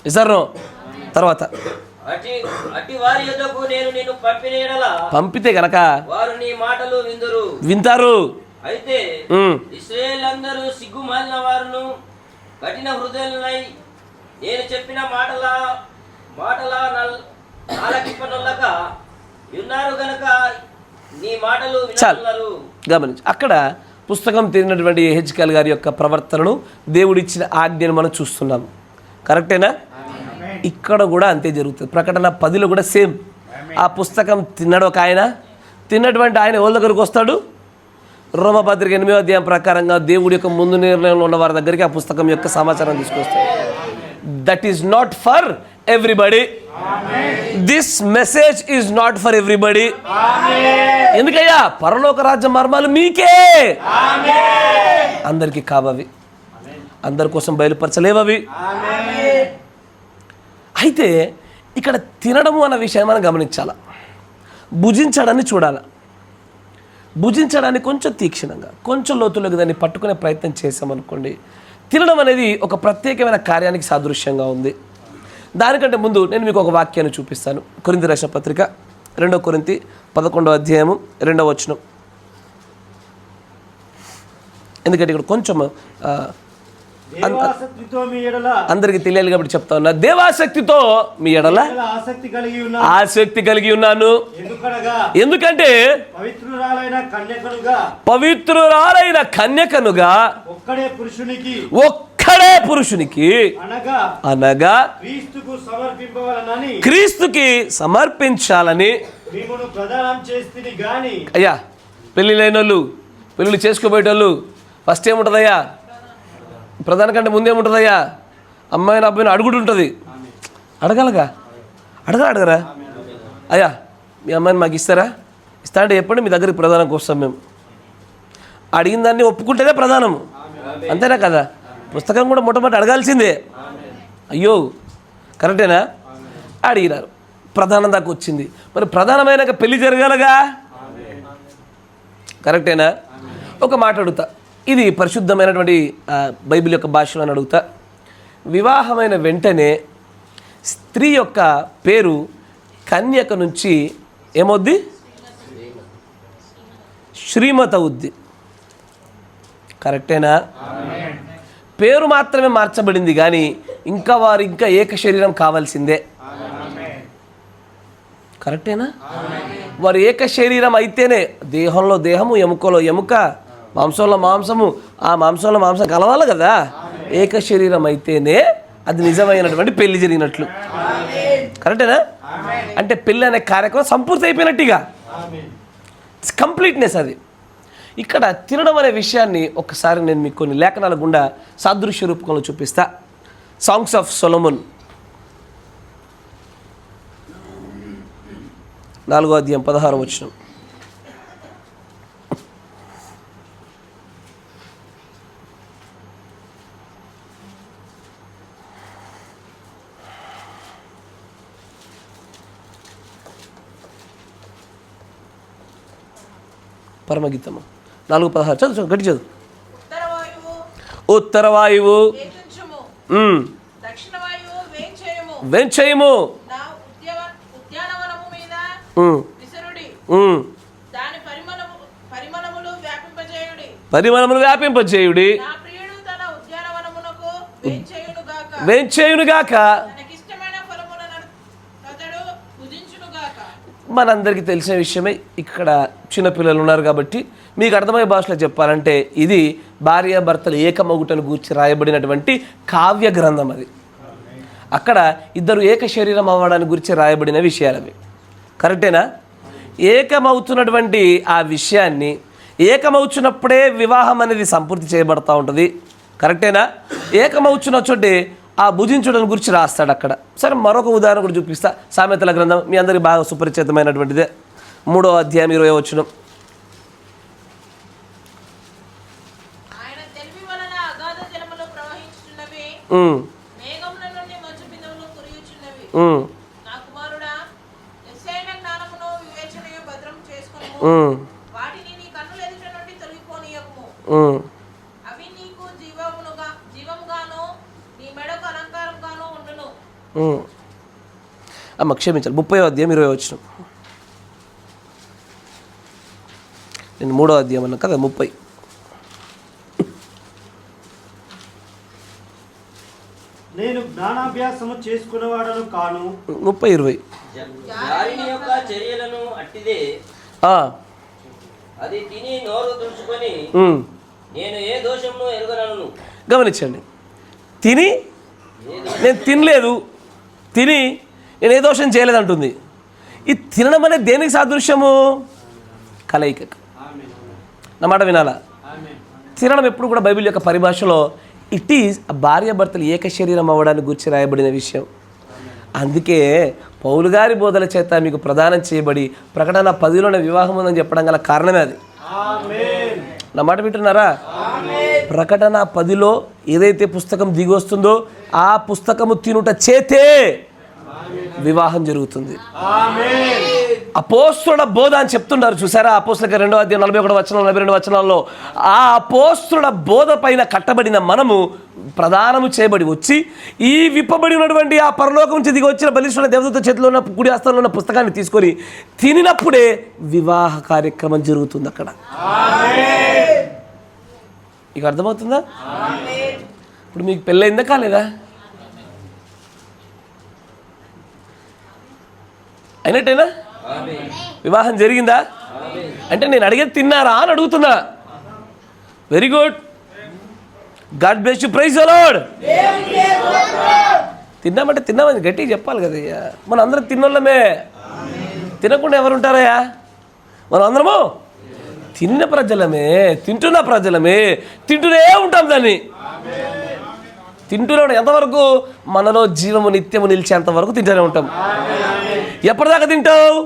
ఇసారు తర్వాత పంపితే గనక వింటారు. అయితే ఇశ్రాయేలందరూ సిగ్గుమాలిన వారును కఠిన హృదయులై నేను చెప్పిన మాటల ఆలకింపనొల్లక ఉన్నారు గనక నీ మాటలు వినన్నారు. గమనించి అక్కడ పుస్తకం తిరిగినటువంటి యెహెజ్కేలు గారి యొక్క ప్రవర్తనను దేవుడిచ్చిన ఆజ్ఞను మనం చూస్తున్నాం. కరెక్టేనా? ఇక్కడ కూడా అంతే జరుగుతుంది. ప్రకటన 10లో కూడా సేమ్. ఆ పుస్తకం తిన్నాడు ఒక ఆయన, తిన్నటువంటి ఆయన ఎవరి దగ్గరికి వస్తాడు? రోమపత్రిక 8వ అధ్యాయం ప్రకారంగా దేవుడి యొక్క ముందు నిర్ణయంలో ఉన్న వారి దగ్గరికి ఆ పుస్తకం యొక్క సమాచారం తీసుకొస్తాడు. That is not for everybody. This message is not for everybody. ఎందుకయ్యా? పరలోక రాజ్య మర్మాలు మీకే, అందరికీ కావవి, అందరి కోసం బయలుపరచలేవవి. అయితే ఇక్కడ తినడము అన్న విషయం మనం గమనించాల. భుజించడాన్ని చూడాలి. భుజించడాన్ని కొంచెం తీక్షణంగా, కొంచెం లోతులోకి దాన్ని పట్టుకునే ప్రయత్నం చేసామనుకోండి, తినడం అనేది ఒక ప్రత్యేకమైన కార్యానికి సాదృశ్యంగా ఉంది. దానికంటే ముందు నేను మీకు ఒక వాక్యాన్ని చూపిస్తాను. కొరింథీ రాసిన పత్రిక 2 కొరింథీ 11వ అధ్యాయము 2వ వచనం. ఎందుకంటే ఇక్కడ కొంచెం అందరికి తెలియాలి కాబట్టి చెప్తా ఉన్నా. దేవాసక్తితో మీ ఎడల ఆసక్తి కలిగి ఉన్నాను. ఎందుకంటే పవిత్రురాలైన కన్యకనుగా ఒక్కడే పురుషునికి అనగా క్రీస్తుకి సమర్పించాలని. అయ్యా, పెళ్లి లేని వాళ్ళు, పెళ్ళిళ్ళు చేసుకోబోయేటోళ్ళు ఫస్ట్ ఏముంటుందయ్యా? ప్రధాన కంటే ముందేముంటుందయ్యా? అమ్మాయిని అబ్బాయిని అడుగుడు ఉంటుంది. అడగాలగా? అడగరా? అయ్యా మీ అమ్మాయిని మాకు ఇస్తారా? ఇస్తా అంటే చెప్పండి, మీ దగ్గరికి ప్రధానంకి వస్తాం మేము. అడిగిన దాన్ని ఒప్పుకుంటేనే ప్రధానము, అంతేనా కదా? పుస్తకం కూడా మొట్టమొదటి అడగాల్సిందే. అయ్యో, కరెక్టేనా? అడిగినారు, ప్రధానం దాకా వచ్చింది. మరి ప్రధానమైనాక పెళ్లి జరగాలగా? కరెక్టేనా? ఒక మాట అడుగుతా, ఇది పరిశుద్ధమైనటువంటి బైబిల్ యొక్క భాషలో అని అడుగుతా. వివాహమైన వెంటనే స్త్రీ యొక్క పేరు కన్యక నుంచి ఏమవుద్ది? శ్రీమతి అవుద్ది. కరెక్టేనా? పేరు మాత్రమే మార్చబడింది కానీ వారు ఇంకా ఏక శరీరం కావాల్సిందే. కరెక్టేనా? వారు ఏక శరీరం అయితేనే దేహంలో దేహము, ఎముకలో ఎముక, మాంసంలో మాంసము, ఆ మాంసంలో మాంసం కలవాలి కదా. ఏక శరీరం అయితేనే అది నిజమైనటువంటి పెళ్లి జరిగినట్లు. కరెక్టేనా? అంటే పెళ్ళి అనే కార్యక్రమం సంపూర్తి అయిపోయినట్టుగా, కంప్లీట్నెస్ అది. ఇక్కడ తినడం అనే విషయాన్ని ఒకసారి నేను మీకు కొన్ని లేఖనాల గుండా సాదృశ్య రూపంలో చూపిస్తా. సాంగ్స్ ఆఫ్ సొలొమన్ 4వ అధ్యాయం 16వ వచనం. పరమగీతము 4:16 చదువు, గట్టి చదువు. ఉత్తర వాయువు వెంచయము, పరిమళములు వ్యాపింపజేయుడి, వెంచేయునుగాక. మనందరికీ తెలిసిన విషయమే. ఇక్కడ చిన్నపిల్లలు ఉన్నారు కాబట్టి మీకు అర్థమయ్యే భాషలో చెప్పాలంటే ఇది భార్యాభర్తలు ఏకమగుటను గూర్చి రాయబడినటువంటి కావ్య గ్రంథం. అది అక్కడ ఇద్దరు ఏక శరీరం అవ్వడానికి గురించి రాయబడిన విషయాలు అవి. కరెక్టేనా? ఏకమవుతున్నటువంటి ఆ విషయాన్ని, ఏకమవుతున్నప్పుడే వివాహం అనేది సంపూర్తి చేయబడతా ఉంటుంది. కరెక్టేనా? ఏకమవుతున్న చోటే ఆ భుజించడం గురించి రాస్తాడు అక్కడ. సరే, మరొక ఉదాహరణ కూడా చూపిస్తా. సామెతల గ్రంథం మీ అందరికీ బాగా సుపరిచితమైనటువంటిదే. 3వ అధ్యాయం 20వ వచనం. అమ్మ క్షమించాలి. 30వ అధ్యాయం 20వ వచనం. నేను 3వ అధ్యాయం అన్నా కదా, 30. నేను జ్ఞానాభ్యాసము చేసుకునేవాడను కాను. 30-20. జారిని యొక్క చర్యలను అట్టిదే, అది తిని నోరు తుడుచుకొని నేను ఏ దోషమును ఎరుగనను. గమనించండి, తిని నేను తినలేదు, తిని నేను ఏ దోషం చేయలేదంటుంది. ఈ తినడం అనేది దేనికి సాదృశ్యము? కలయికకు. నా మాట వినాలా? తినడం ఎప్పుడు కూడా బైబిల్ యొక్క పరిభాషలో ఇట్ ఈజ్ భార్యాభర్తలు ఏక శరీరం అవ్వడానికి గురించి రాయబడిన విషయం. అందుకే పౌలు గారి బోధల చేత మీకు ప్రదానం చేయబడి ప్రకటన 10లోనే వివాహం ఉందని చెప్పడం గల కారణమే అది. నా మాట వింటున్నారా? ప్రకటన 10లో ఏదైతే పుస్తకం దిగి వస్తుందో ఆ పుస్తకము తినుట చేతే వివాహం జరుగుతుంది. అపోస్తుల బోధ అని చెప్తున్నారు చూసారా? అపోస్తుల 2వ అధ్యాయం 41 వచనం 42 వచనాల్లో ఆ అపోస్తుల బోధ పైన కట్టబడిన మనము ప్రదానము చేయబడి వచ్చి ఈ విప్పబడి ఉన్నటువంటి ఆ పరలోకం నుంచి దిగి వచ్చిన బలిష్ఠుల దేవదూత చేతిలో ఉన్న కుడి హస్తంలో ఉన్న పుస్తకాన్ని తీసుకొని తినినప్పుడే వివాహ కార్యక్రమం జరుగుతుంది అక్కడ. ఇక అర్థమవుతుందా? ఇప్పుడు మీకు పెళ్ళయిందా కాలేదా? అయినట్టేనా? వివాహం జరిగిందా అంటే నేను అడిగేది తిన్నారా అని అడుగుతున్నా. Very good, God bless you, praise the Lord. తిన్నామంటే తిన్నామని గట్టిగా చెప్పాలి కదయ్యా. మనం అందరం తిన్నోళ్ళమే, తినకుండా ఎవరు ఉంటారయ్యా? మనం అందరము తిన్న ప్రజలమే, తింటున్న ప్రజలమే, తింటూనే ఉంటాం. దాన్ని తింటూనే ఉంటాం ఎంతవరకు? మనలో జీవము నిత్యము నిలిచేంత వరకు తింటూనే ఉంటాం. ఎప్పటిదాకా తింటావు?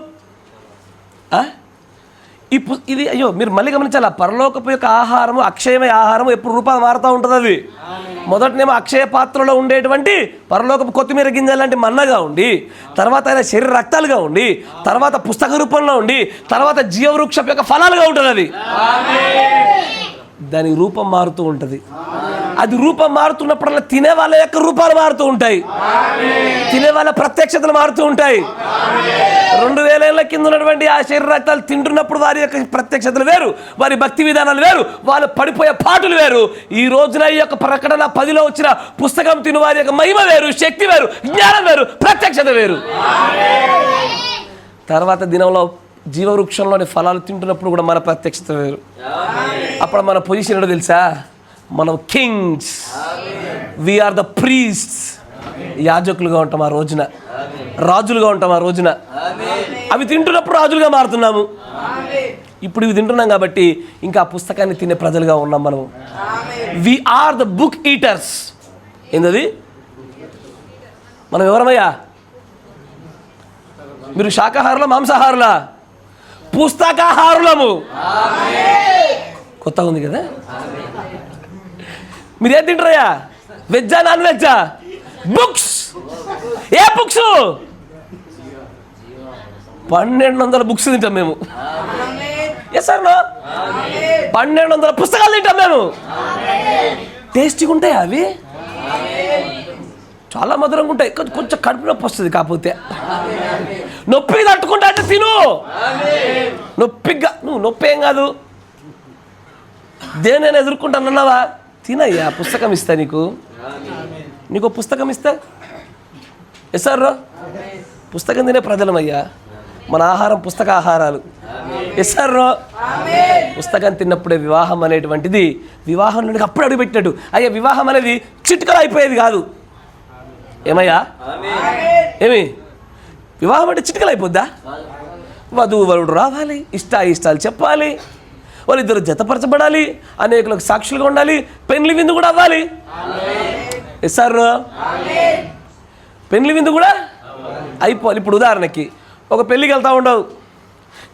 ఇది అయ్యో మీరు మళ్ళీ గమనించాలా, పరలోకపు యొక్క ఆహారము అక్షయమైన ఆహారము ఎప్పుడు రూపాలు మారుతూ ఉంటుంది. అది మొదటనేమో అక్షయ పాత్రలో ఉండేటువంటి పరలోకపు కొత్తిమీర గింజలు లాంటి మన్నగా ఉండి, తర్వాత ఆయన శరీర రక్తాలుగా ఉండి, తర్వాత పుస్తక రూపంలో ఉండి, తర్వాత జీవవృక్షం యొక్క ఫలాలుగా ఉంటుంది. అది దాని రూపం మారుతూ ఉంటుంది. అది రూపం మారుతున్నప్పుడల్లా తినే వాళ్ళ యొక్క రూపాలు మారుతూ ఉంటాయి, తినే వాళ్ళ ప్రత్యక్షతలు మారుతూ ఉంటాయి. 2000 ఏళ్ల కింద ఉన్నటువంటి ఆ శరీర రక్తాలు తింటున్నప్పుడు వారి యొక్క ప్రత్యక్షతలు వేరు, వారి భక్తి విధానాలు వేరు, వాళ్ళు పడిపోయే పాటలు వేరు. ఈ రోజున ఈ యొక్క ప్రకటన 10లో వచ్చిన పుస్తకం తిను వారి యొక్క మహిమ వేరు, శక్తి వేరు, జ్ఞానం వేరు, ప్రత్యక్షత వేరు. తర్వాత దినంలో జీవవృక్షంలోని ఫలాలు తింటున్నప్పుడు కూడా మన ప్రత్యక్షత వేరు. అప్పుడు మన పొజిషన్ ఏంటో తెలుసా? మనం కింగ్స్, వీఆర్ ద ప్రీస్ట్స్. యాజకులుగా ఉంటాం ఆ రోజున, రాజులుగా ఉంటాం ఆ రోజున. అవి తింటున్నప్పుడు రాజులుగా మారుతున్నాము. ఇప్పుడు ఇవి తింటున్నాం కాబట్టి ఇంకా ఆ పుస్తకాన్ని తినే ప్రజలుగా ఉన్నాం మనము. We are the book eaters. ఏంటది? మనం ఎవరమయ్యా? మీరు శాకాహారులా మాంసాహారులా? పుస్తకాహారులము. కొత్తగా ఉంది కదా? మీరు ఏం తింటారయ్యా? వెజ్జా నాన్ వెజ్జా? బుక్స్. ఏ బుక్స్? 1200 బుక్స్ తింటాం మేము. ఎస్ సార్, 1200 పుస్తకాలు తింటాం మేము. టేస్టీగా ఉంటాయి అవి, చాలా మధురంగా ఉంటాయి. కొంచెం కడుపు నొప్పి వస్తుంది, కాకపోతే నొప్పి తట్టుకుంటా అంటే తిను. నొప్పిగా నువ్వు నొప్పి ఏం కాదు, దేనైనా ఎదుర్కొంటానన్నావా? తినయ్యా, పుస్తకం ఇస్తా నీకు. నీకు పుస్తకం ఇస్తా. ఎస్ సార్, పుస్తకం తినే ప్రజలమయ్యా. మన ఆహారం పుస్తక ఆహారాలు. ఎస్ సార్, పుస్తకం తిన్నప్పుడే వివాహం అనేటువంటిది, వివాహం నుండి అప్పుడు అడుగుపెట్టినట్టు. అయ్యా, వివాహం అనేది చిటికలు అయిపోయేది కాదు. ఏమయ్యా? ఏమి వివాహం అంటే చిటికలు అయిపోద్దా? వధువు వరుడు రావాలి, ఇష్టాలు చెప్పాలి, వాళ్ళిద్దరు జతపరచబడాలి, అనేకులకు సాక్షులుగా ఉండాలి, పెళ్లి విందు కూడా అవ్వాలి. ఎస్ సార్, పెళ్లి విందు కూడా అయిపోవాలి. ఇప్పుడు ఉదాహరణకి ఒక పెళ్ళికి వెళ్తూ ఉండవు,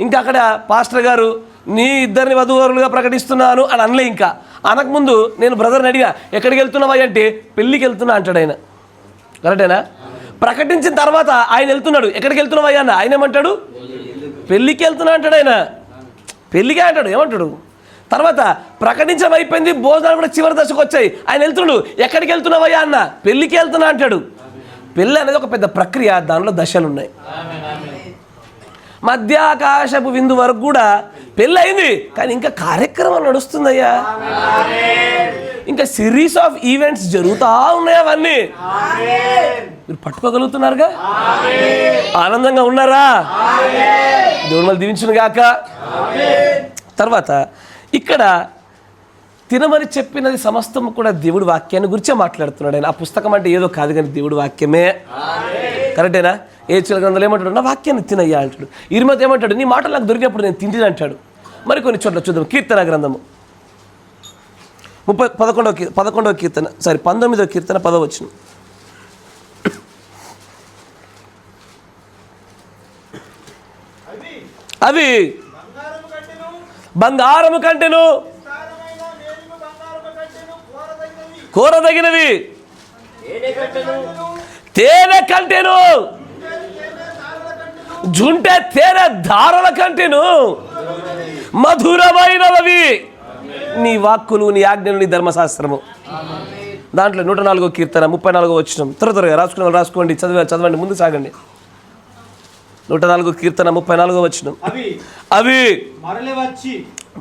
ఇంకా అక్కడ పాస్టర్ గారు నీ ఇద్దరిని వధువరులుగా ప్రకటిస్తున్నాను అని అనలే. ఇంకా అనకముందు నేను బ్రదర్ని అడిగా, ఎక్కడికి వెళ్తున్నావా అంటే పెళ్ళికి వెళ్తున్నా అంటాడు ఆయన. కరెక్టేనా? ప్రకటించిన తర్వాత ఆయన వెళ్తున్నాడు, ఎక్కడికి వెళ్తున్నావా అన్న, ఆయన ఏమంటాడు? పెళ్ళికి వెళ్తున్నా అంటాడు ఆయన. పెళ్ళికే అంటాడు, ఏమంటాడు? తర్వాత ప్రకటించడం అయిపోయింది, భోజనాలు కూడా చివరి దశకు వచ్చాయి, ఆయన వెళ్తున్నాడు, ఎక్కడికి వెళ్తున్నావయ్యా అన్న, పెళ్ళికి వెళ్తున్నా అంటాడు. పెళ్ళి అనేది ఒక పెద్ద ప్రక్రియ, దానిలో దశలు ఉన్నాయి. మధ్యాకాశపు విందు వరకు కూడా పెళ్ళి అయింది, కానీ ఇంకా కార్యక్రమం నడుస్తుందయ్యా. ఇంకా సిరీస్ ఆఫ్ ఈవెంట్స్ జరుగుతూ ఉన్నాయి అవన్నీ. మీరు పట్టుకోగలుగుతున్నారుగా? ఆనందంగా ఉన్నారా? దేవుడు మళ్ళీ దీవించును గాక. తర్వాత ఇక్కడ తినమని చెప్పినది సమస్తం కూడా దేవుడి వాక్యాన్ని గురించే మాట్లాడుతున్నాడు ఆయన. ఆ పుస్తకం అంటే ఏదో కాదు కానీ దేవుడి వాక్యమే. కరెక్టేనా? ఏ చిల గ్రంథాలు ఏమంటాడు? నా వాక్యాన్ని తినయ్యా అంటాడు. ఇరిమతి ఏమంటాడు? నీ మాటలు నాకు దొరికినప్పుడు నేను తిండి అంటాడు. మరి కొన్ని చోట్ల చూద్దాం. కీర్తన గ్రంథము 19వ కీర్తన 19వ కీర్తన 10వ వచనం. అవి బంగారము కంటెను కోరదగినవి, తేనె కంటెను జుంటె తేనె ధారల కంటెను మధురమైనవి నీ వాక్కులు, నీ ఆజ్ఞలు, నీ ధర్మశాస్త్రము. దాంట్లో 104వ కీర్తన 34వ వచనం. త్వరగా రాసుకోండి, చదవండి, ముందు సాగండి. 104వ కీర్తన 34వ వచనం. అవి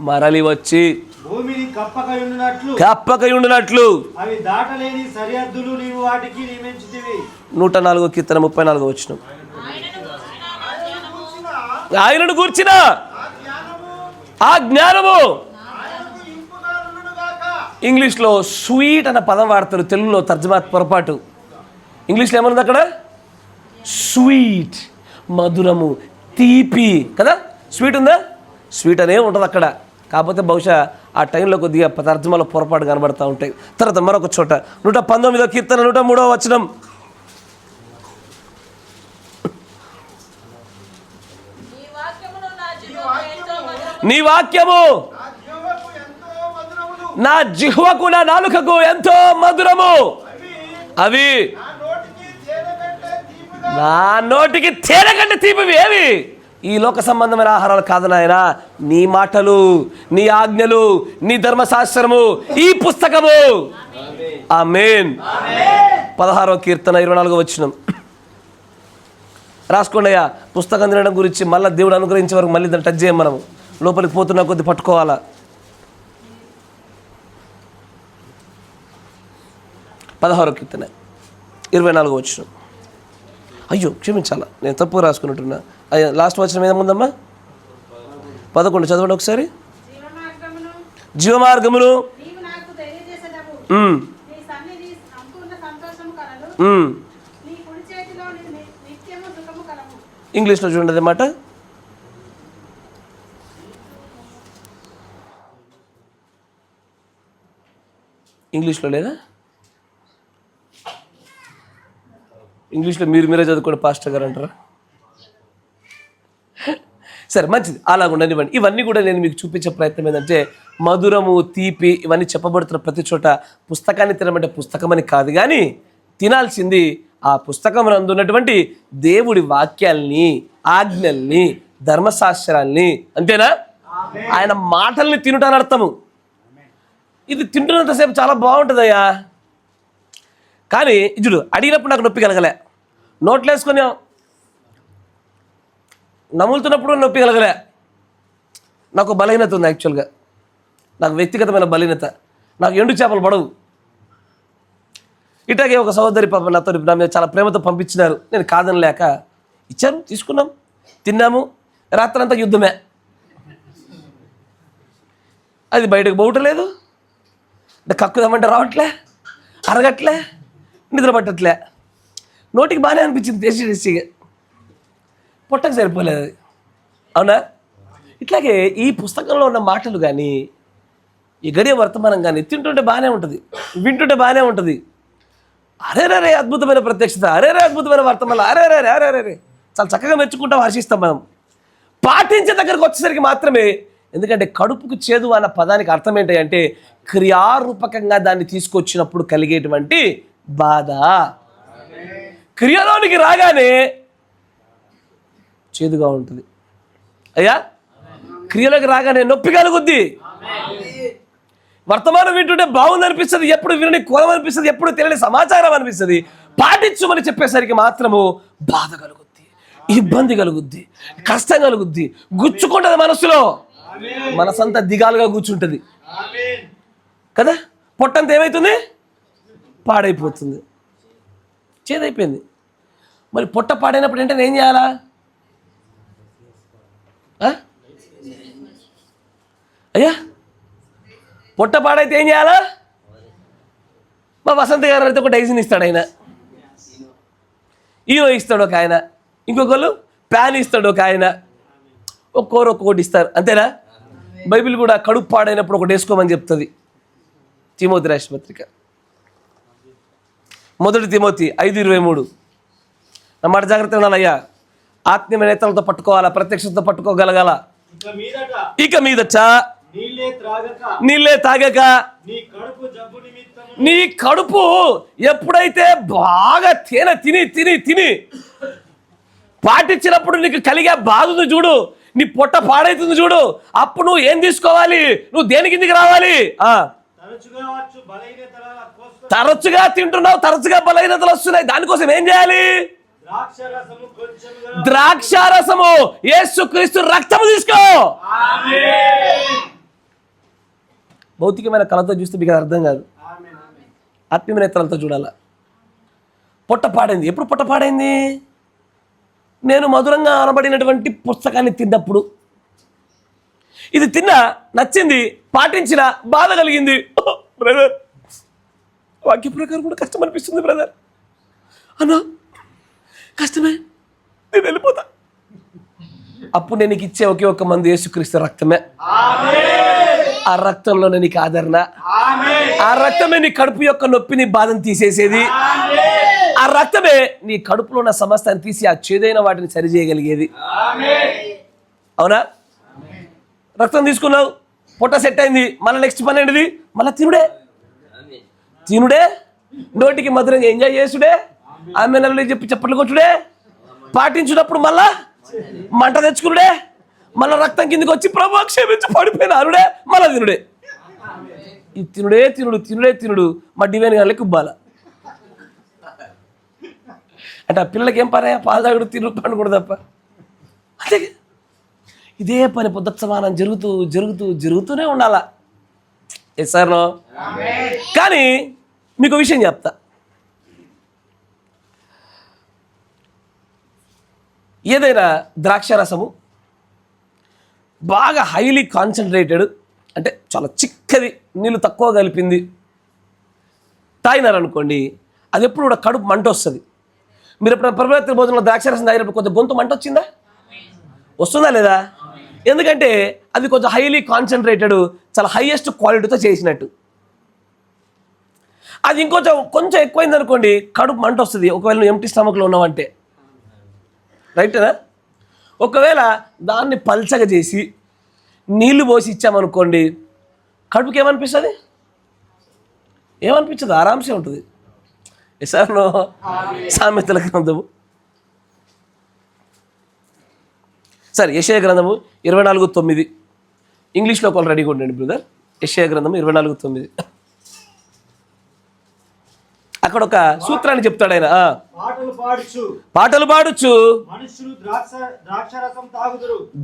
మరలి వచ్చి భూమిని కప్పకయుండునట్లు అవి దాటలేని సరిహద్దులు నీవు వాటికి నియమించితివి. 104వ కీర్తన 34వ వచనం. ఆయనను గూర్చిన ఆ జ్ఞానము. ఇంగ్లీష్లో స్వీట్ అన్న పదం వాడతారు, తెలుగులో తర్జుమా పొరపాటు. ఇంగ్లీష్లో ఏమన్నది అక్కడ? స్వీట్, మధురము, తీపి కదా. స్వీట్ ఉందా? స్వీట్ అనే ఉంటుంది అక్కడ. కాకపోతే బహుశా ఆ టైంలో కొద్దిగా తర్జుమాలో పొరపాటు కనబడుతూ ఉంటాయి. తర్వాత మరొక చోట 119వ కీర్తన 103వ వచనం. నీ వాక్యము నా జిహ్వకు, నా నాలుకకు ఎంతో మధురము. అవి నా నోటికి తేనె కంటే తీపివి. ఏవి? ఈ లోక సంబంధమైన ఆహారాలు కాదు నాయనా, నీ మాటలు, నీ ఆజ్ఞలు, నీ ధర్మశాస్త్రము, ఈ పుస్తకము. ఆమేన్. 16వ కీర్తన 24వ వచనం. రాసుకోండి అయ్యా. పుస్తకం తినడం గురించి మళ్ళీ దేవుడు అనుగ్రహించే వరకు మళ్ళీ దాన్ని టచ్ చేయం. మనం లోపలికి పోతున్నా కొద్ది పట్టుకోవాలా. 16వ కీర్తన 24వ వచనం. అయ్యో క్షమించాలా, నేను తప్పుగా రాసుకున్నట్టున్నా. అయ్యా లాస్ట్ వచనం ఏముందమ్మా? 11 చదవండి ఒకసారి. జీవమార్గమును ఇంగ్లీష్లో చూడండి అన్నమాట. ఇంగ్లీష్లో లేదా? ఇంగ్లీష్లో మీరే చదువుకోండి పాస్టర్ గారు అంటారా? సరే మంచిది, అలాగ ఉండనివ్వండి. ఇవన్నీ కూడా నేను మీకు చూపించే ప్రయత్నం ఏంటంటే మధురము, తీపి ఇవన్నీ చెప్పబడుతున్న ప్రతి చోట పుస్తకాన్ని తినమంటే పుస్తకమని కాదు, కానీ తినాల్సింది ఆ పుస్తకం నందు ఉన్నటువంటి దేవుడి వాక్యాల్ని, ఆజ్ఞల్ని, ధర్మశాస్త్రాల్ని. అంతేనా? ఆయన మాటల్ని తినుటని అర్థము. ఇది తింటున్నంతసేపు చాలా బాగుంటుందయ్యా, కానీ ఇజుడు అడిగినప్పుడు నాకు నొప్పి కలగలే. నోట్లు వేసుకొని నములుతున్నప్పుడు నొప్పి కలగలే. నాకు బలహీనత ఉంది. యాక్చువల్గా నాకు వ్యక్తిగతమైన బలహీనత. నాకు ఎండు చేపలు పడవు. ఇట్లాగే ఒక సహోదరి పాప నాతో నా మీద చాలా ప్రేమతో పంపించినారు. నేను కాదని లేక ఇచ్చాను, తీసుకున్నాం, తిన్నాము. రాత్రంతా యుద్ధమే. అది బయటకు పోవట్లేదు, అంటే కక్కుదామంటే రావట్లే, అరగట్లే, నిద్ర పట్టట్లే. నోటికి బాగానే అనిపించింది, టేస్టీగా, పొట్టకు సరిపోలేదు అది. అవునా? ఇట్లాగే ఈ పుస్తకంలో ఉన్న మాటలు కానీ, ఈ గడియ వర్తమానం కానీ తింటుంటే బాగానే ఉంటుంది, వింటుంటే బాగానే ఉంటుంది. అరేరే అద్భుతమైన ప్రత్యక్షత, అరేరే అద్భుతమైన వర్తమానం, అరేరే చాలా చక్కగా మెచ్చుకుంటాం, హర్షిస్తాం. మనం పాటించే దగ్గరకు వచ్చేసరికి మాత్రమే. ఎందుకంటే కడుపుకు చేదు అన్న పదానికి అర్థం ఏంటి అంటే క్రియారూపకంగా దాన్ని తీసుకొచ్చినప్పుడు కలిగేటువంటి బాధ. క్రియలోనికి రాగానే చేదుగా ఉంటుంది అయ్యా. క్రియలోకి రాగానే నొప్పి కలుగుద్ది. వర్తమానం వింటుంటే బాగుంది అనిపిస్తుంది, ఎప్పుడు వినని కోలం అనిపిస్తుంది, ఎప్పుడు తెలియని సమాచారం అనిపిస్తుంది. పాటించమని చెప్పేసరికి మాత్రము బాధ కలుగుద్ది, ఇబ్బంది కలుగుద్ది, కష్టం కలుగుద్ది, గుచ్చుకుంటుంది మనసులో. మనసంతా దిగాలుగా కూర్చుంటుంది కదా. పొట్టంతా ఏమవుతుంది? పాడైపోతుంది, చేదైపోయింది. మరి పొట్ట పాడైనప్పుడు ఏంటంటే ఏం చేయాలా? అయ్యా పొట్ట పాడైతే ఏం చేయాలా? మా వసంత గారు అయితే ఒక డైజిన్ ఇస్తాడు ఆయన, ఈనో ఇస్తాడు ఒక ఆయన, ఇంకొకళ్ళు ప్యాన్ ఇస్తాడు ఒక ఆయన, ఒక్కొక్కటి ఇస్తారు, అంతేనా? బైబిల్ కూడా కడుపు పాడైనప్పుడు ఒకటి వేసుకోమని చెప్తుంది. తిమోతి రాసిన పత్రిక 1 తిమోతి 5:23. నా మాట జాగ్రత్తగా ఉండాలయ్యా. ఆత్మీయ నేతలతో పట్టుకోవాలా, ప్రత్యక్షతతో పట్టుకోగలగాల. ఇక మీదట నీళ్ళే తాగక నీ కడుపు ఎప్పుడైతే బాగా తేనె తిని తిని తిని పాటించినప్పుడు నీకు కలిగే బాధను చూడు, నీ పొట్ట పాడైతుంది చూడు, అప్పుడు నువ్వు ఏం తీసుకోవాలి? నువ్వు దేని కిందికి రావాలి? తరచుగా తింటున్నావు, తరచుగా బలహీనతలు వస్తున్నాయి, దానికోసం ఏం చేయాలి? ద్రాక్షారసము, యేసుక్రీస్తు రక్తము తీసుకో. భౌతికమైన కళతో చూస్తే మీకు అర్థం కాదు, ఆత్మీయ నేత్రాలతో చూడాల. పొట్ట పాడైంది. ఎప్పుడు పొట్ట పాడైంది? నేను మధురంగా అనబడినటువంటి పుస్తకాన్ని తిన్నప్పుడు. ఇది తిన్నా, నచ్చింది, పాటించిన, బాధ కలిగింది. బ్రదర్, వాక్య ప్రకారం కూడా కష్టం అనిపిస్తుంది బ్రదర్. అన్నా కష్టమే, నేను వెళ్ళిపోతా. అప్పుడు నేను నీకు ఇచ్చే ఒకే ఒక్క మందు యేసుక్రీస్తు రక్తమే. ఆ రక్తంలోనే నీకు ఆదరణ, ఆ రక్తమే నీ కడుపు యొక్క నొప్పిని, బాధను తీసేసేది. ఆ రక్తమే నీ కడుపులో ఉన్న సమస్తాన్ని తీసి ఆ చేదైన వాటిని సరిచేయగలిగేది. అవునా? రక్తం తీసుకున్నావు, పొట్ట సెట్ అయింది, మళ్ళీ నెక్స్ట్ పని ఏంటిది? మళ్ళీ తినుడే, నోటికి మధురంగా ఎంజాయ్ చేసుడే, ఆమె నెలలో చెప్పి చప్పట్లు కొట్టుడే, పాటించినప్పుడు మళ్ళా మంట తెచ్చుకున్నాడే, మళ్ళీ రక్తం కిందకి వచ్చి ప్రభు క్షమించి పడిపోయిన అరుడే, మళ్ళీ తినుడే. ఈ తినుడే తినుడు తినుడే తినుడు మా డివైన్ గారికి ఉబ్బాల. అంటే ఆ పిల్లలకి ఏం పని? పాలు తాగుడు, తినుడు, పండుగడు తప్ప. అదే ఇదే పని పొద్దుత్సమానం జరుగుతూ జరుగుతూ జరుగుతూనే ఉండాలా. సార్నో. కానీ మీకు విషయం చెప్తా, ఏదైనా ద్రాక్షారసము బాగా హైలీ కాన్సన్ట్రేటెడ్, అంటే చాలా చిక్కది, నీళ్ళు తక్కువ కలిపింది తాగినారనుకోండి, అది ఎప్పుడు కూడా కడుపు మంట వస్తుంది. మీరు ఎప్పుడైనా ప్రభుత్వ భోజనంలో ద్రాక్షారసం తాగినప్పుడు కొంచెం గొంతు మంట వచ్చిందా? వస్తుందా లేదా? ఎందుకంటే అది కొంచెం హైలీ కాన్సన్ట్రేటెడ్, చాలా హైయెస్ట్ క్వాలిటీతో చేసినట్టు. అది కొంచెం ఎక్కువైంది అనుకోండి, కడుపు మంట వస్తుంది. ఒకవేళ నువ్వు ఎంటీ స్టమక్లో ఉన్నావంటే, రైటేనా? ఒకవేళ దాన్ని పల్చగా చేసి నీళ్లు పోసి ఇచ్చామనుకోండి, కడుపుకి ఏమనిపిస్తుంది? ఏమనిపించదు, ఆరాంసే ఉంటుంది. ఎసార్నో. సామెతల గ్రంథము, సరే యెషయా గ్రంథము 24:9. ఇంగ్లీష్లో ఒకళ్ళు రెడీగా ఉండండి బ్రదర్. యెషయా గ్రంథము 24:9. అక్కడ ఒక సూత్రాన్ని చెప్తాడు ఆయన. పాటలు పాడుచు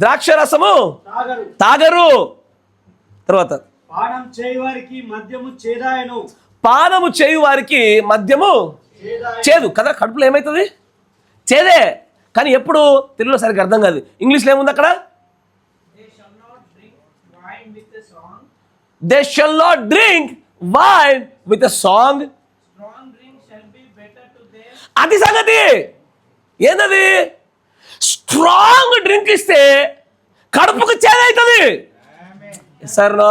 ద్రాక్షరసము తాగరు. తర్వాత పానము చేయు వారికి మద్యము చేదు కదా. కడుపులో ఏమవుతుంది? చేదే. కానీ ఎప్పుడు తెలుగులో సరిగ్గా అర్థం కాదు. ఇంగ్లీష్లో ఏముంది అక్కడ? They shall not drink wine with a song. అది సంగతి. ఏంటది? స్ట్రాంగ్ డ్రింక్ ఇస్తే కడుపుకు చేదవుతుంది. సరేనా?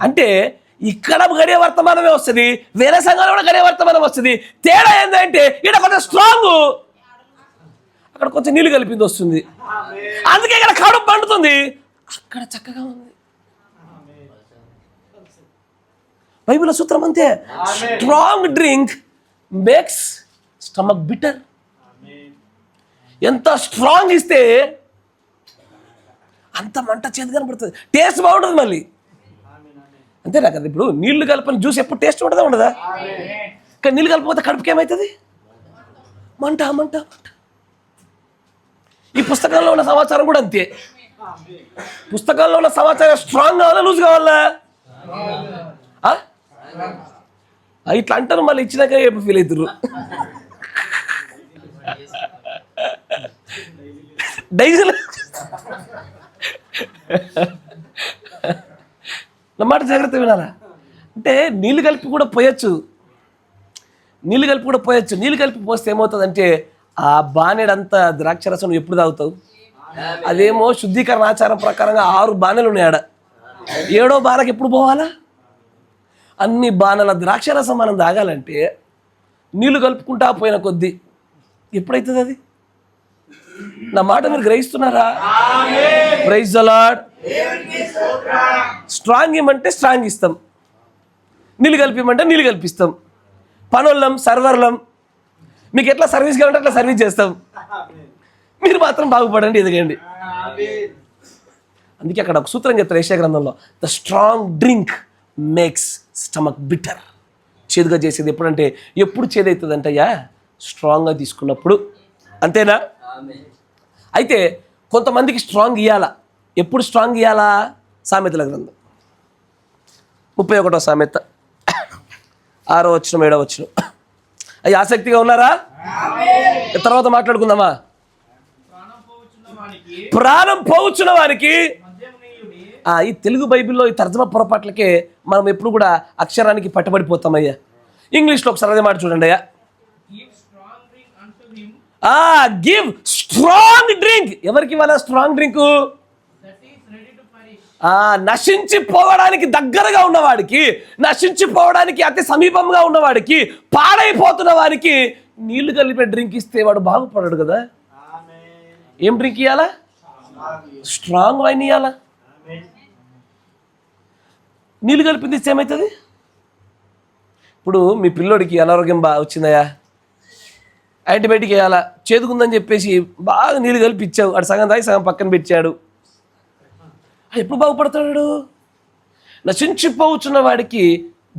అంటే ఇక్కడ గడియ వర్తమానమే వస్తుంది, వేరే సంఘాలు కూడా గడియ వర్తమానం వస్తుంది. తేడా ఏంటంటే ఇక్కడ కొంచెం స్ట్రాంగ్, అక్కడ కొంచెం నీళ్ళు కలిపింది వస్తుంది. అందుకే ఇక్కడ కడుపు పండుతుంది, అక్కడ చక్కగా ఉంది. బైబిల్ సూత్రం అంతే. Strong drink makes stomach bitter. ఎంత స్ట్రాంగ్ ఇస్తే అంత మంట చేదు కనబడుతుంది, టేస్ట్ బాగుంటుంది మళ్ళీ. అంతేనా కదా? ఇప్పుడు నీళ్లు కలిపిన జ్యూస్ ఎప్పుడు టేస్ట్ ఉంటుందా ఉండదా? కానీ నీళ్ళు కలిపిపోతే కడుపుకి ఏమవుతుంది? మంట మంట మంట. ఈ పుస్తకంలో ఉన్న సమాచారం కూడా అంతే. పుస్తకాల్లో ఉన్న సమాచారం స్ట్రాంగ్ కావాలా, లూజ్ కావాలా? ఇట్లా అంటారు, మళ్ళీ ఇచ్చినాక ఎప్పుడు ఫీల్ అవుతారు. డైజల్ నా మాట జాగ్రత్త వినాలా. అంటే నీళ్ళు కలిపి కూడా పోయొచ్చు. నీళ్ళు కలిపి పోస్తే ఏమవుతుందంటే ఆ బాణెడంతా ద్రాక్షరసం ఎప్పుడు తాగుతావు? అదేమో శుద్ధీకరణ ఆచారం ప్రకారంగా 6 బాణెలు ఉన్నాయి ఆడ. 7వ బాణకి ఎప్పుడు పోవాలా? అన్ని బాణల ద్రాక్షరసం మనం తాగాలంటే నీళ్లు కలుపుకుంటా పోయిన కొద్దీ ఎప్పుడైతుంది అది? నా మాట మీరు గ్రహిస్తున్నారా? Praise the Lord. స్ట్రాంగ్ ఇమ్మంటే స్ట్రాంగ్ ఇస్తాం, నీళ్ళు కలిపిమంటే నీళ్ళు కల్పిస్తాం. పనోళ్ళం, సర్వర్లం, మీకు ఎట్లా సర్వీస్ కావాలంటే అట్లా సర్వీస్ చేస్తాం. మీరు మాత్రం బాగుపడండి, ఎదగండి. అందుకే అక్కడ ఒక సూత్రం చెప్తారు యెషయా గ్రంథంలో, the strong drink makes stomach bitter. చేదుగా చేసేది ఎప్పుడంటే, ఎప్పుడు చేదవుతుంది అంటయ్యా? స్ట్రాంగ్గా తీసుకున్నప్పుడు. అంతేనా? అయితే కొంతమందికి స్ట్రాంగ్ ఇవ్వాలా. ఎప్పుడు స్ట్రాంగ్ ఇవ్వాలా? సామెతల గ్రంథం 31వ సామెత 6వ వచనం 7వ వచనం. అయ్యి ఆసక్తిగా ఉన్నారా? తర్వాత మాట్లాడుకుందామా? ప్రాణం పోవచ్చున్న వారికి. ఈ తెలుగు బైబిల్లో ఈ తర్జమా పొరపాట్లకే మనం ఎప్పుడు కూడా అక్షరానికి పట్టుబడిపోతామయ్యా. ఇంగ్లీష్లో ఒకసారి అదే మాట చూడండి అయ్యా. Give strong drink. ఎవరికి ఇవ్వాలా స్ట్రాంగ్ డ్రింక్? నశించిపోవడానికి దగ్గరగా ఉన్నవాడికి, నశించిపోవడానికి అతి సమీపంగా ఉన్నవాడికి, పాడైపోతున్న వాడికి నీళ్లు కలిపే డ్రింక్ ఇస్తే వాడు బాగుపడాడు కదా. ఏం డ్రింక్ ఇవ్వాలా? స్ట్రాంగ్ వైన్ ఇవ్వాలా. నీళ్ళు కలిపింది ఇస్తే ఏమవుతుంది? ఇప్పుడు మీ పిల్లోడికి అనారోగ్యం వచ్చిందయా, యాంటీబయాటిక్ వేయాలా, చేదుకుందని చెప్పేసి బాగా నీళ్ళు కలిపి ఇచ్చావు, అటు సగం తాగి సగం పక్కన పెట్టాడు, ఎప్పుడు బాగుపడతాడు? నశించిపోవచ్చున్న వాడికి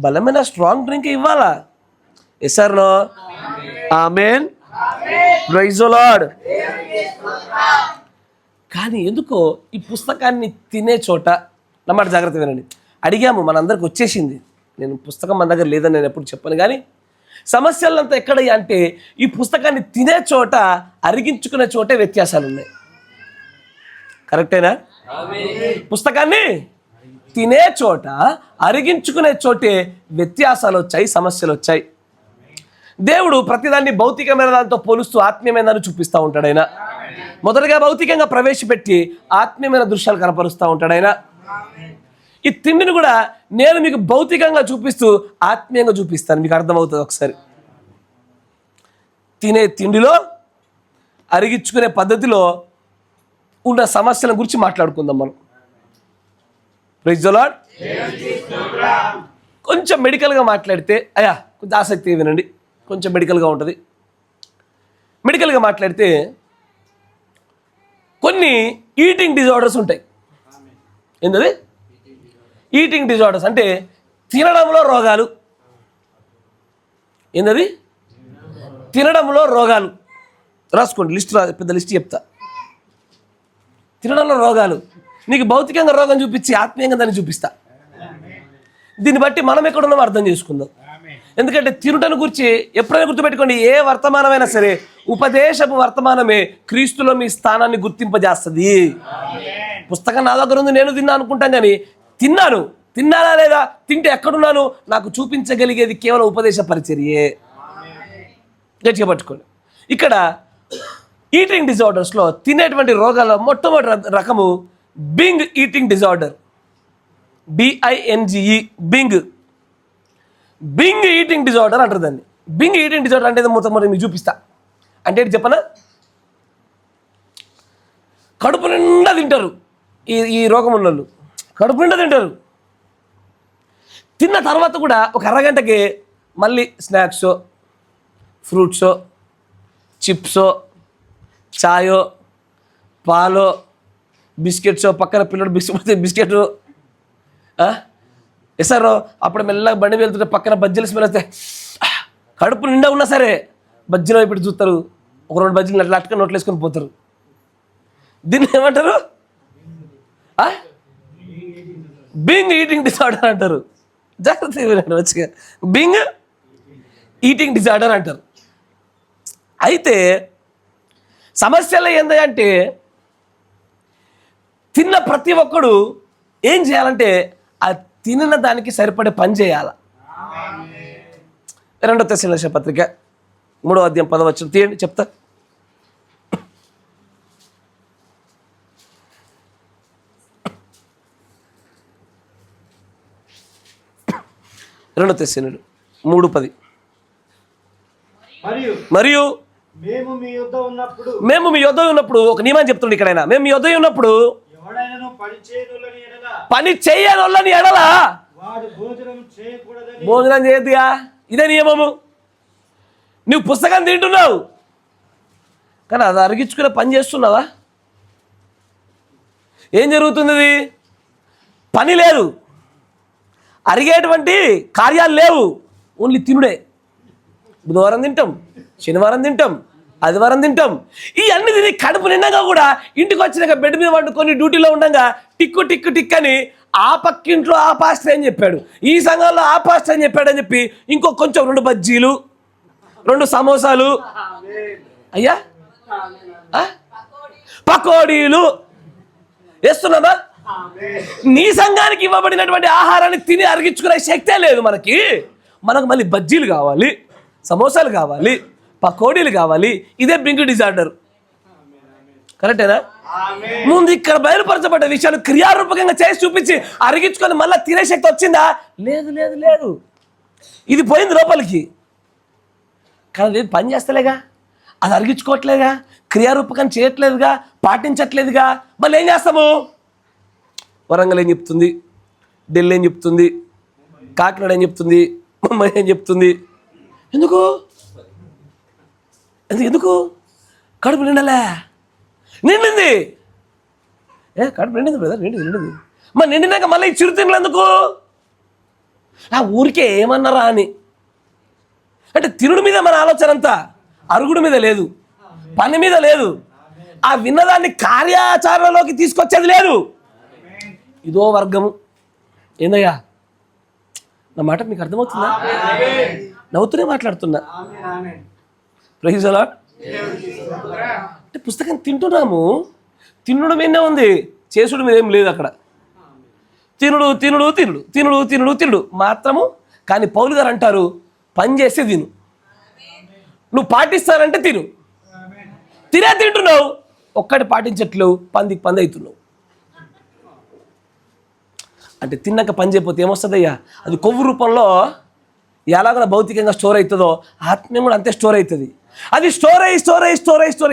బలమైన స్ట్రాంగ్ డ్రింక్ ఇవ్వాలా. Yes or no? ఆమేన్. Praise the Lord. కానీ ఎందుకో ఈ పుస్తకాన్ని తినే చోట, నమ్మాట జాగ్రత్త వినండి, అడిగాము, మనందరికి వచ్చేసింది. నేను పుస్తకం మన దగ్గర లేదని నేను ఎప్పుడు చెప్పను, కానీ సమస్యలంతా ఎక్కడయ్యా అంటే ఈ పుస్తకాన్ని తినే చోట, అరిగించుకునే చోటే వ్యత్యాసాలు ఉన్నాయి. కరెక్టేనా? పుస్తకాన్ని తినే చోట, అరిగించుకునే చోటే వ్యత్యాసాలు వచ్చాయి, సమస్యలు వచ్చాయి. దేవుడు ప్రతిదాన్ని భౌతికమైన దాంతో పోలుస్తూ ఆత్మీయమైన దాన్ని చూపిస్తూ ఉంటాడు ఆయన. మొదటగా భౌతికంగా ప్రవేశపెట్టి ఆత్మీయమైన దృశ్యాలు కనపరుస్తూ ఉంటాడు ఆయన. ఈ తిండిని కూడా నేను మీకు భౌతికంగా చూపిస్తూ ఆత్మీయంగా చూపిస్తాను, మీకు అర్థమవుతుంది. ఒకసారి తినే తిండిలో, అరిగించుకునే పద్ధతిలో ఉన్న సమస్యల గురించి మాట్లాడుకుందాం మనం. Praise the Lord. కొంచెం మెడికల్గా మాట్లాడితే, అయ్యా కొంచెం ఆసక్తి వినండి, కొంచెం మెడికల్గా ఉంటుంది. మెడికల్గా మాట్లాడితే కొన్ని ఈటింగ్ డిజార్డర్స్ ఉంటాయి. ఏంటది? ఈటింగ్ డిజార్డర్స్ అంటే తినడంలో రోగాలు. ఏంటది? తినడంలో రోగాలు. రాసుకోండి, లిస్ట్ పెద్ద లిస్ట్ చెప్తా. తినడంలో రోగాలు. నీకు భౌతికంగా రోగం చూపించి ఆత్మీయంగా దాన్ని చూపిస్తా. దీన్ని బట్టి మనం ఎక్కడున్నామో అర్థం చేసుకుందాం. ఎందుకంటే తినుటను గురించి ఎప్పుడైనా గుర్తుపెట్టుకోండి, ఏ వర్తమానమైనా సరే ఉపదేశపు వర్తమానమే క్రీస్తులో మీ స్థానాన్ని గుర్తింపజేస్తుంది. పుస్తకం నా దగ్గర ఉంది, నేను తిన్నా అనుకుంటాను, కానీ తిన్నానా లేదా, తింటే ఎక్కడున్నాను, నాకు చూపించగలిగేది కేవలం ఉపదేశ పరిచర్యే. గట్టిగా పట్టుకోండి. ఇక్కడ ఈటింగ్ డిజార్డర్స్లో తినేటువంటి రోగాల మొట్టమొదటి రకము binge eating disorder. BINGE, binge eating disorder అంటారు దాన్ని. బింగ్ ఈటింగ్ డిజార్డర్ అంటే మొట్టమొదటి మీకు చూపిస్తా. అంటే ఏంటి చెప్పనా? కడుపు నిండా తింటారు. ఈ రోగం ఉన్న వాళ్ళు కడుపు నిండా తింటారు. తిన్న తర్వాత కూడా ఒక అరగంటకి మళ్ళీ స్నాక్సో, ఫ్రూట్సో, చిప్సో, చాయో, పాలో, బిస్కెట్సో, పక్కన పిల్లడు బిస్కెట్ ఎసారో, అప్పుడు మెల్లగా బండి వెళ్తుంటే పక్కన బజ్జీలు స్మెల్ వస్తే కడుపు నిండా ఉన్నా సరే బజ్జీలో ఇప్పుడు చూస్తారు, ఒక 2 బజ్జీలు అట్లా అట్టుకొని నోట్లు వేసుకొని పోతారు. దీన్ని ఏమంటారు? బింగ్ ఈటింగ్ డిసార్డర్ అంటారు. జాగ్రత్త వచ్చిగా. బింగ్ ఈటింగ్ డిజార్డర్ అంటారు. అయితే సమస్యలు ఏంటంటే తిన్న ప్రతి ఒక్కడు ఏం చేయాలంటే ఆ తిన్న దానికి సరిపడే పని చేయాలి. 2 తెస్సలోనికీయుల పత్రిక 3వ అధ్యాయం 10వ వచనం తీయండి, చెప్తా. 2 తెస్సలోనికీయులు 3:10. మరియు మేము మీ యొద్ద ఉన్నప్పుడు ఒక నియమాన్ని చెప్తుండే ఇక్కడైనా, మేము మీ యొద్ద ఉన్నప్పుడు పని చేయనోళ్ళని ఎడల భోజనం చేయద్దుగా. ఇదే నియమము. నువ్వు పుస్తకం తింటున్నావు కానీ అది అరిగించుకునే పని చేస్తున్నావా? ఏం జరుగుతుంది? పని లేదు, అరిగేటువంటి కార్యాలు లేవు, ఓన్లీ తినుడే. బుధవారం తింటాం, శనివారం తింటాం, ఆదివారం తింటాం. ఈ అన్ని తిని కడుపు నిండగా కూడా ఇంటికి వచ్చినాక బెడ్ మీద వండుకొని డ్యూటీలో ఉండగా టిక్కు టిక్కు టిక్ అని ఆ పక్కింట్లో ఆ పాస్టర్ అని చెప్పాడు, ఈ సంఘంలో ఆ పాస్టర్ అని చెప్పాడు అని చెప్పి ఇంకో కొంచెం 2 బజ్జీలు 2 సమోసాలు, అయ్యా పకోడీలు వేస్తున్నామా? నీ సంఘానికి ఇవ్వబడినటువంటి ఆహారాన్ని తిని అరిగించుకునే శక్తే లేదు మనకి. మనకు మళ్ళీ బజ్జీలు కావాలి, సమోసాలు కావాలి, పకోడీలు కావాలి. ఇదే బింగ్ డిజార్డర్. కరెక్టేనా? ముందు ఇక్కడ బయలుపరచబడ్డ విషయాలు క్రియారూపకంగా చేసి చూపించి అరిగించుకొని మళ్ళీ తినే శక్తి వచ్చిందా? లేదు లేదు లేదు. ఇది పోయింది లోపలికి, కానీ పని చేస్తలేగా, అది అరిగించుకోవట్లేదుగా, క్రియారూపకం చేయట్లేదుగా, పాటించట్లేదుగా. మళ్ళీ ఏం చేస్తాము? వరంగల్ ఏం చెప్తుంది, ఢిల్లీ ఏం చెప్తుంది, కాకినాడ ఏం చెప్తుంది, ముంబై ఏం చెప్తుంది. ఎందుకు ఎందుకు? కడుపు నిండలే, నిండింది. కడుపు నిండింది బ్రదర్, నిండింది. మరి నిండినాక మళ్ళీ ఈ చిరుతిండ్లు ఎందుకు? ఆ ఊరికే ఏమన్నారా అని. అంటే తినుడి మీద మన ఆలోచన అంతా, అరుగుడు మీద లేదు, పని మీద లేదు, ఆ విన్నదాన్ని కార్యాచరణలోకి తీసుకొచ్చేది లేదు. ఇదో వర్గము. ఏందయ్యా నా మాట మీకు అర్థమవుతుందా? నవ్వుతూనే మాట్లాడుతున్నా. Praise the Lord. అంటే పుస్తకం తింటున్నాము, తినడం మీదే ఉంది, చేసుడు మీద ఏం లేదు అక్కడ. తినుడు తినుడు తినుడు తినుడు తినుడు తినుడు మాత్రము. కానీ పౌలు గారు అంటారు, పని చేస్తే తిను. నువ్వు పాటిస్తానంటే తిను. తింటున్నావు, ఒక్కటి పాటించట్లేవు, పందికి పంది అవుతున్నావు. అంటే తిన్నాక పని చేయకపోతే ఏమొస్తుందయ్యా? అది కొవ్వు రూపంలో ఎలాగో భౌతికంగా స్టోర్ అవుతుందో ఆత్మీయం కూడా అంతే స్టోర్ అవుతుంది. అది స్టోర్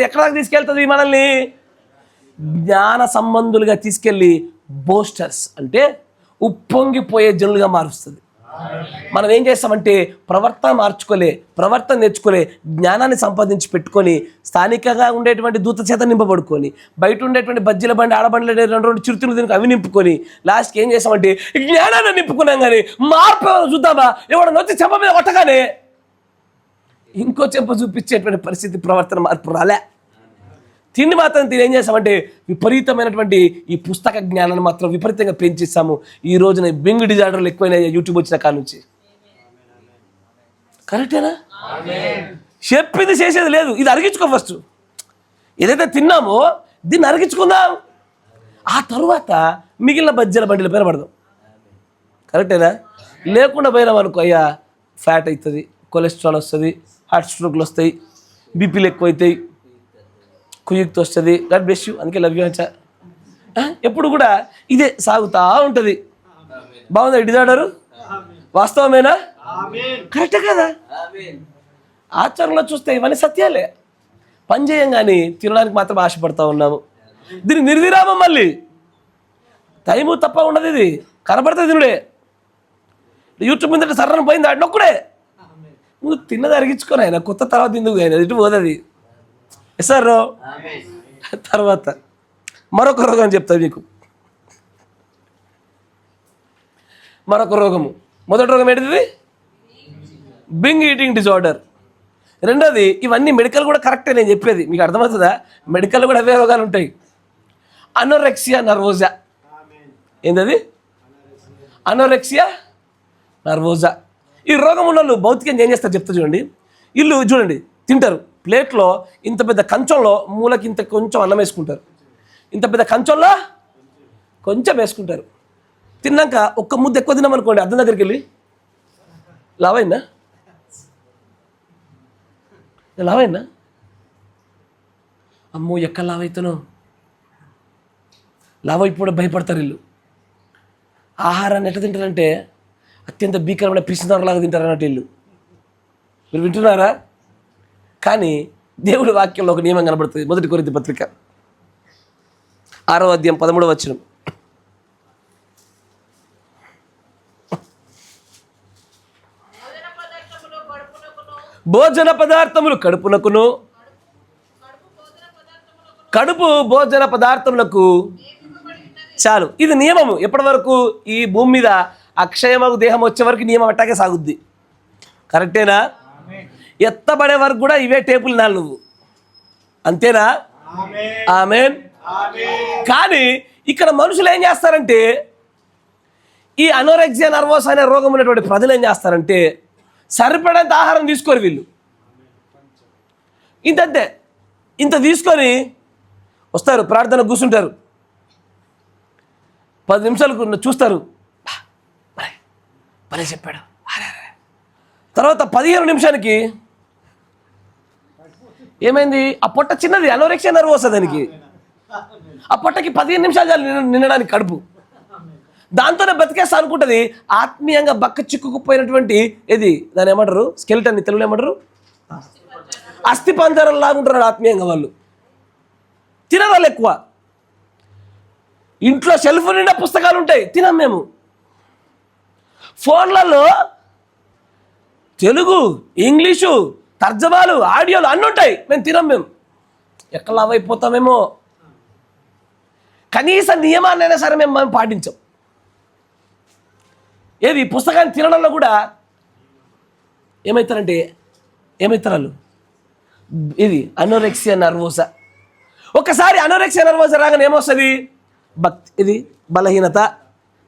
ఎక్కడ దాకా తీసుకెళ్తుంది మనల్ని? జ్ఞాన సంబంధులుగా తీసుకెళ్ళి బోస్టర్స్ అంటే ఉప్పొంగిపోయే జనులుగా మారుస్తుంది. మనం ఏం చేస్తామంటే ప్రవర్తన నేర్చుకోలే, జ్ఞానాన్ని సంపాదించి పెట్టుకొని స్థానికంగా ఉండేటువంటి దూత చేత నింపబడుకొని, బయట ఉండేటువంటి బజ్జీల బండి ఆడబండ్లు 2 చిరుతిళ్ళు దీనికి అవి నింపుకొని లాస్ట్కి ఏం చేస్తామంటే జ్ఞానాన్ని నింపుకున్నాం. కానీ మార్పు చూద్దామా? ఎవడన్నా వచ్చి చెంప మీద కొట్టగానే ఇంకో చెంప చూపించేటువంటి పరిస్థితి, ప్రవర్తన మార్పు రాలే. తిండి మాత్రం ఏం చేస్తామంటే విపరీతమైనటువంటి ఈ పుస్తక జ్ఞానాన్ని మాత్రం విపరీతంగా పెంచేస్తాము. ఈ రోజున బింగ్ డిజార్డర్లు ఎక్కువైనా యూట్యూబ్ వచ్చిన కాడ నుంచి. కరెక్టేనా? చెప్పింది చేసేది లేదు. ఇది అరిగించుకో ఫస్ట్. ఏదైతే తిన్నామో దీన్ని అరిగించుకుందాం, ఆ తరువాత మిగిలిన బజ్జీల బండిల పైన పడదాం. కరెక్టేనా? లేకుండా పోయినాం అనుకో, అయ్యా ఫ్యాట్ అవుతుంది, కొలెస్ట్రాల్ వస్తుంది, హార్ట్ స్ట్రోక్లు వస్తాయి, బీపీలు ఎక్కువ అవుతాయి, కుయుక్తి వస్తుంది. God bless you. అందుకే లవ్ యూ అంచా. ఎప్పుడు కూడా ఇదే సాగుతూ ఉంటుంది. బాగుందా డిజార్డరు? వాస్తవమేనా? కరెక్టే కదా? ఆచరణలో చూస్తే ఇవన్నీ సత్యాలే. పని చేయం కానీ తినడానికి మాత్రం ఆశపడతా ఉన్నాము. దీన్ని నిర్విరామం, మళ్ళీ టైము తప్ప ఉండదు. ఇది కనబడితే తినుడే. యూట్యూబ్ మీద సర్రన పోయింది ఆడినొక్కడే. నువ్వు తిన్నది అరిగించుకొని ఆయన కొత్త తర్వాత ఎందుకు ఆయన ఇటు పోతుంది. సార్ తర్వాత మరొక రోగం చెప్తాను మీకు. మరొక రోగము, మొదటి రోగం ఏంటిది? Binge eating disorder. రెండోది, ఇవన్నీ మెడికల్ కూడా కరెక్టే నేను చెప్పేది, మీకు అర్థమవుతుందా? మెడికల్ కూడా అవే రోగాలు ఉంటాయి. అనోరెక్సియా నర్వోజా. ఏంటది? అనోరెక్సియా నర్వోజా. ఈ రోగం ఉన్న వాళ్ళు భౌతికంగా ఏం చేస్తారు చెప్తా చూడండి. వీళ్ళు చూడండి తింటారు, ప్లేట్లో ఇంత పెద్ద కంచంలో మూలకి ఇంత కొంచెం అన్నం వేసుకుంటారు, ఇంత పెద్ద కంచంలో కొంచెం వేసుకుంటారు. తిన్నాక ఒక్క ముద్ద ఎక్కువ తిన్నామనుకోండి అద్దం దగ్గరికి వెళ్ళి లావైందా అమ్మో ఎక్కడ లావైతానో లావైపోవడం భయపడతారు వీళ్ళు. ఆహారాన్ని ఎట్లా తింటారంటే అత్యంత భీకరమైన పిసినారులాగా తింటారు అన్నట్టు వీళ్ళు. మీరు వింటున్నారా? కానీ దేవుడి వాక్యంలో ఒక నియమం కనబడుతుంది. 1 కొరింథీ పత్రిక 6వ అధ్యాయం 13వ వచనం. భోజన పదార్థములు కడుపునకును, కడుపు భోజన పదార్థములకు చాలు. ఇది నియమము. ఎప్పటి వరకు? ఈ భూమి మీద అక్షయమగు దేహం వచ్చే వరకు నియమం అట్టాగే సాగుద్ది. కరెక్టేనా? ఎత్తబడే వరకు కూడా ఇవే టేపులు నాలు నువ్వు. అంతేనా? ఆమేన్. కానీ ఇక్కడ మనుషులు ఏం చేస్తారంటే, ఈ అనోరెక్సియా నర్వోస్ అనే రోగం ఉన్నటువంటి ప్రజలు ఏం చేస్తారంటే సరిపడంత ఆహారం తీసుకోరు వీళ్ళు. ఇంతంతే, ఇంత తీసుకొని వస్తారు, ప్రార్థన కూర్చుంటారు, 10 నిమిషాలు చూస్తారు, భలే చెప్పాడు. తర్వాత 15 నిమిషానికి ఏమైంది? ఆ పొట్ట చిన్నది, అనోరెక్సియా నర్వోస్ దానికి. ఆ పొట్టకి 15 నిమిషాలు చాలు నిండడానికి కడుపు. దాంతోనే బతికేస్తా అనుకుంటుంది. ఆత్మీయంగా బక్క చిక్కుకుపోయినటువంటి ఇది దాన్ని ఏమంటారు? స్కెల్టన్, తెలుగులో ఏమంటారు? అస్థి పంజరం లాగా ఉంటున్నాడు ఆత్మీయంగా వాళ్ళు. తినరాలు ఎక్కువ. ఇంట్లో షెల్ఫ్ నిండా పుస్తకాలు ఉంటాయి, తినం మేము. ఫోన్లలో తెలుగు, ఇంగ్లీషు, తర్జమాలు, ఆడియోలు అన్నీ ఉంటాయి, మేము తినం. మేము ఎక్కడ లావ్ అయిపోతామేమో. కనీస నియమాన్నైనా సరే మేము పాటించాం. ఏది పుస్తకాన్ని తినడంలో కూడా ఏమవుతారంటే వాళ్ళు ఇది అనోరెక్సియా నర్వోసా. ఒకసారి అనోరెక్సియా నర్వోసా రాగానే ఏమొస్తుంది? భక్తి, ఇది బలహీనత,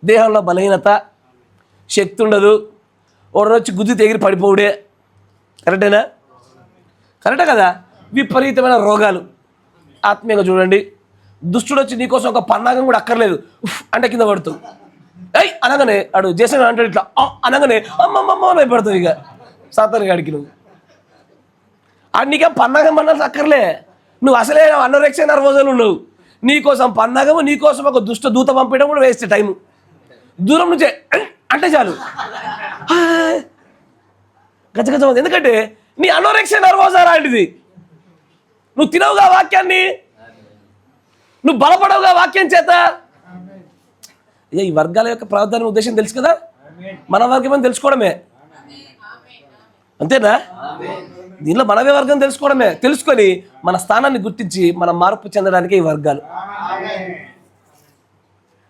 దేహంలో బలహీనత, శక్తి ఉండదు, వచ్చి గుద్ది తెగిరి పడిపోవుడే. కరెక్టేనా? కరెక్టే కదా? విపరీతమైన రోగాలు. ఆత్మీయంగా చూడండి, దుష్టుడు వచ్చి నీకోసం ఒక పన్నాగం కూడా అక్కర్లేదు, అంటే కింద పడుతుంది. అనగానే అడు చేసిన అంటే ఇట్లా అనగానే అమ్మమ్మమ్మ భయపడుతుంది. ఇక సాతాను గాడికి నువ్వు నీకేం పన్నాగం పన్నాల్సి అక్కర్లే. నువ్వు అసలే అనోరెక్సియా నర్వోసాలు ఉండవు. నీకోసం పన్నాగము, నీకోసం ఒక దుష్ట దూత పంపించడం కూడా వేస్ట్ టైము. దూరం నుంచే అంటే చాలు గజగజ. ఎందుకంటే నీ అనోరెక్సియా నర్వోసా లాంటిది. నువ్వు తినవుగా వాక్యాన్ని, నువ్వు బలపడవుగా వాక్యం చేత. ఈ వర్గాల యొక్క ప్రాధాన్య ఉద్దేశం తెలుసు కదా, మన వర్గం అని తెలుసుకోవడమే. అంతేనా? దీనిలో మనమే వర్గం తెలుసుకోవడమే. తెలుసుకొని మన స్థానాన్ని గుర్తించి మనం మార్పు చెందడానికి ఈ వర్గాలు.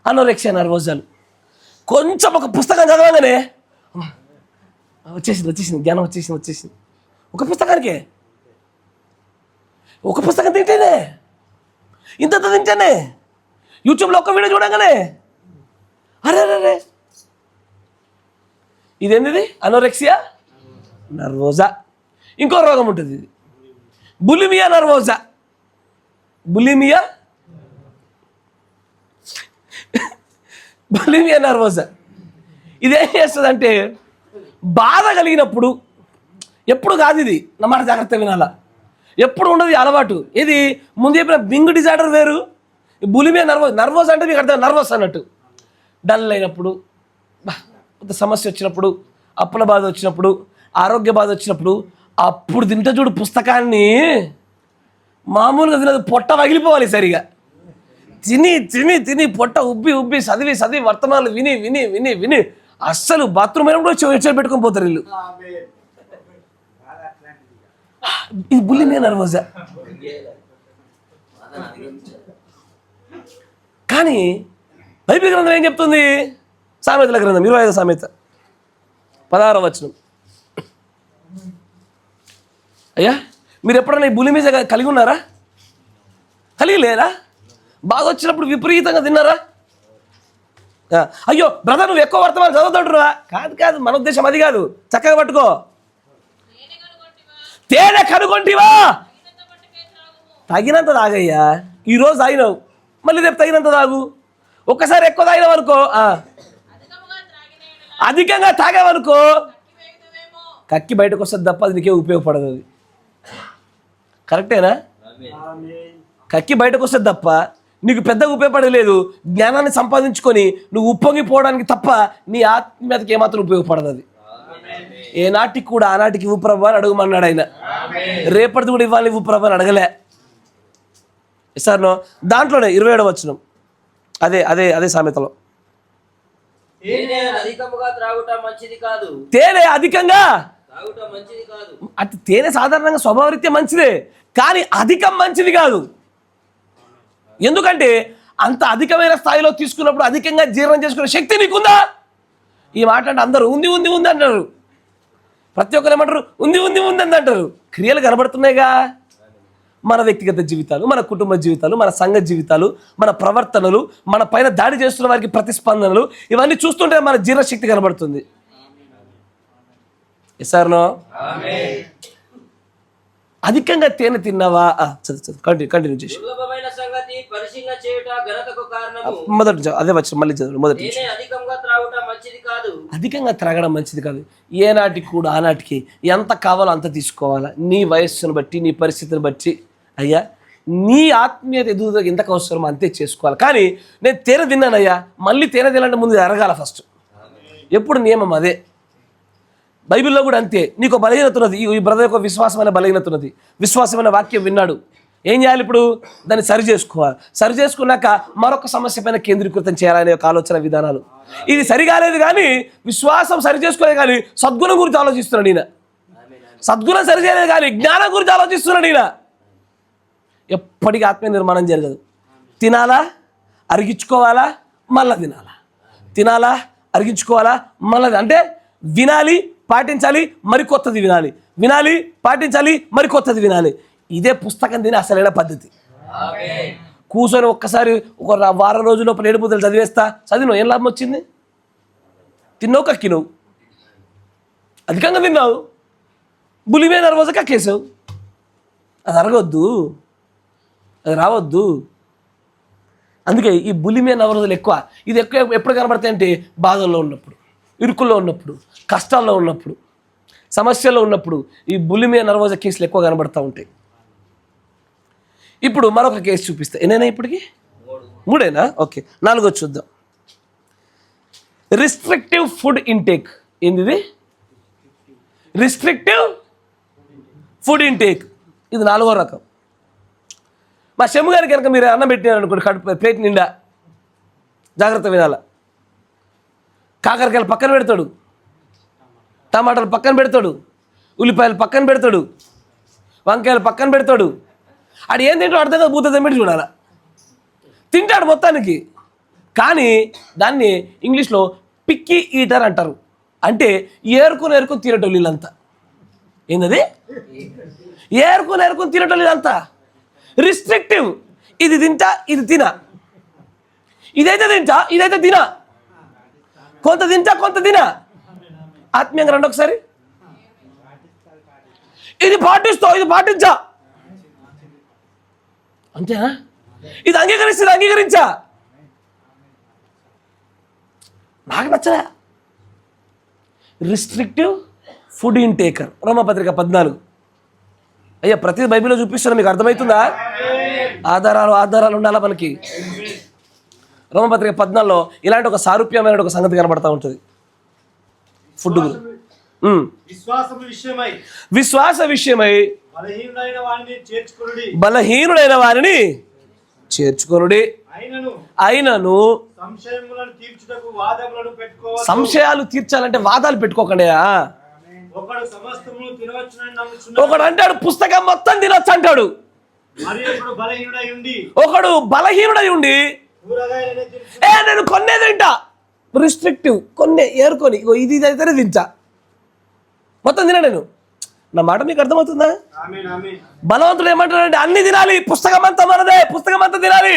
అనోరెక్సియా నర్వోసాలు కొంచెం ఒక పుస్తకం చదవగానే వచ్చేసింది జ్ఞానం వచ్చేసింది. ఒక పుస్తకానికే, ఒక పుస్తకం తింటేనే, ఇంత తింటేనే, యూట్యూబ్లో ఒక్క వీడియో చూడగానే అరే ఇదేంటిది? Anorexia nervosa. ఇంకో రోగం ఉంటుంది, ఇది బులిమియా నర్వోసా. బులిమియా నర్వోసా ఇదేం చేస్తుందంటే బాధ కలిగినప్పుడు, ఎప్పుడు కాదు ఇది, నా మాట జాగ్రత్త వినాలా, ఎప్పుడు ఉండదు అలవాటు. ఇది ముందు చెప్పిన బింగ్ డిజార్డర్ వేరు, బులిమియా నర్వోస్ అంటే మీకు అర్థం, నర్వస్ అన్నట్టు. డల్ అయినప్పుడు, సమస్య వచ్చినప్పుడు, అప్పుల బాధ వచ్చినప్పుడు, ఆరోగ్య బాధ వచ్చినప్పుడు, అప్పుడు తింటే చూడు పుస్తకాన్ని, మామూలుగా తినదు, పొట్ట పగిలిపోవాలి సరిగా. తిని పొట్ట ఉబ్బి చదివి వర్తమానాలు విని అస్సలు బాత్రూమ్ అయినప్పుడు చెవి పెట్టుకొని పోతారు వీళ్ళు. ఇది బులిమియా నర్వోసా. కానీ బైబిల్ గ్రంథం ఏం చెప్తుంది? సామెతల గ్రంథం 25వ సామెత 16వ వచనం. అయ్యా, మీరు ఎప్పుడైనా ఈ బులిమియా కలిగి ఉన్నారా? కలిగి లేరా? బాగా వచ్చినప్పుడు విపరీతంగా తిన్నారా? అయ్యో బ్రదర్ నువ్వు ఎక్కువ వర్తమానం చదువుతుంటున్నావా? కాదు కాదు, మన ఉద్దేశం అది కాదు. చక్కగా పట్టుకో. తేనె కనుగొంటివా? తగినంత తాగయ్యా. ఈరోజు తాగినావు, మళ్ళీ రేపు తగినంత తాగు. ఒక్కసారి ఎక్కువ తాగినావు అనుకో, అధికంగా తాగావనుకో కక్కి బయటకు వస్తుంది తప్ప అది నీకే ఉపయోగపడదు. అది కరెక్టేనా? కక్కి బయటకు వస్తుంది తప్ప నీకు పెద్దగా ఉపయోగపడలేదు. జ్ఞానాన్ని సంపాదించుకొని నువ్వు ఉప్పొంగిపోవడానికి తప్ప నీ ఆత్మీయతకి ఏమాత్రం ఉపయోగపడదు. అది ఏనాటికి కూడా ఆనాటికి ఇవ్వు ప్రభు అని అడుగుమన్నాడు ఆయన. రేపటిది కూడా ఇవ్వాలి ఇవ్వు ప్రభు అని అడగలే. సార్ దాంట్లోనే 27వ వచనం, అదే అదే అదే సామెతలో, తేనె అధికముగా త్రాగుట మంచిది కాదు. తేనె అధికంగా త్రాగుట మంచిది కాదు. అంటే తేనె సాధారణంగా స్వభావరీత్యా మంచిదే, కానీ అధికం మంచిది కాదు. ఎందుకంటే అంత అధికమైన స్థాయిలో తీసుకున్నప్పుడు అధికంగా జీర్ణం చేసుకునే శక్తి నీకుందా? ఈ మాట అంటే అందరూ ఉంది ఉంది ఉంది అంటారు. ప్రతి ఒక్కరు ఏమంటారు? ఉంది ఉంది ఉంది అని అంటారు. క్రియలు కనబడుతున్నాయిగా. మన వ్యక్తిగత జీవితాలు, మన కుటుంబ జీవితాలు, మన సంఘ జీవితాలు, మన ప్రవర్తనలు, మన పైన దాడి చేస్తున్న వారికి ప్రతిస్పందనలు, ఇవన్నీ చూస్తుంటే మన జీర్ణశక్తి కనబడుతుంది. ఎస్ఆర్నో? అధికంగా తేనె తిన్నావా? కంటిన్యూ చేసి దుర్లభమైన సంగతి పరిశీలన చేయుట ఘనతకు కారణము. మొదటి అదే వచ్చి మళ్ళీ చదువు. మొదటి తేనె అధికంగా త్రాగుట మంచిది కాదు. అధికంగా త్రాగడం మంచిది కాదు. ఏనాటికి కూడా ఆనాటికి ఎంత కావాలో అంత తీసుకోవాలా. నీ వయస్సును బట్టి, నీ పరిస్థితిని బట్టి, అయ్యా నీ ఆత్మీయత ఎదుగుదలకు ఎంతకు అవసరమో అంతే చేసుకోవాలి. కానీ నేను తేనె తిన్నానయ్యా, మళ్ళీ తేనె తినాలంటే ముందు ఎరగాల ఫస్ట్. ఎప్పుడు నియమం అదే. బైబిల్లో కూడా అంతే. నీకు బలహీనత ఉన్నది, ఈ బ్రదర్ యొక్క విశ్వాసమైన బలహీనత ఉన్నది. విశ్వాసమైన వాక్యం విన్నాడు, ఏం చేయాలి ఇప్పుడు? దాన్ని సరి చేసుకోవాలి. సరి చేసుకున్నాక మరొక సమస్య పైన కేంద్రీకృతం చేయాలనే ఒక ఆలోచన విధానాలు. ఇది సరిగాలేదు, కానీ విశ్వాసం సరి చేసుకోలేదు, కానీ సద్గుణం గురించి ఆలోచిస్తున్నాడు ఈయన. సద్గుణం సరి చేయలేదు, కానీ జ్ఞానం గురించి ఆలోచిస్తున్నాడు ఈయన. ఎప్పటికీ ఆత్మీయ నిర్మాణం జరగదు. తినాలా, అరిగించుకోవాలా, మళ్ళా తినాలా. తినాలా, అరిగించుకోవాలా, మళ్ళీ అంటే వినాలి, పాటించాలి, మరి కొత్తది వినాలి, వినాలి, పాటించాలి, మరి కొత్తది వినాలి. ఇదే పుస్తకం తిని అసలైన పద్ధతి. కూర్చొని ఒక్కసారి ఒక వారం రోజుల లోపల 7 ముద్దలు చదివేస్తా, చదివినావు, ఏం లాభం వచ్చింది? తిన్నావు, కక్కినావు, అధికంగా తిన్నావు, బులిమే నర్వోజ కక్కేసావు. అది అరగొద్దు, అది రావద్దు. అందుకే ఈ బులిమే నవరోజులు ఎక్కువ. ఇది ఎక్కువ ఎప్పుడు కనబడతాయి అంటే బాధల్లో ఉన్నప్పుడు, ఇరుకుల్లో ఉన్నప్పుడు, కష్టాల్లో ఉన్నప్పుడు, సమస్యల్లో ఉన్నప్పుడు ఈ బులిమే నర్వోజ కేసులు ఎక్కువ కనబడుతూ ఉంటాయి. ఇప్పుడు మరొక కేసు చూపిస్తా. ఎన్నైనా ఇప్పటికి 3 ఓకే, 4 చూద్దాం. Restrictive food intake. ఏంది? Restrictive food intake. ఇది 4వ రకం. మా చెమ్ము గారికి కనుక మీరు అన్నం పెట్టినారు అనుకోండి, కడుపు ప్లేట్ నిండా, జాగ్రత్త వినాల. కాకరకాయలు పక్కన పెడతాడు, టమాటాలు పక్కన పెడతాడు, ఉల్లిపాయలు పక్కన పెడతాడు, వంకాయలు పక్కన పెడతాడు. ఆడు ఏం తింటాడు అర్థం కాదు, బూత తెమ్మిడి చూడాల. తింటాడు మొత్తానికి, కానీ దాన్ని ఇంగ్లీష్లో పిక్కీ ఈటర్ అంటారు. అంటే ఏరుకుని తినటోళ్ళు వీళ్ళంతా. ఏంటది? ఏరుకుని తినటోళ్ళు వీళ్ళంతా. రిస్ట్రిక్టివ్. ఇది తింటా, ఇది తినా, ఇదైతే తింటా, ఇదైతే తినా, కొంత తింటా, కొంత తినా. ఆత్మీయంగా రండి ఒకసారి. ఇది పాటిస్తావు, ఇది పాటించా, అంతేనా? ఇది అంగీకరించా, నాకు నచ్చలే. Restrictive food intake. రోమపత్రిక 14. అయ్యా ప్రతి బైబిల్లో చూపిస్తున్నా, మీకు అర్థమవుతుందా? ఆధారాలు ఉండాలా మనకి. రోమపత్రిక 14లో ఇలాంటి ఒక సారూప్యమైన ఒక సంగతి కనబడతా ఉంటుంది. ఫుడ్ విశ్వాస విషయమై బలహీనుడైన వారిని చేర్చుకొనుడి. అయినను సంశయాలు తీర్చాలంటే వాదాలు పెట్టుకోకండి. ఒకడు అంటాడు పుస్తకం మొత్తం తినొచ్చు అంటాడు, ఒకడు బలహీనుడై ఉండి నేను కొన్నే తింటా. రిస్ట్రిక్టివ్, కొన్నే ఏరుకొని, ఇది అయితేనే తింటా, మొత్తం తినా నేను. నా మాట మీకు అర్థమవుతుందా? బలవంతుడు ఏమంటాడంటే అన్ని తినాలి, పుస్తకం అంతా మనదే, పుస్తకం అంతా తినాలి.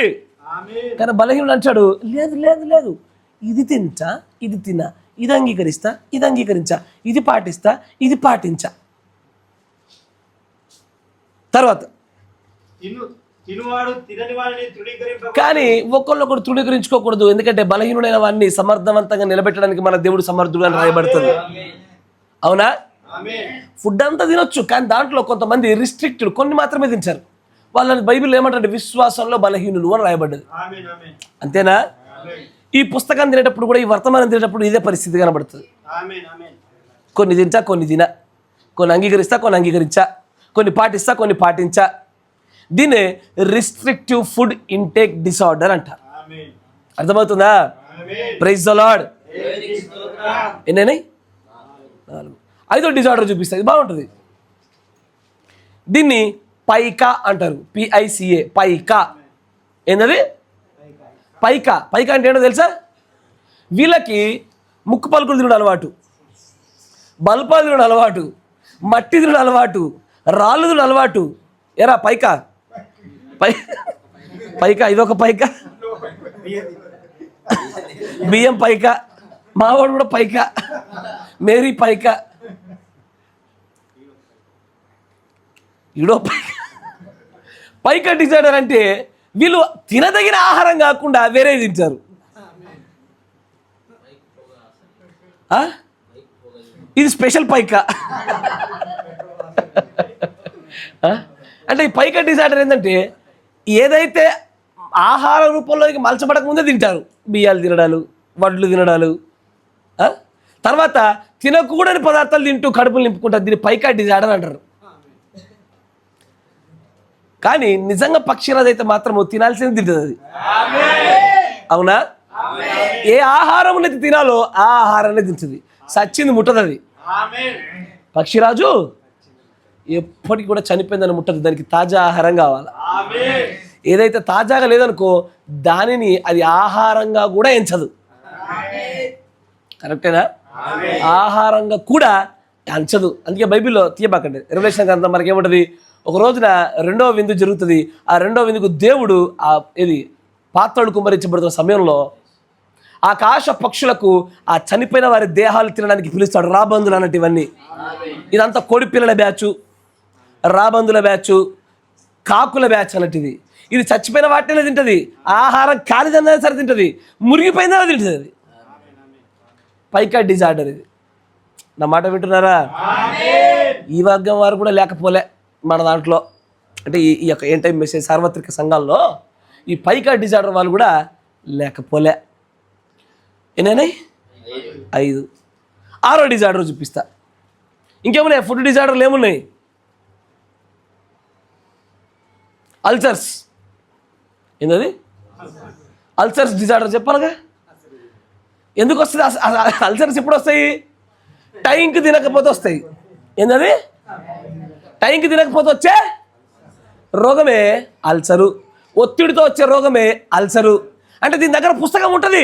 కానీ బలహీనుడు అంటాడు లేదు లేదు లేదు, ఇది తింటా, ఇది తినా, ఇది అంగీకరిస్తా, ఇది అంగీకరించా, ఇది పాటిస్తా, ఇది పాటించా. తర్వాత తినువాడు తినని వాడిని తృణీకరింప. కానీ ఒకళ్ళొకడు తృణీకరించుకోకూడదు, ఎందుకంటే బలహీనుడైన వాడిని సమర్థవంతంగా నిలబెట్టడానికి మన దేవుడు సమర్థుడు అని రాయబడుతుంది. అవునా? ఫుడ్ అంతా తినొచ్చు, కానీ దాంట్లో కొంతమంది రిస్ట్రిక్టెడ్, కొన్ని మాత్రమే తింటారు. వాళ్ళని బైబిల్ ఏమంటారు? విశ్వాసంలో బలహీనులు అని రాయబడ్డది. అంతేనా? ఈ పుస్తకాన్ని తినేటప్పుడు కూడా, ఈ వర్తమానం తినేటప్పుడు ఇదే పరిస్థితి కనబడుతుంది. కొన్ని తింటా, కొన్ని తినా, కొన్ని అంగీకరిస్తా, కొన్ని అంగీకరించా, కొన్ని పాటిస్తా, కొన్ని పాటించా. దీన్నే రిస్ట్రిక్టివ్ ఫుడ్ ఇంటేక్ డిసార్డర్ అంటారు. అర్థమవుతుందా? Praise the Lord. ఎన్నేనాయి? 4. 5వ డిజార్డర్ చూపిస్తుంది, బాగుంటుంది. దీన్ని పైకా అంటారు, PICA, పైకా. ఏంటది? పైకా. పైకా అంటే ఏంటో తెలుసా? వీళ్ళకి ముక్కు పలుకులు తినడం అలవాటు, బల్పాలు తినడం అలవాటు, మట్టి తినడం అలవాటు, రాళ్ళు తినడం అలవాటు. ఎరా పైకా, పైకా, ఇదొక పైకా. బియ్యం పైకా, మావాడు కూడా పైకా, మేరీ పైకా, ఇడో పైకా. పైకా డిజార్డర్ అంటే వీళ్ళు తినదగిన ఆహారం కాకుండా వేరే తింటారు. ఇది స్పెషల్ పైకా. అంటే ఈ పైకా డిజార్డర్ ఏంటంటే ఏదైతే ఆహార రూపంలోకి మలచబడక ముందే తింటారు. బియ్యాలు తినడాలు, వడ్లు తినడాలు, తర్వాత తినకూడని పదార్థాలు తింటూ కడుపులు నింపుకుంటారు. దీన్ని పైకా డిజార్డర్ అంటారు. కానీ నిజంగా పక్షిరాజు అయితే మాత్రము తినాల్సింది తింటుంది అది. అవునా? ఏ ఆహారం అనేది తినాలో ఆ ఆహారాన్ని తింటుంది, సచ్చింది ముట్టదు అది. పక్షిరాజు ఎప్పటికి కూడా చనిపోయిందని ముట్టదు, దానికి తాజా ఆహారం కావాలి. ఏదైతే తాజాగా లేదనుకో దానిని అది ఆహారంగా కూడా ఎంచదు. కరెక్టేనా? ఆహారంగా కూడా ఎంచదు. అందుకే బైబిల్లో తీయబాకండి. రెవల్యూషన్ గ్రంథం మనకి ఏముంటుంది? ఒక రోజున 2వ విందు జరుగుతుంది. ఆ 2వ విందుకు దేవుడు పాత్రలు కుమ్మరించబడుతున్న సమయంలో ఆకాశ పక్షులకు ఆ చనిపోయిన వారి దేహాలు తినడానికి పిలుస్తాడు. రాబందులు అన్నటివన్నీ. ఇదంతా కోడి పిల్లల బ్యాచు, రాబందుల బ్యాచు, కాకుల బ్యాచ్ అన్నట్టుది. ఇది చచ్చిపోయిన వాటినే తింటుంది. ఆహారం కాలిదన్నా సరే తింటుంది, మురిగిపోయిందన్నా తింటుంది అది. పైకా డిజార్డర్ ఇది. నా మాట వింటున్నారా? ఈ వర్గం వారు కూడా లేకపోలే మన దాంట్లో. అంటే ఈ యొక్క ఏం టైం మెసేజ్ సార్వత్రిక సంఘాల్లో ఈ పైకా డిజార్డర్ వాళ్ళు కూడా లేకపోలే. ఎన్నేనాయి? 5. 6వ డిజార్డర్ చూపిస్తా. ఇంకేమున్నాయి? ఫుడ్ డిజార్డర్లు ఏమున్నాయి? అల్సర్స్. ఏంటది? అల్సర్స్ డిజార్డర్ చెప్పాలిగా. ఎందుకు వస్తుంది అల్సర్స్? ఎప్పుడు వస్తాయి? టైంకి తినకపోతే వస్తాయి. ఏంటది? టైంకి తినకపోతే వచ్చే రోగమే అల్సరు. ఒత్తిడితో వచ్చే రోగమే అల్సరు. అంటే దీని దగ్గర పుస్తకం ఉంటుంది,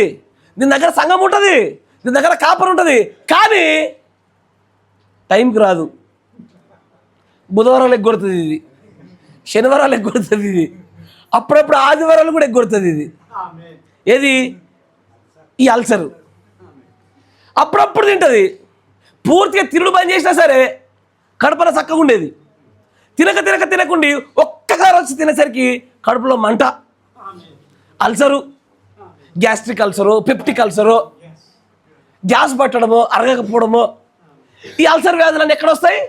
దీని దగ్గర సంఘం ఉంటుంది, దీని దగ్గర కాపర్ ఉంటుంది, కానీ టైంకి రాదు. బుధవారాలు ఎగ్గొడుతుంది ఇది, శనివారాలు ఎగ్గొడుతుంది ఇది, అప్పుడప్పుడు ఆదివారాలు కూడా ఎగ్గొడుతుంది ఇది. ఏది? ఈ అల్సరు. అప్పుడప్పుడు తింటుంది. పూర్తిగా తిరుడు బంద్ చేసినా సరే కడుపులో చక్కగా ఉండేది. తినకుండి ఒక్కసారి వచ్చి తినేసరికి కడుపులో మంట, ulcer, gastric ulcer, peptic ulcer, gas పట్టడమో అరగకపోవడమో. ఈ అల్సర్ వ్యాధులన్నీ ఎక్కడ వస్తాయి?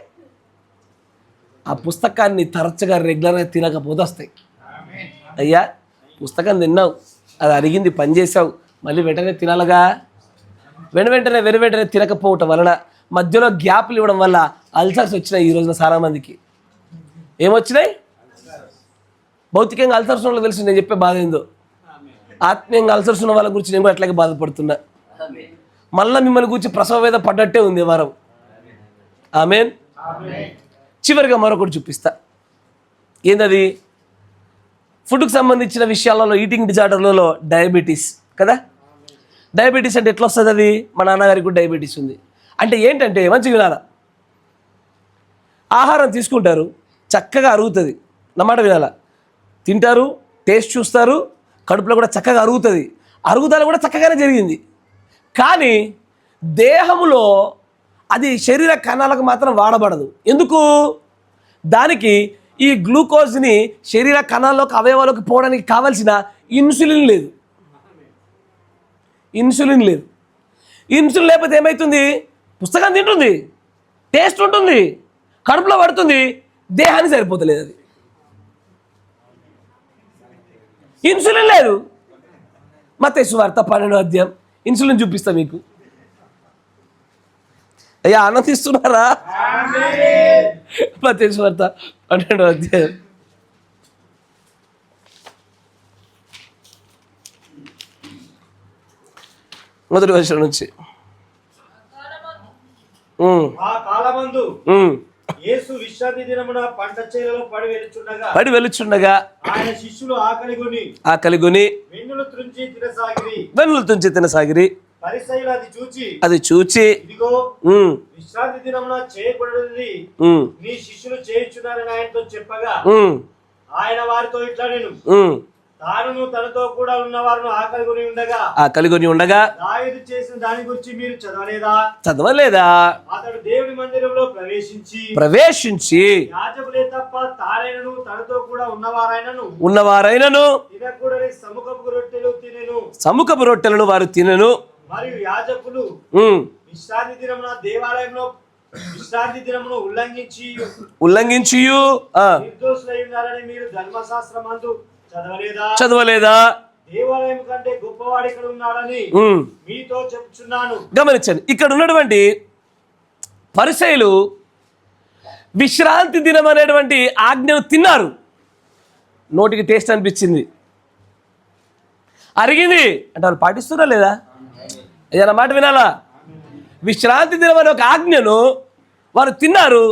ఆ పుస్తకాన్ని తరచుగా రెగ్యులర్గా తినకపోతే వస్తాయి. అయ్యా పుస్తకం తిన్నావు, అది అరిగింది, పని చేసావు, మళ్ళీ వెంటనే తినాలగా. వెంటనే తినకపోవటం వలన, మధ్యలో గ్యాప్లు ఇవ్వడం వల్ల అల్సర్స్ వచ్చినాయి. ఈ రోజున చాలామందికి ఏమొచ్చినాయి? భౌతికంగా అల్సర్స్ ఉన్న తెలుసు నేను చెప్పే బాధ ఏందో. ఆత్మీయంగా అల్సర్స్ ఉన్న వాళ్ళ గురించి నేను కూడా అట్లాగే బాధపడుతున్నా. మళ్ళీ మిమ్మల్ని గురించి ప్రసవ వేద పడ్డట్టే ఉంది వారం. ఆమేన్. చివరిగా మరొకటి చూపిస్తా. ఏందది? ఫుడ్కి సంబంధించిన విషయాలలో, ఈటింగ్ డిజార్డర్లలో డయాబెటీస్ కదా. డయాబెటీస్ అంటే ఎట్లా వస్తుంది? అది మా నాన్నగారికి కూడా డయాబెటీస్ ఉంది. అంటే ఏంటంటే మంచిగా వినాలా. ఆహారం తీసుకుంటారు, చక్కగా అరుగుతుంది. నమాట వినాలా. తింటారు, టేస్ట్ చూస్తారు, కడుపులో కూడా చక్కగా అరుగుతుంది. అరుగుదల కూడా చక్కగానే జరిగింది. కానీ దేహములో అది శరీర కణాలకు మాత్రం వాడబడదు. ఎందుకు? దానికి ఈ గ్లూకోజ్ని శరీర కణాల్లోకి అవయవాలకు పోవడానికి కావాల్సిన ఇన్సులిన్ లేదు. ఇన్సులిన్ లేకపోతే ఏమవుతుంది? పుస్తకం తింటుంది, టేస్ట్ ఉంటుంది, కడుపులో పడుతుంది, దేహానికి సరిపోతలేదు. అది ఇన్సులిన్ లేదు. మత్తయి సువార్త 12వ అధ్యాయం ఇన్సులిన్ చూపిస్తా మీకు. అయ్యా ఆనందిస్తున్నారా? మత్తయి సువార్త 12వ అధ్యాయం మొదటి వచనం నుంచి. ఆ కాలమందు యేసు విశ్రాంతి దినమున పంట చేలలో పడి వెలుచుండగా ఆయన శిష్యులు ఆకలిగొని వెన్నులు త్రుంచి తినసాగిరి. పరిసయ్యులు అది చూచి ఇదిగో విశ్రాంతి దినమున చేయకూడనిది నీ శిష్యులు చేయుచున్నారని ఆయనతో చెప్పగా ఆయన వారితో ఇట్లా నేను తానును తనతో కూడా ఉన్నవారును ఆకలిగొని ఉండగా దావీదు చేసిన దాని గురించి మీరు చదవలేదా? అతడు దేవుని మందిరంలో ప్రవేశించి యాజకులే తప్ప తానైనను తనతో కూడా ఉన్నవారైనను తినకూడని సముఖపు రొట్టెలను వారు తినెను. మరియు యాజకులు విశ్రాంతి దినమున దేవాలయంలో విశ్రాంతి దినమును ఉల్లంఘించి నిర్దోషులై ఉన్నారని మీరు ధర్మశాస్త్రమందు చదవలేదా? దేవాలయం కంటే గొప్పవాడు ఇక్కడ ఉన్నాడని మీతో చెప్తున్నాను. గమనించండి, ఇక్కడ ఉన్నటువంటి పరిసయ్యులు విశ్రాంతి దినం అనేటువంటి ఆజ్ఞను తిన్నారు. నోటికి టేస్ట్ అనిపించింది, అరిగింది అంటే వాళ్ళు పాటిస్తున్నారా లేదా? ఏదైనా మాట వినాలా? విశ్రాంతి దినం అనే ఒక ఆజ్ఞను వారు తిన్నారు,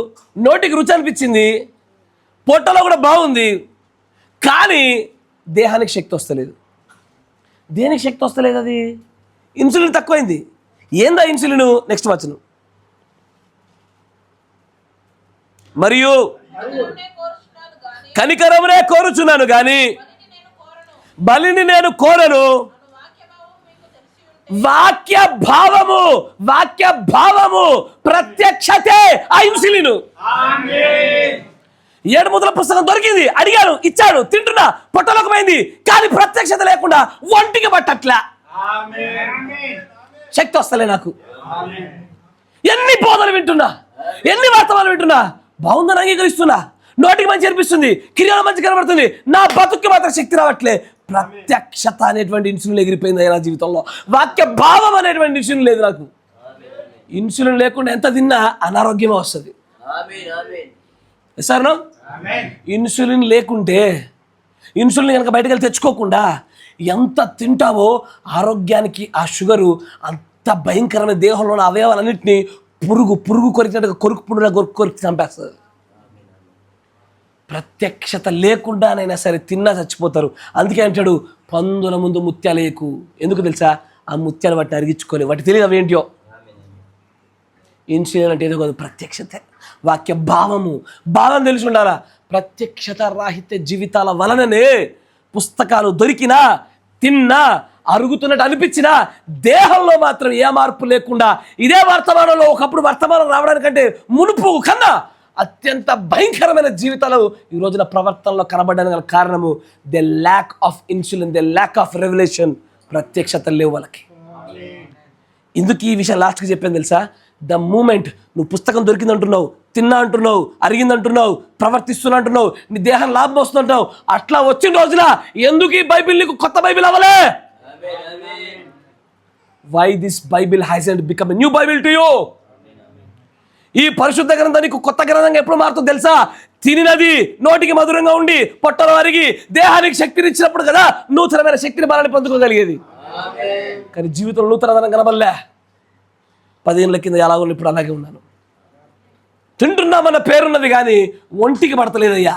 నోటికి రుచి అనిపించింది, పొట్టలో కూడా బాగుంది, కానీ దేహానికి శక్తి వస్తలేదు. దేనికి శక్తి వస్తలేదు? అది ఇన్సులిన్ తక్కువైంది. ఏందా ఇన్సులిన్? నెక్స్ట్ వచనం. మరియు కనికరమునే కోరుచున్నాను గాని బలిని నేను కోరను. వాక్య భావము ప్రత్యక్షతే ఆ ఇన్సులిన్. 7 ముద్రల పుస్తకం దొరికింది, అడిగాను, ఇచ్చాడు, తింటున్నా, పొట్టలోకి పోయింది, కానీ ప్రత్యక్షత లేకుండా ఒంటికి పట్టట్లా. శక్తి వస్తలే నాకు. ఎన్ని బోధలు వింటున్నా, ఎన్ని వార్తలు వింటున్నా, బాగుందని అంగీకరిస్తున్నా, నోటికి మంచి అనిపిస్తుంది, క్రియలు మంచి కనబడుతుంది, నా బతుక్కి మాత్రం శక్తి రావట్లే. ప్రత్యక్షత అనేటువంటి ఇన్సులిన్ ఎగిరిపోయింది నా జీవితంలో. వాక్య భావం అనేటువంటి ఇన్సులిన్ లేదు నాకు. ఇన్సులిన్ లేకుండా ఎంత తిన్నా అనారోగ్యమే వస్తుంది. సరేనా? ఇన్సులిన్ లేకుంటే, ఇన్సులిన్ కనుక బయటకు వెళ్ళి తెచ్చుకోకుండా ఎంత తింటావో ఆరోగ్యానికి ఆ షుగరు అంత భయంకరమైన దేహంలో ఉన్న అవయవాలన్నింటినీ పురుగు కొరికినట్టుగా కొరికి చంపేస్తుంది. ప్రత్యక్షత లేకుండానైనా సరే తిన్నా చచ్చిపోతారు. అందుకే అంటాడు, పందుల ముందు ముత్యాలేకు. ఎందుకు తెలుసా? ఆ ముత్యాలు వాటిని అరిగించుకొని, వాటి తెలియదు అవేంటో. ఇన్సులిన్ అంటే ఏదో కాదు, ప్రత్యక్షత, వాక్య భావం తెలిసి ఉండాలా. ప్రత్యక్షత రాహిత్య జీవితాల వలననే పుస్తకాలు దొరికినా, తిన్నా, అరుగుతున్నట్టు అనిపించినా దేహంలో మాత్రం ఏ మార్పు లేకుండా, ఇదే వర్తమానంలో ఒకప్పుడు వర్తమానం రావడానికంటే మునుపు కన్నా అత్యంత భయంకరమైన జీవితాలు ఈ రోజున ప్రవర్తనలో కనబడడానికి గల కారణము the lack of insulin, the lack of revolution. ప్రత్యక్షత లేవు వాళ్ళకి. ఎందుకు ఈ విషయం లాస్ట్కి చెప్పాను తెలుసా? ద మూమెంట్ నువ్వు పుస్తకం దొరికింది అంటున్నావు, తిన్నా అంటున్నావు, అరిగిందంటున్నావు, ప్రవర్తిస్తున్నా అంటున్నావు, నీ దేహం లాభం వస్తుంటావు, అట్లా వచ్చిన రోజున ఎందుకు ఈ బైబిల్ నీకు కొత్త బైబిల్ అవ్వలే? Why this Bible hasn't become a new Bible to you? ఈ పరిశుద్ధ గ్రంథం నీకు కొత్త గ్రంథంగా ఎప్పుడు మారుతుందో తెలుసా? తినినది నోటికి మధురంగా ఉండి పొట్టలో అరిగి దేహానికి శక్తిని ఇచ్చినప్పుడు కదా నూతనమైన శక్తిని బలాన్ని పొందుకోగలిగేది. కానీ జీవితంలో నూతనదనం కనబడలే. 10 ఏళ్ళ కింద ఎలాగో ఇప్పుడు అలాగే ఉన్నాను. తింటున్నామన్న పేరున్నది కానీ ఒంటికి పడతలేదయ్యా.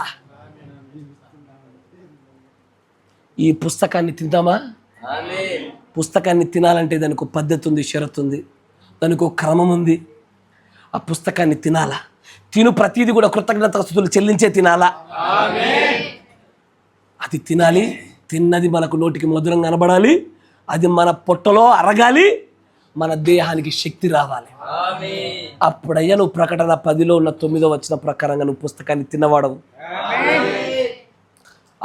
ఈ పుస్తకాన్ని తిందామా? పుస్తకాన్ని తినాలంటే దానికి ఒక పద్ధతి ఉంది, షరతు ఉంది, దానికి ఒక క్రమం ఉంది. ఆ పుస్తకాన్ని తినాలా, తిను ప్రతిదీ కూడా కృతజ్ఞతాస్తుతులు చెల్లించే తినాలా. అది తినాలి, తిన్నది మనకు నోటికి మధురంగా కనబడాలి, అది మన పొట్టలో అరగాలి, మన దేహానికి శక్తి రావాలి. అప్పుడయ్యా నువ్వు ప్రకటన 10లో ఉన్న 9వ వచనం ప్రకారంగా నువ్వు పుస్తకాన్ని తిన్నవాడవు.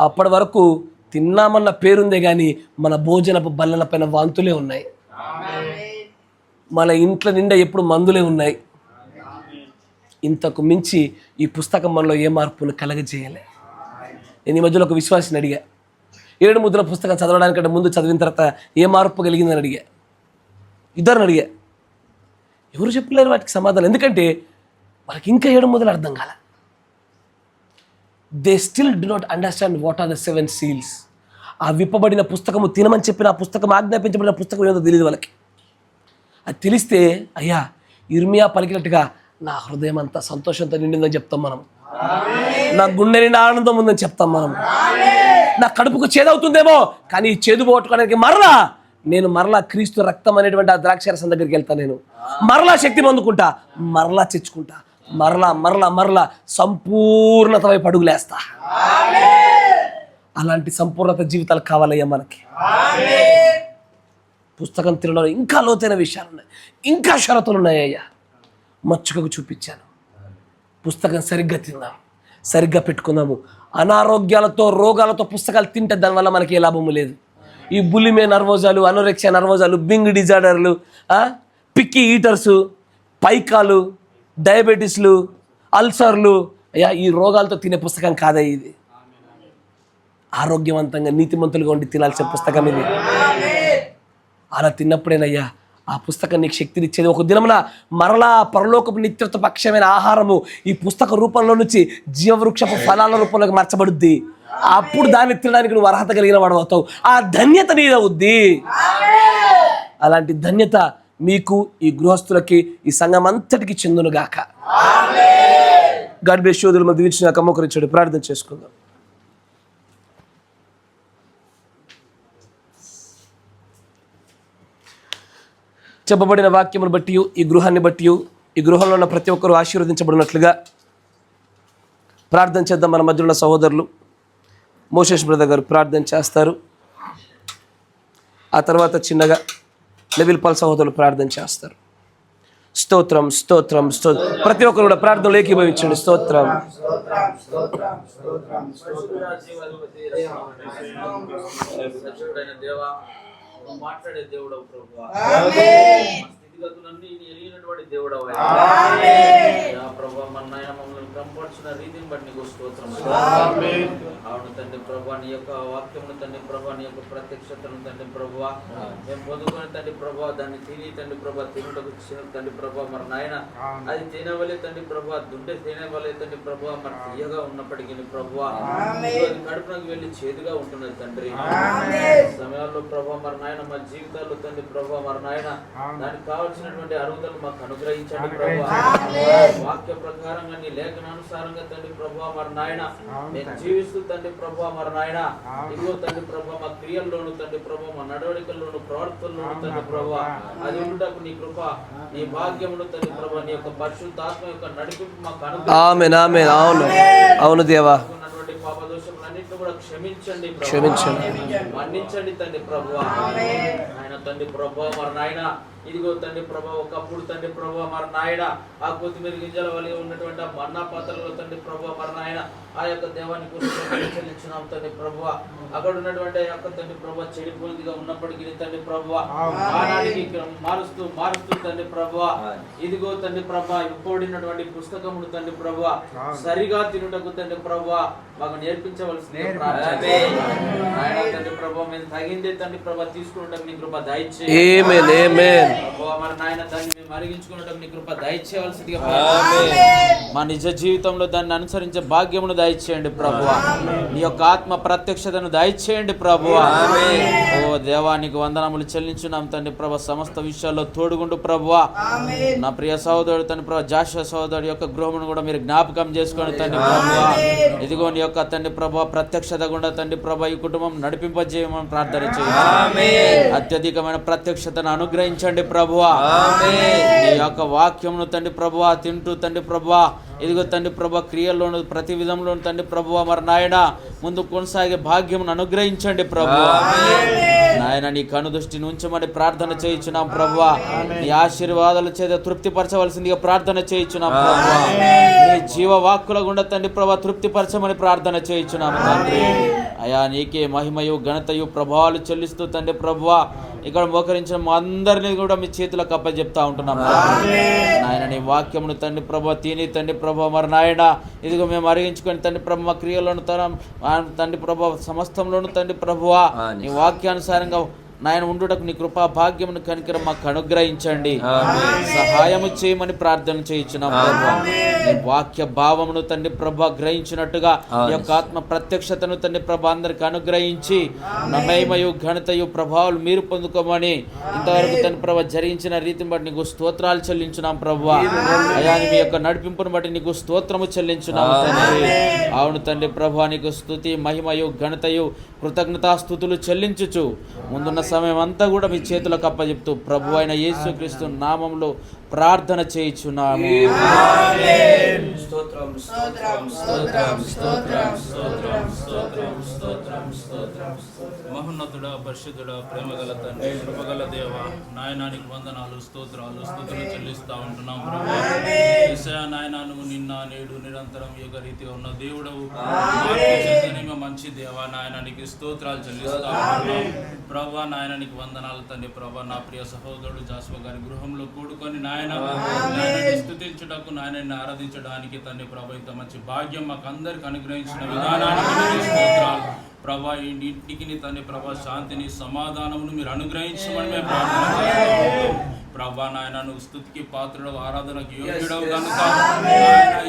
అప్పటి వరకు తిన్నామన్న పేరుందే కానీ మన భోజనపు బల్లల పైన వాంతులే ఉన్నాయి. మన ఇంట్లో నిండా ఎప్పుడు మందులే ఉన్నాయి. ఇంతకు మించి ఈ పుస్తకం మనలో ఏ మార్పును కలగజేయలే. నేను ఈ మధ్యలో ఒక విశ్వాసిని అడిగా, 7 ముద్రల పుస్తకం చదవడానికంటే ముందు చదివిన తర్వాత ఏ మార్పు కలిగిందని అడిగా. ఇద్దరిని అడిగా, ఎవరు చెప్పలేరు వాటికి సమాధానం. ఎందుకంటే వాళ్ళకి ఇంకా 7 ముద్రలు అర్థం కాల. They still do not understand what are the 7 seals. ఆ విప్పబడిన పుస్తకము, తినమని చెప్పిన ఆ పుస్తకం, ఆజ్ఞాపించబడిన పుస్తకం ఏదో తెలియదు వాళ్ళకి. అది తెలిస్తే అయ్యా ఇర్మియా పలికినట్టుగా నా హృదయం అంతా సంతోషంతో నిండిందని చెప్తాం మనం. నా గుండె నిండా ఆనందం ఉందని చెప్తాం మనం. నా కడుపుకు చేదవుతుందేమో కానీ ఈ చేదు పోగొట్టుకోవడానికి మరలా క్రీస్తు రక్తం అనేటువంటి ఆ ద్రాక్షరసం దగ్గరికి వెళ్తాను. నేను మరలా శక్తి పొందుకుంటా, మరలా తెచ్చుకుంటా, మరలా సంపూర్ణత వైపు అడుగులేస్తా. అలాంటి సంపూర్ణత జీవితాలు కావాలయ్యా మనకి. పుస్తకం తినడంలో ఇంకా లోతైన విషయాలు ఉన్నాయి, ఇంకా షరతులు ఉన్నాయ్యా. మచ్చుకకు చూపించాను. పుస్తకం సరిగ్గా తిందాం, సరిగ్గా పెట్టుకుందాము. అనారోగ్యాలతో, రోగాలతో పుస్తకాలు తింటే దానివల్ల మనకి ఏ లాభము లేదు. ఈ బులిమే నర్వోజాలు, అనోరెక్సియా నర్వోజాలు, బింగ్ డిజార్డర్లు, పిక్కి ఈటర్సు, పైకాలు, డయాబెటీస్లు, అల్సర్లు, అయ్యా ఈ రోగాలతో తినే పుస్తకం కాదయ్య ఇది. ఆరోగ్యవంతంగా నీతిమంతులుగా ఉండి తినాల్సిన పుస్తకం ఇది. అలా తిన్నప్పుడేనయ్యా ఆ పుస్తకం నీకు శక్తినిచ్చేది. ఒక దినమున మరలా పరలోకపు నిత్యత్వ పక్షమైన ఆహారము ఈ పుస్తక రూపంలో నుంచి జీవవృక్షపు ఫలాల రూపంలోకి మార్చబడుద్ది. అప్పుడు దాన్ని తినడానికి నువ్వు అర్హత కలిగిన వాడు అవుతావు. ఆ ధన్యత నీదవుద్ది. అలాంటి ధన్యత మీకు, ఈ గృహస్థులకి, ఈ సంఘం అంతటికి చెందునుగాక. God bless you. మన దీవించిన మోకరించండి, ప్రార్థన చేసుకుందాం. చెప్పబడిన వాక్యమును బట్టి, ఈ గృహాన్ని బట్టి, ఈ గృహంలో ఉన్న ప్రతి ఒక్కరూ ఆశీర్వదించబడినట్లుగా ప్రార్థన చేద్దాం. మన మధ్యలో ఉన్న సహోదరులు మోషేష్ బ్రదర్ గారు ప్రార్థన చేస్తారు. ఆ తర్వాత చిన్నగా లెవిల్ పాల్ సహోదరులు ప్రార్థన చేస్తారు. స్తోత్రం, స్తోత్రం, స్తోత్రం. ప్రతి ఒక్కరు కూడా ప్రార్థనలు ఏకీభవించండి. స్తోత్రం. మాట్లాడే దేవుడు ప్రభువా, స్థితిగతులన్నీ ఎరిగినటువంటి దేవుడు ప్రభువా. మన నాయన మమ్మల్ని కంపడుచున్న రీతిని బట్టి నీకు స్తోత్రం. అవును తండ్రి ప్రభువా, నీ యొక్క వాక్యమును తండ్రి ప్రభువా, నీ యొక్క ప్రత్యక్షతను తండ్రి ప్రభువా మేము పొందుకొని తండ్రి ప్రభువా దాన్ని తిని తండ్రి ప్రభువా తినుటకు తండ్రి ప్రభువా మరి నాయన అది తినవలే తండ్రి ప్రభువా, దుంటే తినవలే తండ్రి ప్రభువా మరి తీయగా ఉన్నప్పటికీ ప్రభువా అది కడుపునకు వెళ్ళి చేదుగా ఉంటున్నది తండ్రి. సమయాల్లో ప్రభువా మరి నాయన మా జీవితాల్లో తండ్రి ప్రభువా మరి నాయన దానికి కావాల్సినటువంటి అర్హతలు మాకు అనుగ్రహించండి ప్రభువా. వాక్య ప్రకారంగా నీ లేఖనానుసారంగా తండ్రి ప్రభువా మరి నాయన నేను జీవిస్తూ తండ్రి ప్రభువా మరి నాయన ఇదిగో తండ్రి ప్రభువా మా క్రియల్లోను తండ్రి ప్రభువా మా నడవడికల్లోను ప్రవర్తనలోను తండ్రి ప్రభువా అది ఉండుటకు నీ కృప, నీ భాగ్యమును తండ్రి ప్రభువా నీ యొక్క పరిశుద్ధాత్మ యొక్క నడిపింపు మాకు అనుగ్రహించండి. అవును దేవా, పాపదోషములన్నింటినీ కూడా క్షమించండి, మన్నించండి తండ్రి ప్రభువా. ఆయన తండ్రి ప్రభువా మరి నాయన ఇదిగో తండ్రి ప్రభా ఒకప్పుడు తండ్రి ప్రభా మరి నాయన ఆ కొత్తిమీర గింజల వలె ఉన్నటువంటి ఆ మన్నా పాత్రలో తండ్రి ప్రభా మరి నాయన ఆ యొక్క దేవానికి చెల్లించినాం తండ్రి ప్రభా. అక్కడ ఉన్నటువంటి ఆ యొక్క తండ్రి ప్రభా చెడిపోయిగా ఉన్నప్పటికీ తండ్రి ప్రభా ఆనాడికి మారుస్తూ తండ్రి ప్రభా ఇదిగో తండ్రి ప్రభా ఇవ్వబడినటువంటి పుస్తకమును తండ్రి ప్రభా సరిగా తినుటకు తండ్రి ప్రభా మాకు నేర్పించవలసింది ఆయన తండ్రి ప్రభా మేము తగిందే తండ్రి ప్రభా తీసుకున్నట్టు నీ కృప దయచేయండి. మరి నాయన దాన్ని మేము అరిగించుకున్నట్టు నీ కృప దయచేయవలసిందిగా మా నిజ జీవితంలో దాన్ని అనుసరించే భాగ్యమును దయచేయండి ప్రభువా. నీ యొక్క ఆత్మ ప్రత్యక్షతను దయచేయండి ప్రభువా. ఓ దేవానికి వందనములు చెల్లించున్నాం తండ్రి ప్రభా. సమస్త విషయాల్లో తోడుగుండు ప్రభువా. నా ప్రియ సహోదరుడు తండ్రి ప్రభా జాషువా సహోదరుడు యొక్క గృహమును కూడా మీరు జ్ఞాపకం చేసుకోండి తండ్రి ప్రభువా. ఇదిగో నీ యొక్క తండ్రి ప్రభా ప్రత్యక్షత గుండా తండ్రి ప్రభా ఈ కుటుంబం నడిపింపజేయమని ప్రార్థన చేయండి. అత్యధికమైన ప్రత్యక్షతను అనుగ్రహించండి ప్రభువా. నీ యొక్క వాక్యమును తండ్రి ప్రభువా తింటూ తండ్రి ప్రభువా ఇదిగో తండ్రి ప్రభా క్రియల్లోను ప్రతి విధంలోను తండ్రి ప్రభువా మరి నాయన ముందు కొనసాగే భాగ్యమును అనుగ్రహించండి ప్రభువా. నాయన నీ కనుదృష్టిని ఉంచమని ప్రార్థన చేయించున్నాం ప్రభువా. నీ ఆశీర్వాదాల చేత తృప్తిపరచవలసిందిగా ప్రార్థన చేయించున్నాం ప్రభువా. నీ జీవవాక్కుల గుండా తండ్రి ప్రభా తృప్తిపరచమని ప్రార్థన చేయించున్నాం తండ్రి. అయా నీకే మహిమయు ఘనతయు ప్రభావాలు చెల్లిస్తూ తండ్రి ప్రభువా ఇక్కడ మోకరించిన మా అందరినీ కూడా మీ చేతులకు అప్పచెప్తా ఉంటున్నాం నాయన. నీ వాక్యమును తండ్రి ప్రభా తిని తండ్రి ప్రభా మరి నాయన ఇదిగో మేము అరిగించుకొని తండ్రి ప్రభు మా క్రియలను తండ్రి ప్రభా సమస్తంలోను తండ్రి ప్రభువా నీ వాక్యానుసారంగా నాయన ఉండుటకు నీ కృపా భాగ్యమును కనికరం మాకు అనుగ్రహించండి, సహాయము చేయమని ప్రార్థన చేయించున్నాం ప్రభా. నీ వాక్య భావమును తండ్రి ప్రభా గ్రహించినట్టుగా ఈ యొక్క ఆత్మ ప్రత్యక్షతను తండ్రి ప్రభా అందరికి అనుగ్రహించి మహిమయు ఘనతయు ప్రభావాలు మీరు పొందుకోమని ఇంతవరకు తండ్రి ప్రభా జరిగించిన రీతిని బట్టి నీకు స్తోత్రాలు చెల్లించున్నాం ప్రభువా. అయా మీ యొక్క నడిపింపును బట్టి నీకు స్తోత్రము చెల్లించున్నాం తండ్రి. అవును తండ్రి ప్రభా నీకు స్తుతి మహిమయు ఘనతయు కృతజ్ఞతాస్తుతులు చెల్లించుచు ముందున్న సమయం అంతా కూడా మీ చేతులకు అప్పచెప్తూ ప్రభు అయిన యేసుక్రీస్తు నామములో ప్రార్థన చేయించున్నాము. మహోన్నతుడా పరిశుద్ధుడా ప్రేమగల తండ్రి కృపగల దేవ నాయనానికి వందనాలు స్తోత్రాలు స్తుతులు చెల్లిస్తా ఉంటున్నాం ప్రభా. యేసయ్యా నాయనా నువ్వు నిన్న నేడు నిరంతరం యుగ రీతిగా ఉన్న దేవుడవు, మంచి దేవ నాయనానికి స్తోత్రాలు చెల్లిస్తా ఉంటున్నాం ప్రభా. నాయనానికి వందనాలు తండ్రి ప్రభా. నా ప్రియ సహోదరుడు జాస్వా గారి గృహంలో కూడుకొని నాయనాన్ని స్తుతించుటకు నాయనాన్ని ఆరాధించడానికి తండ్రి ప్రభా ఇంత మంచి భాగ్యం మాకు అందరికి అనుగ్రహించిన విధానానికి స్తోత్రాలు ప్రభా. ఈ ఇంటికి తండ్రి ప్రభా శాంతిని సమాధానమును మీరు అనుగ్రహించమని మేము ప్రార్థన చేస్తున్నాం ప్రభా. నాయన నువ్వు స్తుతికి పాత్రుడు ఆరాధనకు యోగ్యుడవు కనుక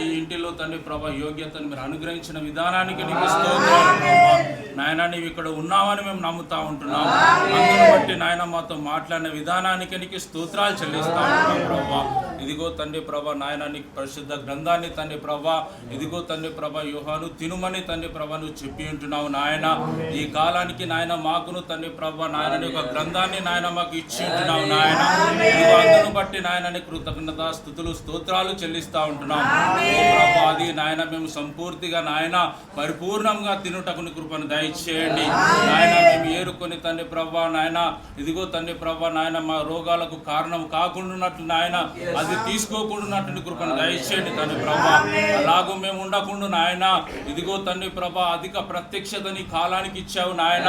ఈ ఇంటిలో తండ్రి ప్రభా యోగ్యతను మీరు అనుగ్రహించిన విధానానికి నీకు స్తోత్రాలు ప్రభా. నాయన నీవు ఇక్కడ ఉన్నావని మేము నమ్ముతా ఉంటున్నాం. అందును బట్టి నాయన మాతో మాట్లాడిన విధానానికి నీకు స్తోత్రాలు చెల్లిస్తా ఉంటున్నాం ప్రభా. ఇదిగో తండ్రి ప్రభా నాయన నీకు పరిశుద్ధ గ్రంథాన్ని తండ్రి ప్రభా ఇదిగో తండ్రి ప్రభా యోహాను తినుమని తండ్రి ప్రభా నువ్వు చెప్పి ఉంటున్నావు నాయన. ఈ కాలానికి నాయన మాకును తండ్రి ప్రభా నాయన నీ యొక్క గ్రంథాన్ని నాయన మాకు ఇచ్చి ఉంటున్నావు నాయన. అందును బట్టి నాయన కృతజ్ఞత స్తుతులు స్తోత్రాలు చెల్లిస్తా ఉంటున్నాం ప్రభా. అది నాయన మేము సంపూర్తిగా నాయన పరిపూర్ణంగా తినుటకు కృపను దయచేయండి నాయన. మేము ఏరుకొని తండ్రి ప్రభా నాయన ఇదిగో తండ్రి ప్రభా నాయన మా రోగాలకు కారణం కాకుండా నాయన అది తీసుకోకుండా కృపను దయచేయండి తండ్రి ప్రభా. అలాగూ మేము ఉండకుండా నాయన ఇదిగో తండ్రి ప్రభా అధిక ప్రత్యక్షతని కాలానికి ఇచ్చావు నాయన.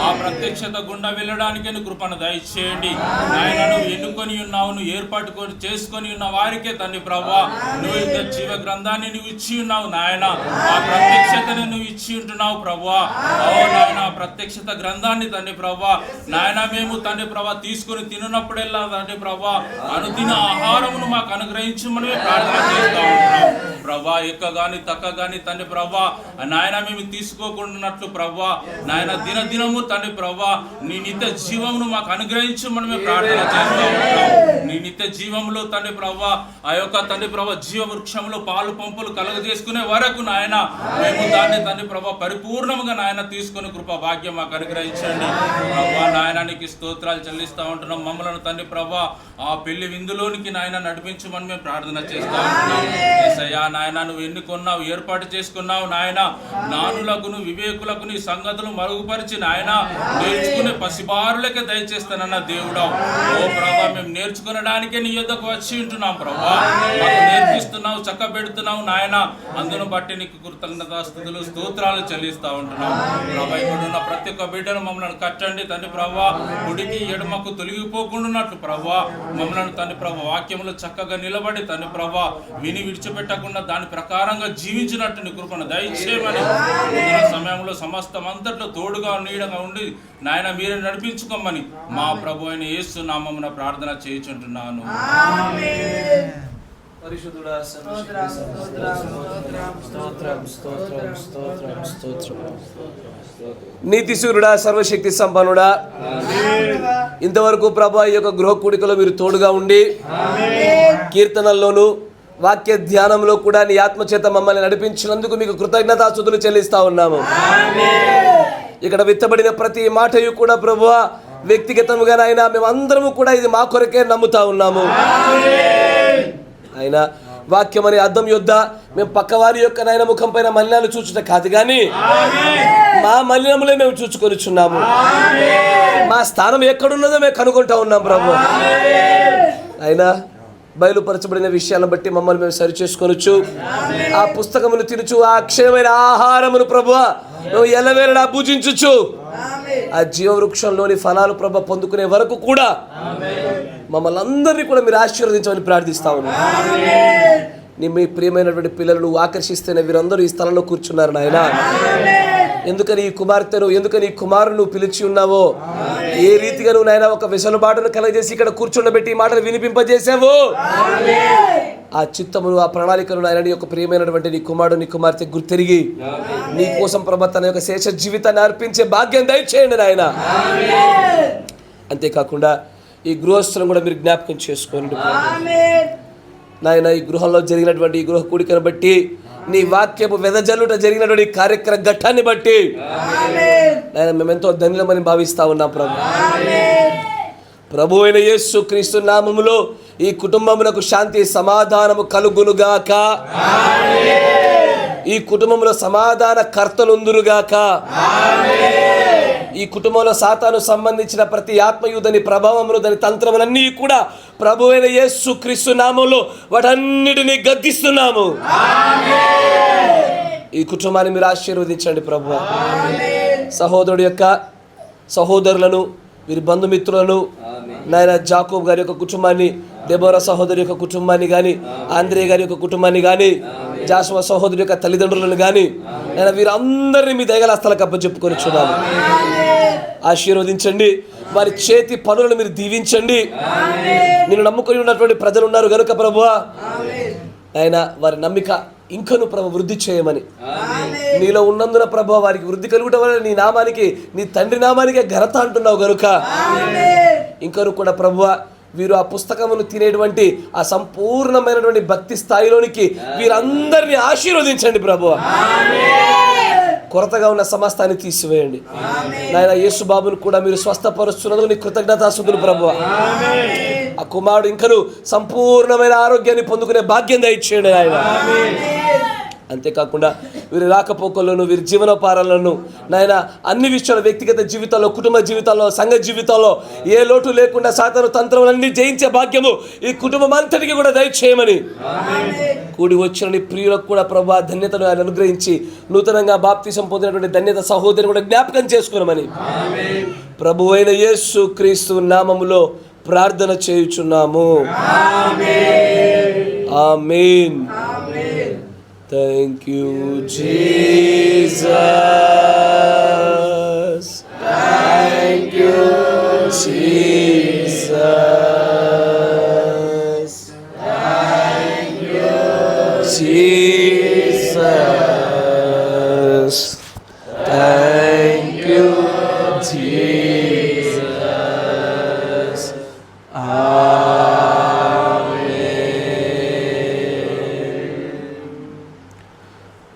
ఆ ప్రత్యక్షత గుండా వెళ్ళడానికి కృపను దయచేయండి నాయన. నువ్వు ఎన్నుకొని ఉన్నావు, నువ్వు ఏర్పాటు చేసుకొని ఉన్న వారికే తండ్రి ప్రభా నువ్వు జీవ గ్రంథాన్ని నువ్వు ఇచ్చి ఉన్నావు నాయన. ఆ ప్రత్యక్షతని నువ్వు ఇచ్చి ఉంటున్నావు ప్రభా. నాయన ప్రత్యక్షత గ్రంథాన్ని తండ్రి ప్రభా నాయన మేము తండ్రి ప్రభా తీసుకొని తిన్నప్పుడెల్లా తండ్రి ప్రభా అనుదిన ఆహారమును మాకు అనుగ్రహించమని ప్రార్థన చేస్తా ఉంటున్నాం ప్రభా. ఎక్కగాని తక్కగాని తండ్రి ప్రభా నాయన మేము తీసుకోకుండానట్లు ప్రభా నాయన దినదినము తండ్రి ప్రభా నీ నిత్య జీవమును మాకు అనుగ్రహించమని మేము ప్రార్థన చేస్తా ఉంటున్నాం. నీ నిత్య జీవంలో తండ్రి ప్రభా ఆ యొక్క తండ్రి ప్రభా జీవ వృక్షంలో పాలు పంపులు కలుగజేసుకునే వరకు నాయన మేము దాన్ని తండ్రి ప్రభా పరిపూర్ణంగా నాయన తీసుకుని కృపా భాగ్యం మాకు అనుగ్రహించండి ప్రభా. నాయనానికి స్తోత్రాలు చెల్లిస్తా ఉంటున్నాం. మమ్మల్ని తండ్రి ప్రభా ఆ పెళ్లి విందులోనికి నాయన నడిపించమని మేము ప్రార్థన చేస్తా ఉంటున్నాం. యేసయ్యా నాయన నువ్వు ఎన్నుకున్నావు, ఏర్పాటు చేసుకున్నావు నాయన. జ్ఞానులకును వివేకులకును ఈ సంగతులు మరుగుపరిచి నాయన నేర్చుకునే పసిబారులకే దయచేస్తానన్న దేవుడావు. ఓ ప్రభా మేము నేర్చుకునడానికే నీ యొద్దకు వచ్చి ఉంటున్నాం ప్రభా. మాకు నేర్పిస్తున్నావు, చక్క పెడుతున్నావు నాయన. అందును బట్టి నీకు కృతజ్ఞతాస్తుతులు స్తోత్రాలు చెల్లిస్తా ఉంటున్నాం ప్రభా. ఇక్కడ ఉన్న ప్రతి ఒక్క బిడ్డను మమ్మల్ని కట్టండి తండ్రి ప్రభా. గుడికి ఎడమకు తొలగిపోకుండాన్నట్లు ప్రభా మమ్మల్ని తండ్రి ప్రభా వాక్యములు చక్కగా నిలబడి తండ్రి ప్రభా విని విడిచిపెట్టకుండా దాని ప్రకారంగా జీవించినట్టు నీ కృపను దయచేయమని సమయంలో సమస్తం అంతట్లో తోడుగా నీడగా ఉండి నాయన మీరే నడిపించుకోమని మా ప్రభు అయిన యేసు నామమున ప్రార్థన చేయుచుంటున్నాను. పరిశుద్ధుడా నీతిశూరుడా సర్వశక్తి సంపన్నుడా ఇంతవరకు ప్రభా ఈ యొక్క గృహ కూడికలో మీరు తోడుగా ఉండి కీర్తనల్లోనూ వాక్య ధ్యానంలో కూడా నీ ఆత్మచేత మమ్మల్ని నడిపించినందుకు మీకు కృతజ్ఞతాస్తుతులు చెల్లిస్తా ఉన్నాము. ఇక్కడ విత్తబడిన ప్రతి మాటయు కూడా ప్రభువా వ్యక్తిగతముగా నాయన మేమందరము కూడా ఇది మా కొరకే నమ్ముతా ఉన్నాము. ఆయన వాక్యం అనే అద్దం యొద్ద మేము పక్కవారి యొక్క నాయన ముఖం పైన మలినాలు చూచుట కాదు కానీ మా మలినములే మేము చూచుకొనిచున్నాము. మా స్థానం ఎక్కడున్నదో మేము కనుగొంటా ఉన్నాం ప్రభు. అయినా బయలుపరచబడిన విషయాలను బట్టి మమ్మల్ని మేము సరి చేసుకొనొచ్చు. ఆ పుస్తకమును తినుచు ఆ అక్షయమైన ఆహారమును ప్రభువా నువ్వు ఎల్లవేళలా పూజించుచు ఆ జీవవృక్షంలోని ఫలాలు ప్రభు పొందుకునే వరకు కూడా మమ్మల్ని అందరినీ కూడా మీరు ఆశీర్వదించమని ప్రార్థిస్తా ఉన్నాం. మీ ప్రియమైనటువంటి పిల్లలను ఆకర్షిస్తేనే వీరందరూ ఈ స్థలంలో కూర్చున్నారు నాయన. ఎందుకని ఈ కుమార్తెను, ఎందుకని ఈ కుమారును పిలిచి ఉన్నావో, ఏ రీతిగా నువ్వు నాయన ఒక వెసులుబాటును కలగజేసి ఇక్కడ కూర్చుండబెట్టి ఈ మాటలు వినిపింపజేసావు, ఆ చిత్తమును ఆ ప్రణాళికను నాయన నీ యొక్క ప్రియమైనటువంటి నీ కుమారుడు నీ కుమార్తె గుర్తెరిగి నీ కోసం ప్రభు తన యొక్క శేష జీవితాన్ని అర్పించే భాగ్యం దయచేయండి నాయన. అంతేకాకుండా ఈ గృహస్థులను కూడా మీరు జ్ఞాపకం చేసుకోండి నాయన. ఈ గృహంలో జరిగినటువంటి ఈ గృహ కూడికను బట్టి, నీ వాక్యపు వెదజల్లుట జరిగినటువంటి కార్యక్రమ ఘట్టాన్ని బట్టి నాయన మేమెంతో ధన్యులమని భావిస్తా ఉన్నాం ప్రభు. ప్రభు అయిన యేసు క్రీస్తు నామములో ఈ కుటుంబమునకు శాంతి సమాధానము కలుగునుగాక. ఈ కుటుంబంలో సమాధాన కర్తలుందురుగాక. ఈ కుటుంబంలో సాతాను సంబంధించిన ప్రతి ఆత్మయుధని ప్రభావమును దాని తంత్రములన్నీ కూడా ప్రభు అయిన యేసు క్రీస్తు నామములో వాటన్నిటినీ గద్దిస్తున్నాము. ఈ కుటుంబాన్ని మీరు ఆశీర్వదించండి ప్రభు. సహోదరుడు యొక్క సహోదరులను, వీరి బంధుమిత్రులను నాయన, జాకోబ్ గారి యొక్క కుటుంబాన్ని, డెబోరా సహోదరి యొక్క కుటుంబాన్ని కానీ, ఆంద్రే గారి యొక్క కుటుంబాన్ని కానీ, జాషువా సహోదరి యొక్క తల్లిదండ్రులను కానీ నేను వీరందరినీ మీ దయగల హస్తాలకు అప్పచెప్పుకొని చూడాలి. ఆశీర్వదించండి. వారి చేతి పనులను మీరు దీవించండి. నేను నమ్ముకొని ఉన్నటువంటి ప్రజలు ఉన్నారు కనుక ప్రభువా ఆయన వారి నమ్మిక ఇంకను ప్రభు వృద్ధి చేయమని, నీలో ఉన్నందున ప్రభు వారికి వృద్ధి కలుగుట వల్ల నీ నామానికి, నీ తండ్రి నామానికే ఘనత అంటున్నావు కనుక ఇంకను కూడా ప్రభువ వీరు ఆ పుస్తకమును తినేటువంటి ఆ సంపూర్ణమైనటువంటి భక్తి స్థాయిలోనికి వీరందరినీ ఆశీర్వదించండి ప్రభువ. కొరతగా ఉన్న సమస్తాన్ని తీసివేయండి నాయన. యేసు బాబును కూడా మీరు స్వస్థపరుస్తున్నందుకు నీ కృతజ్ఞతాస్తుతులు ప్రభువ. ఆ కుమారుడు ఇంకను సంపూర్ణమైన ఆరోగ్యాన్ని పొందుకునే భాగ్యం దయచేయండి ఆయన. అంతేకాకుండా వీరి రాకపోకలను, వీరి జీవనోపారాలను నాయన అన్ని విషయాలు, వ్యక్తిగత జీవితాల్లో, కుటుంబ జీవితాల్లో, సంఘ జీవితాల్లో ఏ లోటు లేకుండా సాతాను తంత్రములన్నీ జయించే భాగ్యము ఈ కుటుంబం అంతటికి కూడా దయచేయమని, కూడి వచ్చిన ప్రియులకు కూడా ప్రభు ధన్యతను ఆయన అనుగ్రహించి నూతనంగా బాప్తిసం పొందినటువంటి ధన్యత సహోదరిని కూడా జ్ఞాపకం చేసుకున్నామని ప్రభు అయిన యేసు క్రీస్తు నామములో ప్రార్థన చేయుచున్నాము. ఆమేన్. Thank you, Jesus. Thank you, Jesus. Thank you, Jesus. Thank you, Jesus.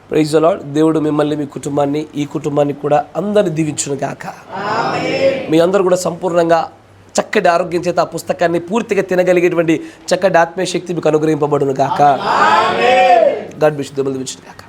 Praise the Lord. దేవుడు మిమ్మల్ని, మీ కుటుంబాన్ని, ఈ కుటుంబాన్ని కూడా అందరిని దీవించును గాక. మీ అందరూ కూడా సంపూర్ణంగా చక్కటి ఆరోగ్యం చేత ఆ పుస్తకాన్ని పూర్తిగా తినగలిగేటువంటి చక్కటి ఆత్మీయ శక్తి మీకు అనుగ్రహింపబడును గాక. God bless you. దీవించును గాక.